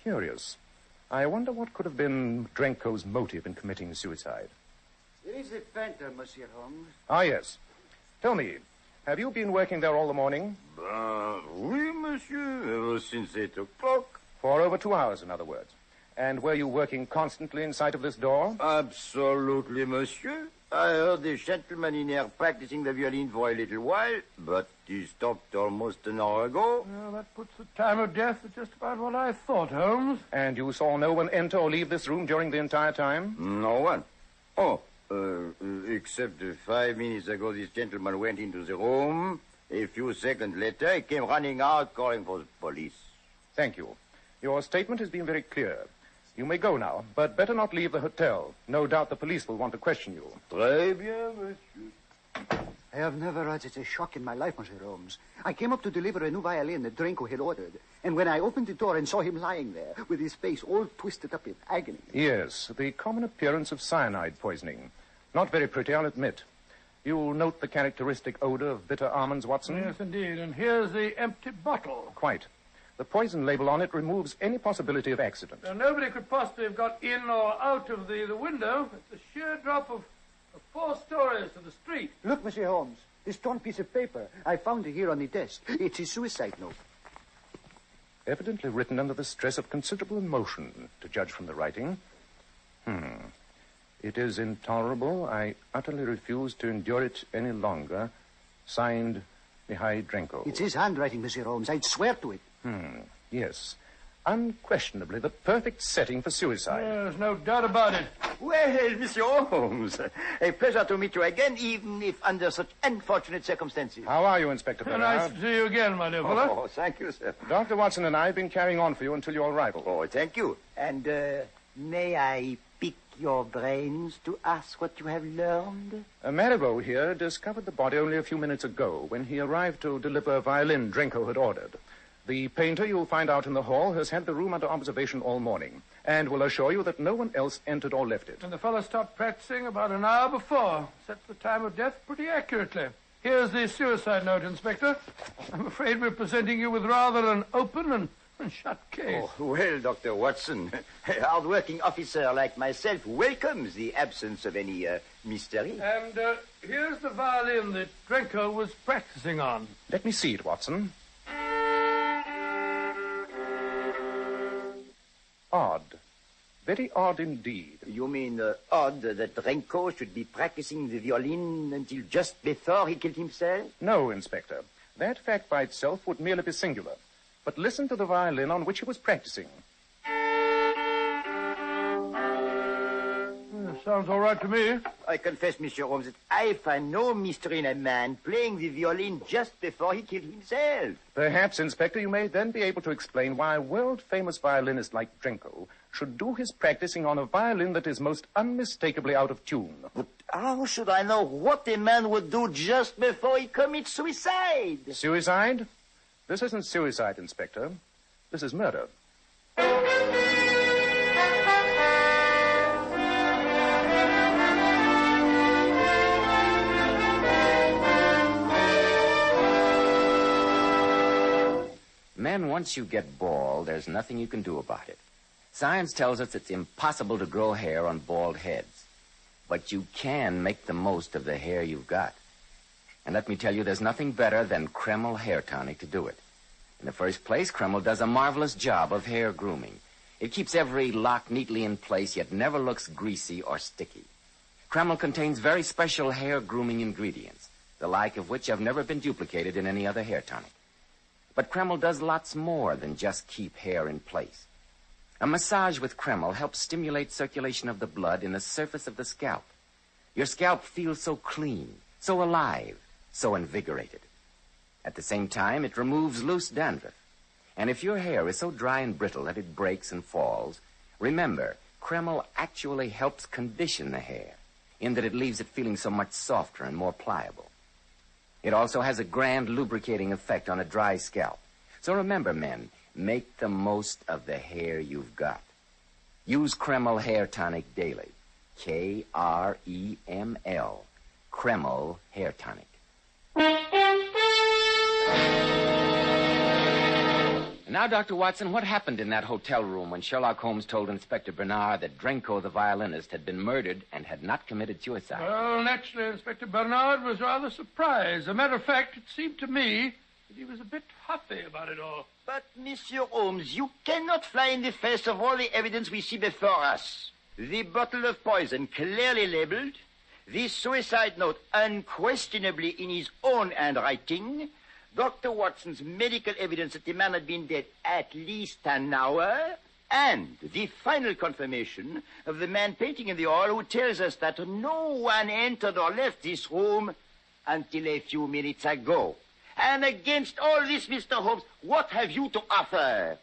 Curious. I wonder what could have been Drenko's motive in committing suicide. There is a painter, Monsieur Holmes. Ah, yes. Tell me, have you been working there all the morning? Oui, monsieur, ever since 8 o'clock. For over 2 hours, in other words. And were you working constantly in sight of this door? Absolutely, monsieur. I heard the gentleman in here practicing the violin for a little while, but he stopped almost an hour ago. Well, that puts the time of death at just about what I thought, Holmes. And you saw no one enter or leave this room during the entire time? No one. Oh, except 5 minutes ago this gentleman went into the room. A few seconds later, he came running out calling for the police. Thank you. Your statement has been very clear. You may go now, but better not leave the hotel. No doubt the police will want to question you. Très bien, monsieur. I have never had such a shock in my life, Monsieur Holmes. I came up to deliver a new violin that Drenko had ordered, and when I opened the door and saw him lying there, with his face all twisted up in agony... Yes, the common appearance of cyanide poisoning. Not very pretty, I'll admit. You'll note the characteristic odor of bitter almonds, Watson? Yes, indeed. And here's the empty bottle. Quite. The poison label on it removes any possibility of accident. Now, nobody could possibly have got in or out of the window. It's a sheer drop of 4 stories to the street. Look, Monsieur Holmes, this torn piece of paper. I found it here on the desk. It's his suicide note. Evidently written under the stress of considerable emotion, to judge from the writing. It is intolerable. I utterly refuse to endure it any longer. Signed, Mihai Drenko. It's his handwriting, Monsieur Holmes. I'd swear to it. Yes. Unquestionably the perfect setting for suicide. There's no doubt about it. Well, Monsieur Holmes, a pleasure to meet you again, even if under such unfortunate circumstances. How are you, Inspector Bernard? Nice to see you again, my dear fellow. Oh, thank you, sir. Dr. Watson and I have been carrying on for you until your arrival. Oh, thank you. And may I pick your brains to ask what you have learned? Marivaux here discovered the body only a few minutes ago when he arrived to deliver a violin Drenko had ordered. The painter you'll find out in the hall has had the room under observation all morning and will assure you that no one else entered or left it. And the fellow stopped practicing about an hour before. Sets the time of death pretty accurately. Here's the suicide note, Inspector. I'm afraid we're presenting you with rather an open and shut case. Oh, well, Dr. Watson, a hard-working officer like myself welcomes the absence of any mystery. And here's the violin that Drenko was practicing on. Let me see it, Watson. Odd. Very odd indeed. You mean odd that Drenko should be practicing the violin until just before he killed himself? No, Inspector. That fact by itself would merely be singular. But listen to the violin on which he was practicing. Sounds all right to me. I confess, Monsieur Holmes, that I find no mystery in a man playing the violin just before he killed himself. Perhaps, Inspector, you may then be able to explain why a world-famous violinist like Drenko should do his practicing on a violin that is most unmistakably out of tune. But how should I know what a man would do just before he commits suicide? Suicide? This isn't suicide, Inspector. This is murder. Men, once you get bald, there's nothing you can do about it. Science tells us it's impossible to grow hair on bald heads. But you can make the most of the hair you've got. And let me tell you, there's nothing better than Kreml hair tonic to do it. In the first place, Kreml does a marvelous job of hair grooming. It keeps every lock neatly in place, yet never looks greasy or sticky. Kreml contains very special hair grooming ingredients, the like of which have never been duplicated in any other hair tonic. But Kreml does lots more than just keep hair in place. A massage with Kreml helps stimulate circulation of the blood in the surface of the scalp. Your scalp feels so clean, so alive, so invigorated. At the same time, it removes loose dandruff. And if your hair is so dry and brittle that it breaks and falls, remember, Kreml actually helps condition the hair, in that it leaves it feeling so much softer and more pliable. It also has a grand lubricating effect on a dry scalp. So remember, men, make the most of the hair you've got. Use Kreml Hair Tonic daily. Kreml. Kreml Hair Tonic. And now, Dr. Watson, what happened in that hotel room when Sherlock Holmes told Inspector Bernard that Drenko, the violinist, had been murdered and had not committed suicide? Well, naturally, Inspector Bernard was rather surprised. As a matter of fact, it seemed to me that he was a bit huffy about it all. But, Monsieur Holmes, you cannot fly in the face of all the evidence we see before us. The bottle of poison clearly labeled, the suicide note unquestionably in his own handwriting, Dr. Watson's medical evidence that the man had been dead at least an hour, and the final confirmation of the man painting in the hall who tells us that no one entered or left this room until a few minutes ago. And against all this, Mr. Holmes, what have you to offer?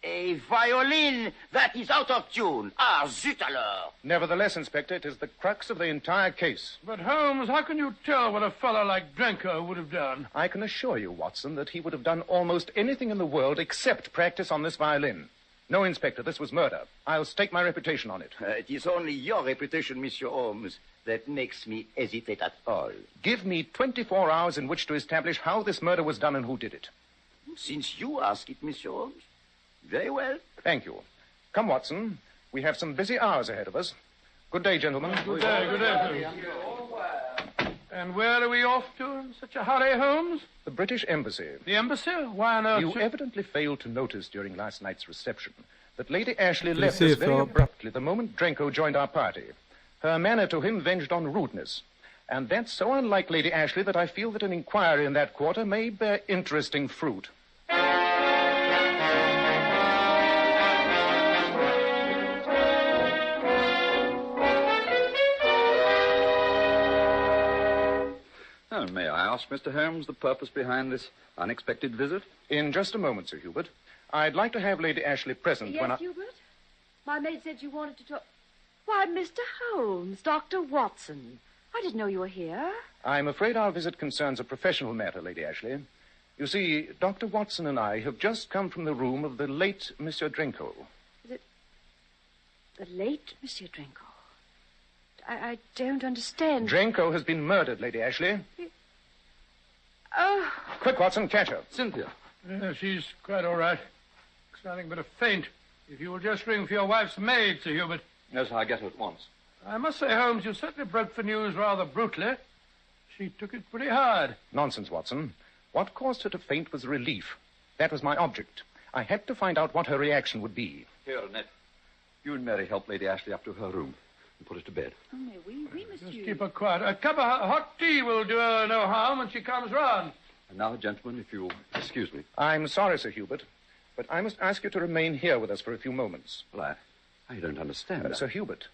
A violin that is out of tune. Ah, zut alors. Nevertheless, Inspector, it is the crux of the entire case. But, Holmes, how can you tell what a fellow like Drenko would have done? I can assure you, Watson, that he would have done almost anything in the world except practice on this violin. No, Inspector, this was murder. I'll stake my reputation on it. It is only your reputation, Monsieur Holmes, that makes me hesitate at all. Give me 24 hours in which to establish how this murder was done and who did it. Since you ask it, Monsieur Holmes. Very well. Thank you. Come, Watson. We have some busy hours ahead of us. Good day, gentlemen. Good day, good day. And where are we off to in such a hurry, Holmes? The British Embassy. The embassy? Why on earth? You evidently failed to notice during last night's reception that Lady Ashley left see us it, very Philip? abruptly the moment Drenko joined our party. Her manner to him verged on rudeness. And that's so unlike Lady Ashley that I feel that an inquiry in that quarter may bear interesting fruit. May I ask, Mr. Holmes, the purpose behind this unexpected visit? In just a moment, Sir Hubert. I'd like to have Lady Ashley present when I... Yes, Hubert? My maid said you wanted to talk... Why, Mr. Holmes, Dr. Watson. I didn't know you were here. I'm afraid our visit concerns a professional matter, Lady Ashley. You see, Dr. Watson and I have just come from the room of the late Monsieur Drenko. Is it the late Monsieur Drenko? I don't understand. Drenko has been murdered, Lady Ashley. Oh. Quick, Watson, catch her. Cynthia. Yeah, she's quite all right. It's nothing but a faint. If you will just ring for your wife's maid, Sir Hubert. Yes, I'll get her at once. I must say, Holmes, you certainly broke the news rather brutally. She took it pretty hard. Nonsense, Watson. What caused her to faint was relief. That was my object. I had to find out what her reaction would be. Here, Annette. You and Mary help Lady Ashley up to her room and put her to bed. Oh, no, we must Just keep her quiet. A cup of hot tea will do her no harm when she comes round. And now, gentlemen, if you'll excuse me. I'm sorry, Sir Hubert, but I must ask you to remain here with us for a few moments. Well, I don't understand. Sir Hubert,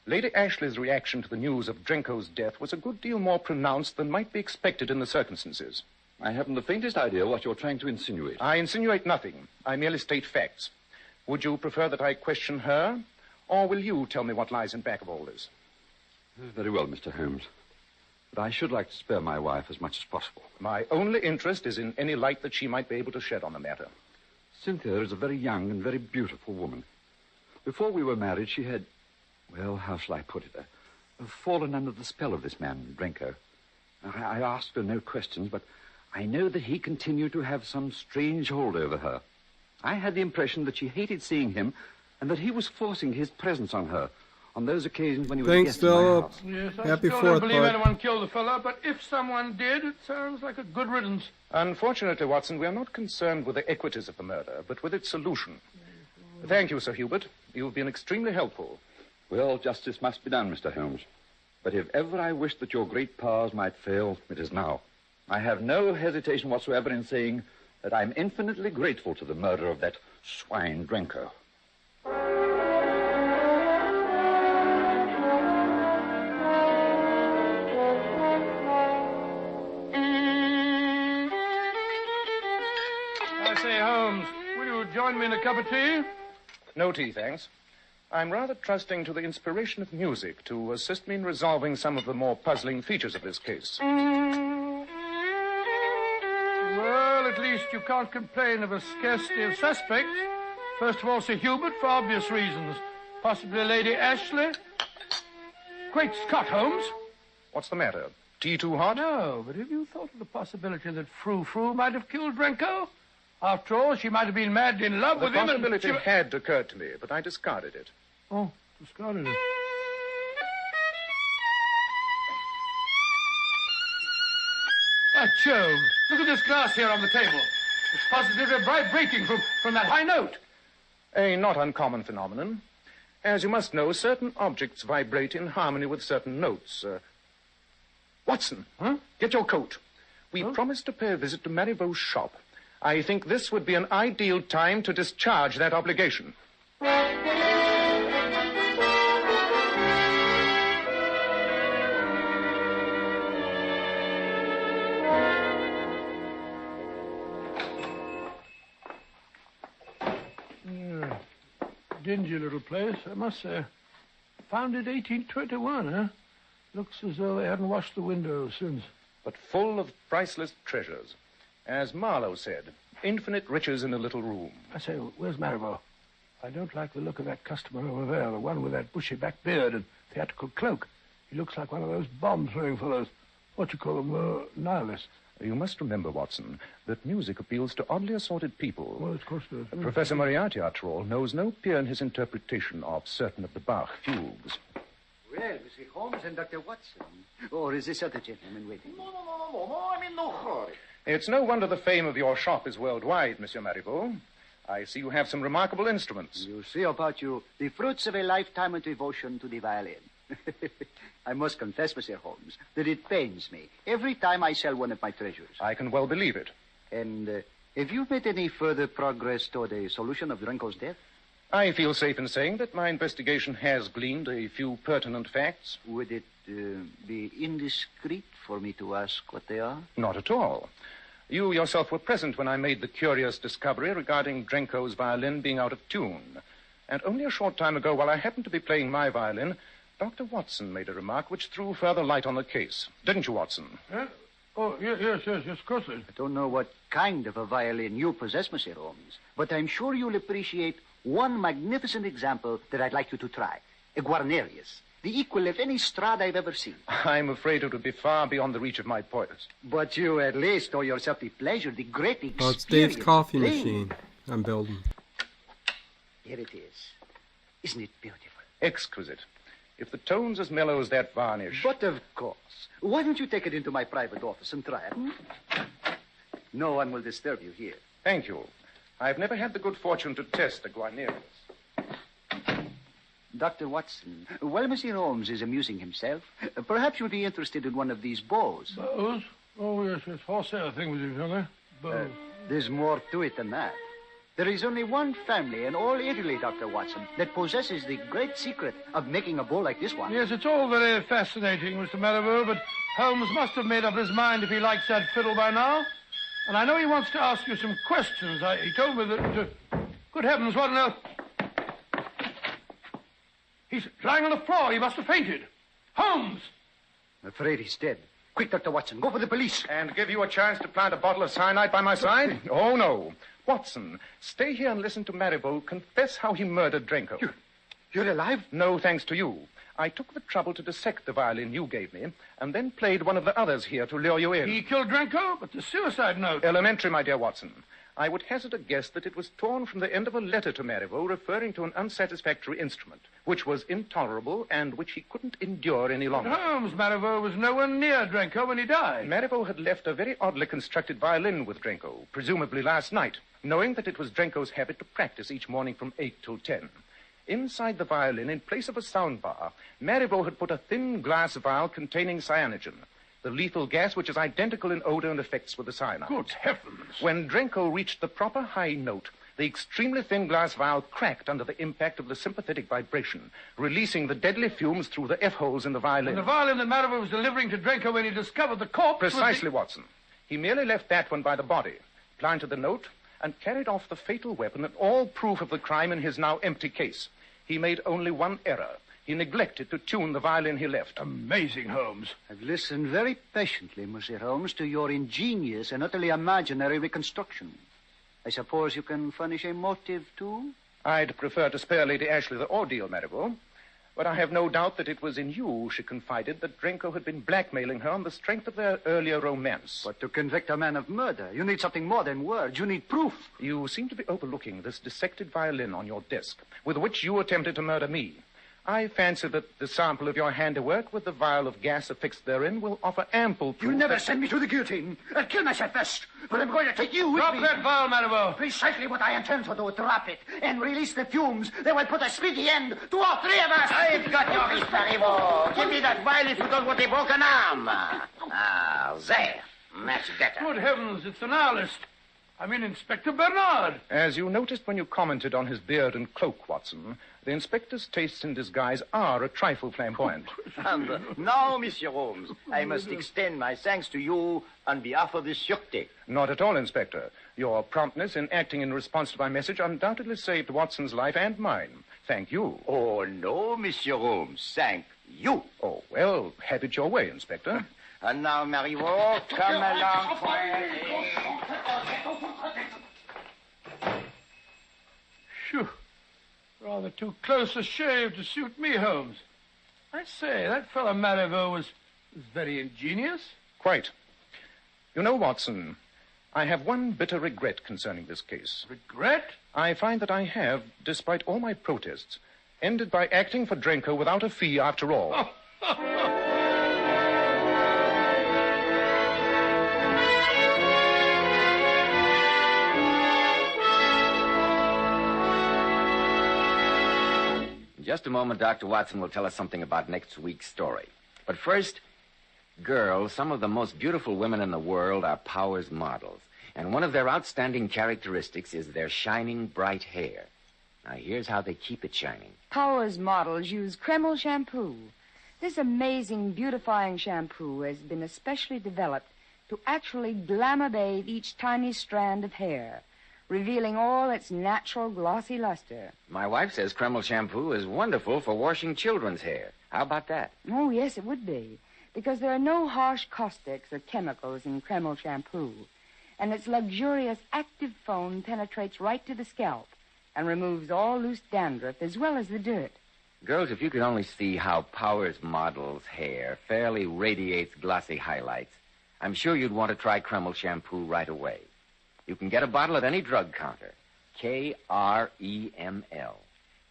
Lady Ashley's reaction to the news of Drenko's death was a good deal more pronounced than might be expected in the circumstances. I haven't the faintest idea what you're trying to insinuate. I insinuate nothing. I merely state facts. Would you prefer that I question her, or will you tell me what lies in back of all this? Very well, Mr. Holmes. But I should like to spare my wife as much as possible. My only interest is in any light that she might be able to shed on the matter. Cynthia is a very young and very beautiful woman. Before we were married, she had, well, how shall I put it, fallen under the spell of this man, Drenko. I asked her no questions, but I know that he continued to have some strange hold over her. I had the impression that she hated seeing him and that he was forcing his presence on her on those occasions when he was Thanks, guest in my Philip. house. Yes, I Happy still Fourth, don't believe bud. anyone killed the fellow, but if someone did, it sounds like a good riddance. Unfortunately, Watson, we are not concerned with the equities of the murder, but with its solution. Thank you, Sir Hubert. You've been extremely helpful. Well, justice must be done, Mr. Holmes. But if ever I wished that your great powers might fail, it is now. I have no hesitation whatsoever in saying that I'm infinitely grateful to the murderer of that swine Drenko. I say, Holmes, will you join me in a cup of tea? No tea, thanks. I'm rather trusting to the inspiration of music to assist me in resolving some of the more puzzling features of this case. Well, at least you can't complain of a scarcity of suspects. First of all, Sir Hubert, for obvious reasons. Possibly Lady Ashley. Great Scott, Holmes. What's the matter? Tea too hot? No, but have you thought of the possibility that Frou-Frou might have killed Drenko? After all, she might have been madly in love with him. The possibility had occurred to me, but I discarded it. Oh, discarded it. By Jove, look at this glass here on the table. It's positively vibrating from that high note. A not uncommon phenomenon. As you must know, certain objects vibrate in harmony with certain notes. Watson, get your coat. We promised to pay a visit to Marivaux's shop. I think this would be an ideal time to discharge that obligation. Dingy little place, I must say. Founded 1821, huh? Looks as though they hadn't washed the windows since. But full of priceless treasures. As Marlowe said, infinite riches in a little room. I say, where's Marivaux? I don't like the look of that customer over there, the one with that bushy back beard and theatrical cloak. He looks like one of those bomb-throwing fellows. What you call them, nihilists. You must remember, Watson, that music appeals to oddly assorted people. Well, of course it does. Professor Moriarty, after all, knows no peer in his interpretation of certain of the Bach fugues. Well, Mr. Holmes and Dr. Watson. Or is this other gentleman waiting? No, I'm in no hurry. It's no wonder the fame of your shop is worldwide, Monsieur Marivaux. I see you have some remarkable instruments. You see about you the fruits of a lifetime of devotion to the violin. I must confess, Mr. Holmes, that it pains me every time I sell one of my treasures. I can well believe it. And have you made any further progress toward a solution of Drenko's death? I feel safe in saying that my investigation has gleaned a few pertinent facts. Would it be indiscreet for me to ask what they are? Not at all. You yourself were present when I made the curious discovery regarding Drenko's violin being out of tune. And only a short time ago, while I happened to be playing my violin, Dr. Watson made a remark which threw further light on the case. Didn't you, Watson? Oh, yes, of course. I don't know what kind of a violin you possess, Mr. Holmes, but I'm sure you'll appreciate one magnificent example that I'd like you to try. A Guarnerius, the equal of any Strad I've ever seen. I'm afraid it would be far beyond the reach of my poise. But you at least owe yourself the pleasure, the great experience. Oh, it's Dave's coffee playing. machine I'm building. Here it is. Isn't it beautiful? Exquisite. If the tone's as mellow as that varnish... But of course. Why don't you take it into my private office and try it? No one will disturb you here. Thank you. I've never had the good fortune to test a Guarnerius. Dr. Watson, while Mr. Holmes is amusing himself, perhaps you'll be interested in one of these bows. Bows? Oh, yes, horsehair thing with each other. Bows. There's more to it than that. There is only one family in all Italy, Dr. Watson, that possesses the great secret of making a bow like this one. Yes, it's all very fascinating, Mr. Marivaux, but Holmes must have made up his mind if he likes that fiddle by now. And I know he wants to ask you some questions. He told me that... good heavens, what on earth... He's lying on the floor. He must have fainted. Holmes! I'm afraid he's dead. Quick, Dr. Watson, go for the police. And give you a chance to plant a bottle of cyanide by my side? Oh, no. Watson, stay here and listen to Marivaux confess how he murdered Drenko. You're alive? No, thanks to you. I took the trouble to dissect the violin you gave me, and then played one of the others here to lure you in. He killed Drenko, but the suicide note... Elementary, my dear Watson. I would hazard a guess that it was torn from the end of a letter to Marivaux referring to an unsatisfactory instrument, which was intolerable and which he couldn't endure any longer. But Holmes, Marivaux was nowhere near Drenko when he died. Marivaux had left a very oddly constructed violin with Drenko, presumably last night, knowing that it was Drenko's habit to practice each morning from 8 till 10. Inside the violin, in place of a sound bar, Marivaux had put a thin glass vial containing cyanogen, the lethal gas which is identical in odor and effects with the cyanide. Good heavens. When Drenko reached the proper high note, the extremely thin glass vial cracked under the impact of the sympathetic vibration, releasing the deadly fumes through the F-holes in the violin. And the violin that Marivaux was delivering to Drenko when he discovered the corpse... Precisely, Watson. He merely left that one by the body, planted the note, and carried off the fatal weapon and all proof of the crime in his now empty case. He made only one error. He neglected to tune the violin he left. Amazing, Holmes. I've listened very patiently, Monsieur Holmes, to your ingenious and utterly imaginary reconstruction. I suppose you can furnish a motive, too? I'd prefer to spare Lady Ashley the ordeal, Marivaux. But I have no doubt that it was in you she confided that Drenko had been blackmailing her on the strength of their earlier romance. But to convict a man of murder, you need something more than words. You need proof. You seem to be overlooking this dissected violin on your desk, with which you attempted to murder me. I fancy that the sample of your handiwork with the vial of gas affixed therein will offer ample proof. You'll never send me to the guillotine. I'll kill myself first, but I'm going to take you with me. Drop that vial, Marivaux. Precisely what I intend to do. Drop it and release the fumes. They will put a speedy end to all three of us. I've got your wrist, Marivaux. Give me that vial if you don't want a broken arm. There. Much better. Good heavens, it's an nihilist. I mean, Inspector Bernard. As you noticed when you commented on his beard and cloak, Watson, the inspector's tastes in disguise are a trifle flamboyant. And now, Monsieur Holmes, I must extend my thanks to you on behalf of the Sûreté. Not at all, Inspector. Your promptness in acting in response to my message undoubtedly saved Watson's life and mine. Thank you. Oh, no, Monsieur Holmes. Thank you. Oh, well, have it your way, Inspector. And now, Marivaux, come along, Phew. Rather too close a shave to suit me, Holmes. I say, that fellow Marivaux was very ingenious. Quite. You know, Watson, I have one bitter regret concerning this case. Regret? I find that I have, despite all my protests, ended by acting for Drenko without a fee after all. In just a moment, Dr. Watson will tell us something about next week's story. But first, girls, some of the most beautiful women in the world are Powers models. And one of their outstanding characteristics is their shining, bright hair. Now, here's how they keep it shining. Powers models use Kreml shampoo. This amazing beautifying shampoo has been especially developed to actually glamour bathe each tiny strand of hair, revealing all its natural glossy luster. My wife says Kreml shampoo is wonderful for washing children's hair. How about that? Oh, yes, it would be, because there are no harsh caustics or chemicals in Kreml shampoo, and its luxurious active foam penetrates right to the scalp and removes all loose dandruff as well as the dirt. Girls, if you could only see how Powers model's hair fairly radiates glossy highlights, I'm sure you'd want to try Kreml shampoo right away. You can get a bottle at any drug counter. Kreml.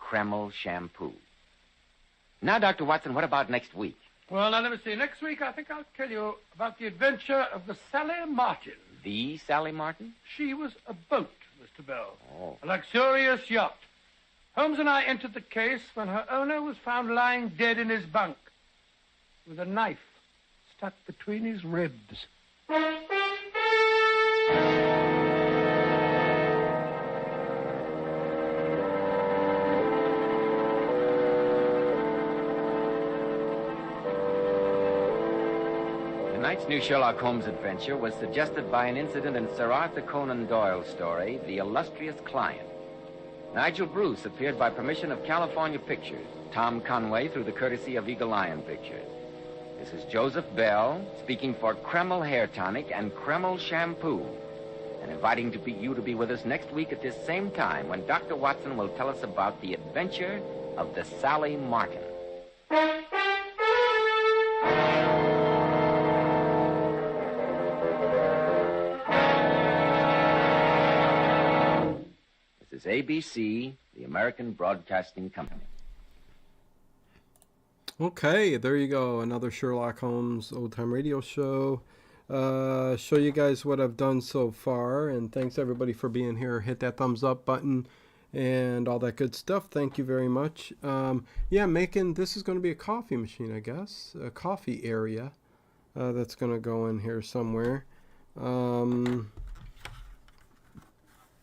Kreml shampoo. Now, Dr. Watson, what about next week? Well, now, let me see. Next week, I think I'll tell you about the adventure of the Sally Martin. The Sally Martin? She was a boat, Mr. Bell. Oh. A luxurious yacht. Holmes and I entered the case when her owner was found lying dead in his bunk with a knife stuck between his ribs. Tonight's new Sherlock Holmes adventure was suggested by an incident in Sir Arthur Conan Doyle's story, The Illustrious Client. Nigel Bruce appeared by permission of California Pictures, Tom Conway through the courtesy of Eagle Lion Pictures. This is Joseph Bell speaking for Kreml Hair Tonic and Kreml Shampoo, and inviting you to be with us next week at this same time when Dr. Watson will tell us about the adventure of the Sally Martin. This is ABC, the American Broadcasting Company. Okay, there you go. Another Sherlock Holmes old time radio show. Show you guys what I've done so far, and thanks everybody for being here. Hit that thumbs up button and all that good stuff. Thank you very much. Yeah, this is going to be a coffee machine, I guess, a coffee area that's going to go in here somewhere.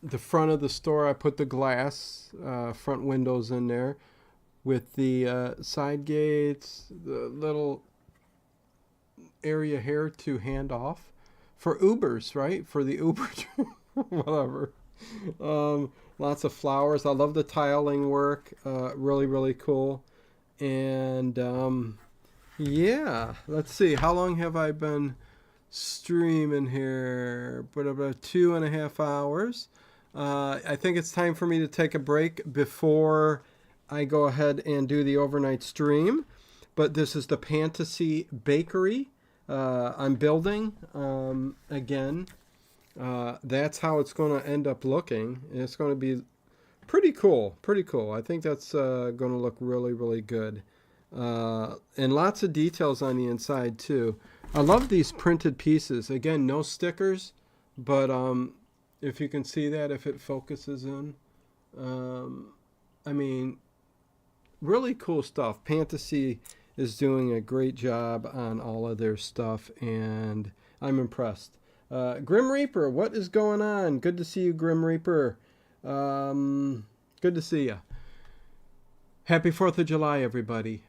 The front of the store, I put the glass front windows in there with the side gates, the little area here to hand off for Ubers, right? For the Uber, whatever. Lots of flowers. I love the tiling work. Really, really cool. And yeah, let's see. How long have I been streaming here? About 2.5 hours. I think it's time for me to take a break before I go ahead and do the overnight stream. But this is the Pantasy Bakery I'm building. Again, that's how it's going to end up looking. It's going to be pretty cool. Pretty cool. I think that's going to look really, really good. And lots of details on the inside, too. I love these printed pieces. Again, no stickers, but if you can see that, if it focuses in. I mean, really cool stuff. Pantasy is doing a great job on all of their stuff, and I'm impressed. Grim Reaper, what is going on? Good to see you, Grim Reaper. Good to see you. Happy 4th of July, everybody.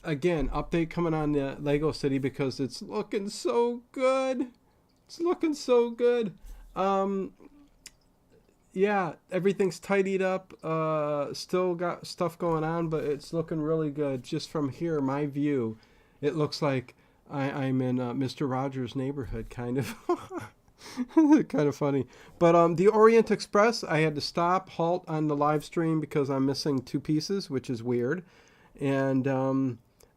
Again, update coming on the Lego City because it's looking so good. It's looking so good. Yeah, everything's tidied up. Still got stuff going on, but it's looking really good. Just from here, my view, it looks like I'm in Mr. Rogers' neighborhood, kind of. Kind of funny. But the Orient Express, I had to halt on the live stream because I'm missing 2 pieces, which is weird. And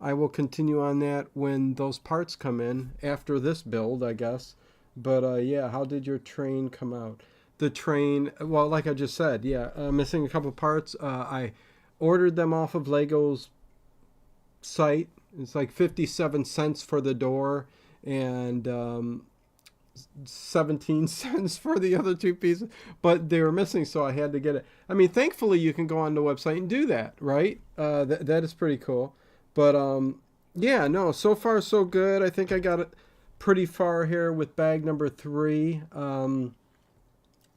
I will continue on that when those parts come in, after this build, I guess. But yeah, how did your train come out? The train, well, like I just said, yeah, missing a couple parts. I ordered them off of Lego's site. It's like 57 cents for the door and 17 cents for the other 2 pieces, but they were missing, so I had to get it. I mean, thankfully you can go on the website and do that, right? That is pretty cool. But yeah, no, so far so good. I think I got it pretty far here with bag number 3.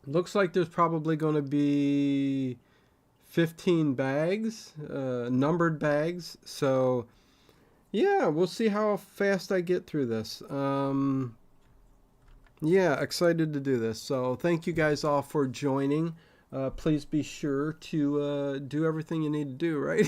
Looks like there's probably going to be 15 bags, numbered bags. So yeah, we'll see how fast I get through this. Yeah, excited to do this. So thank you guys all for joining. Please be sure to do everything you need to do, right?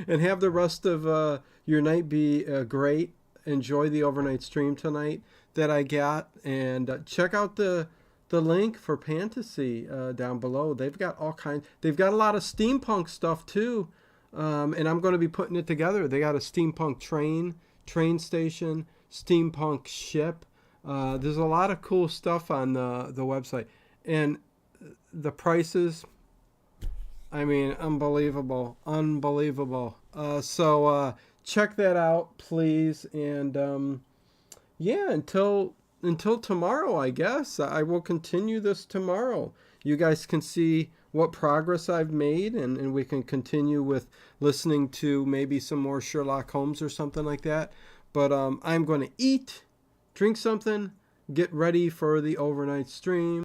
And have the rest of your night be great. Enjoy the overnight stream tonight that I got. And check out the link for Pantasy down below. They've got all kinds. They've got a lot of steampunk stuff, too. And I'm going to be putting it together. They got a steampunk train station, steampunk ship. There's a lot of cool stuff on the website. And the prices, I mean, unbelievable. So check that out, please. And yeah, until tomorrow, I guess. I will continue this tomorrow. You guys can see what progress I've made, and we can continue with listening to maybe some more Sherlock Holmes or something like that. But I'm going to eat, drink something, get ready for the overnight stream.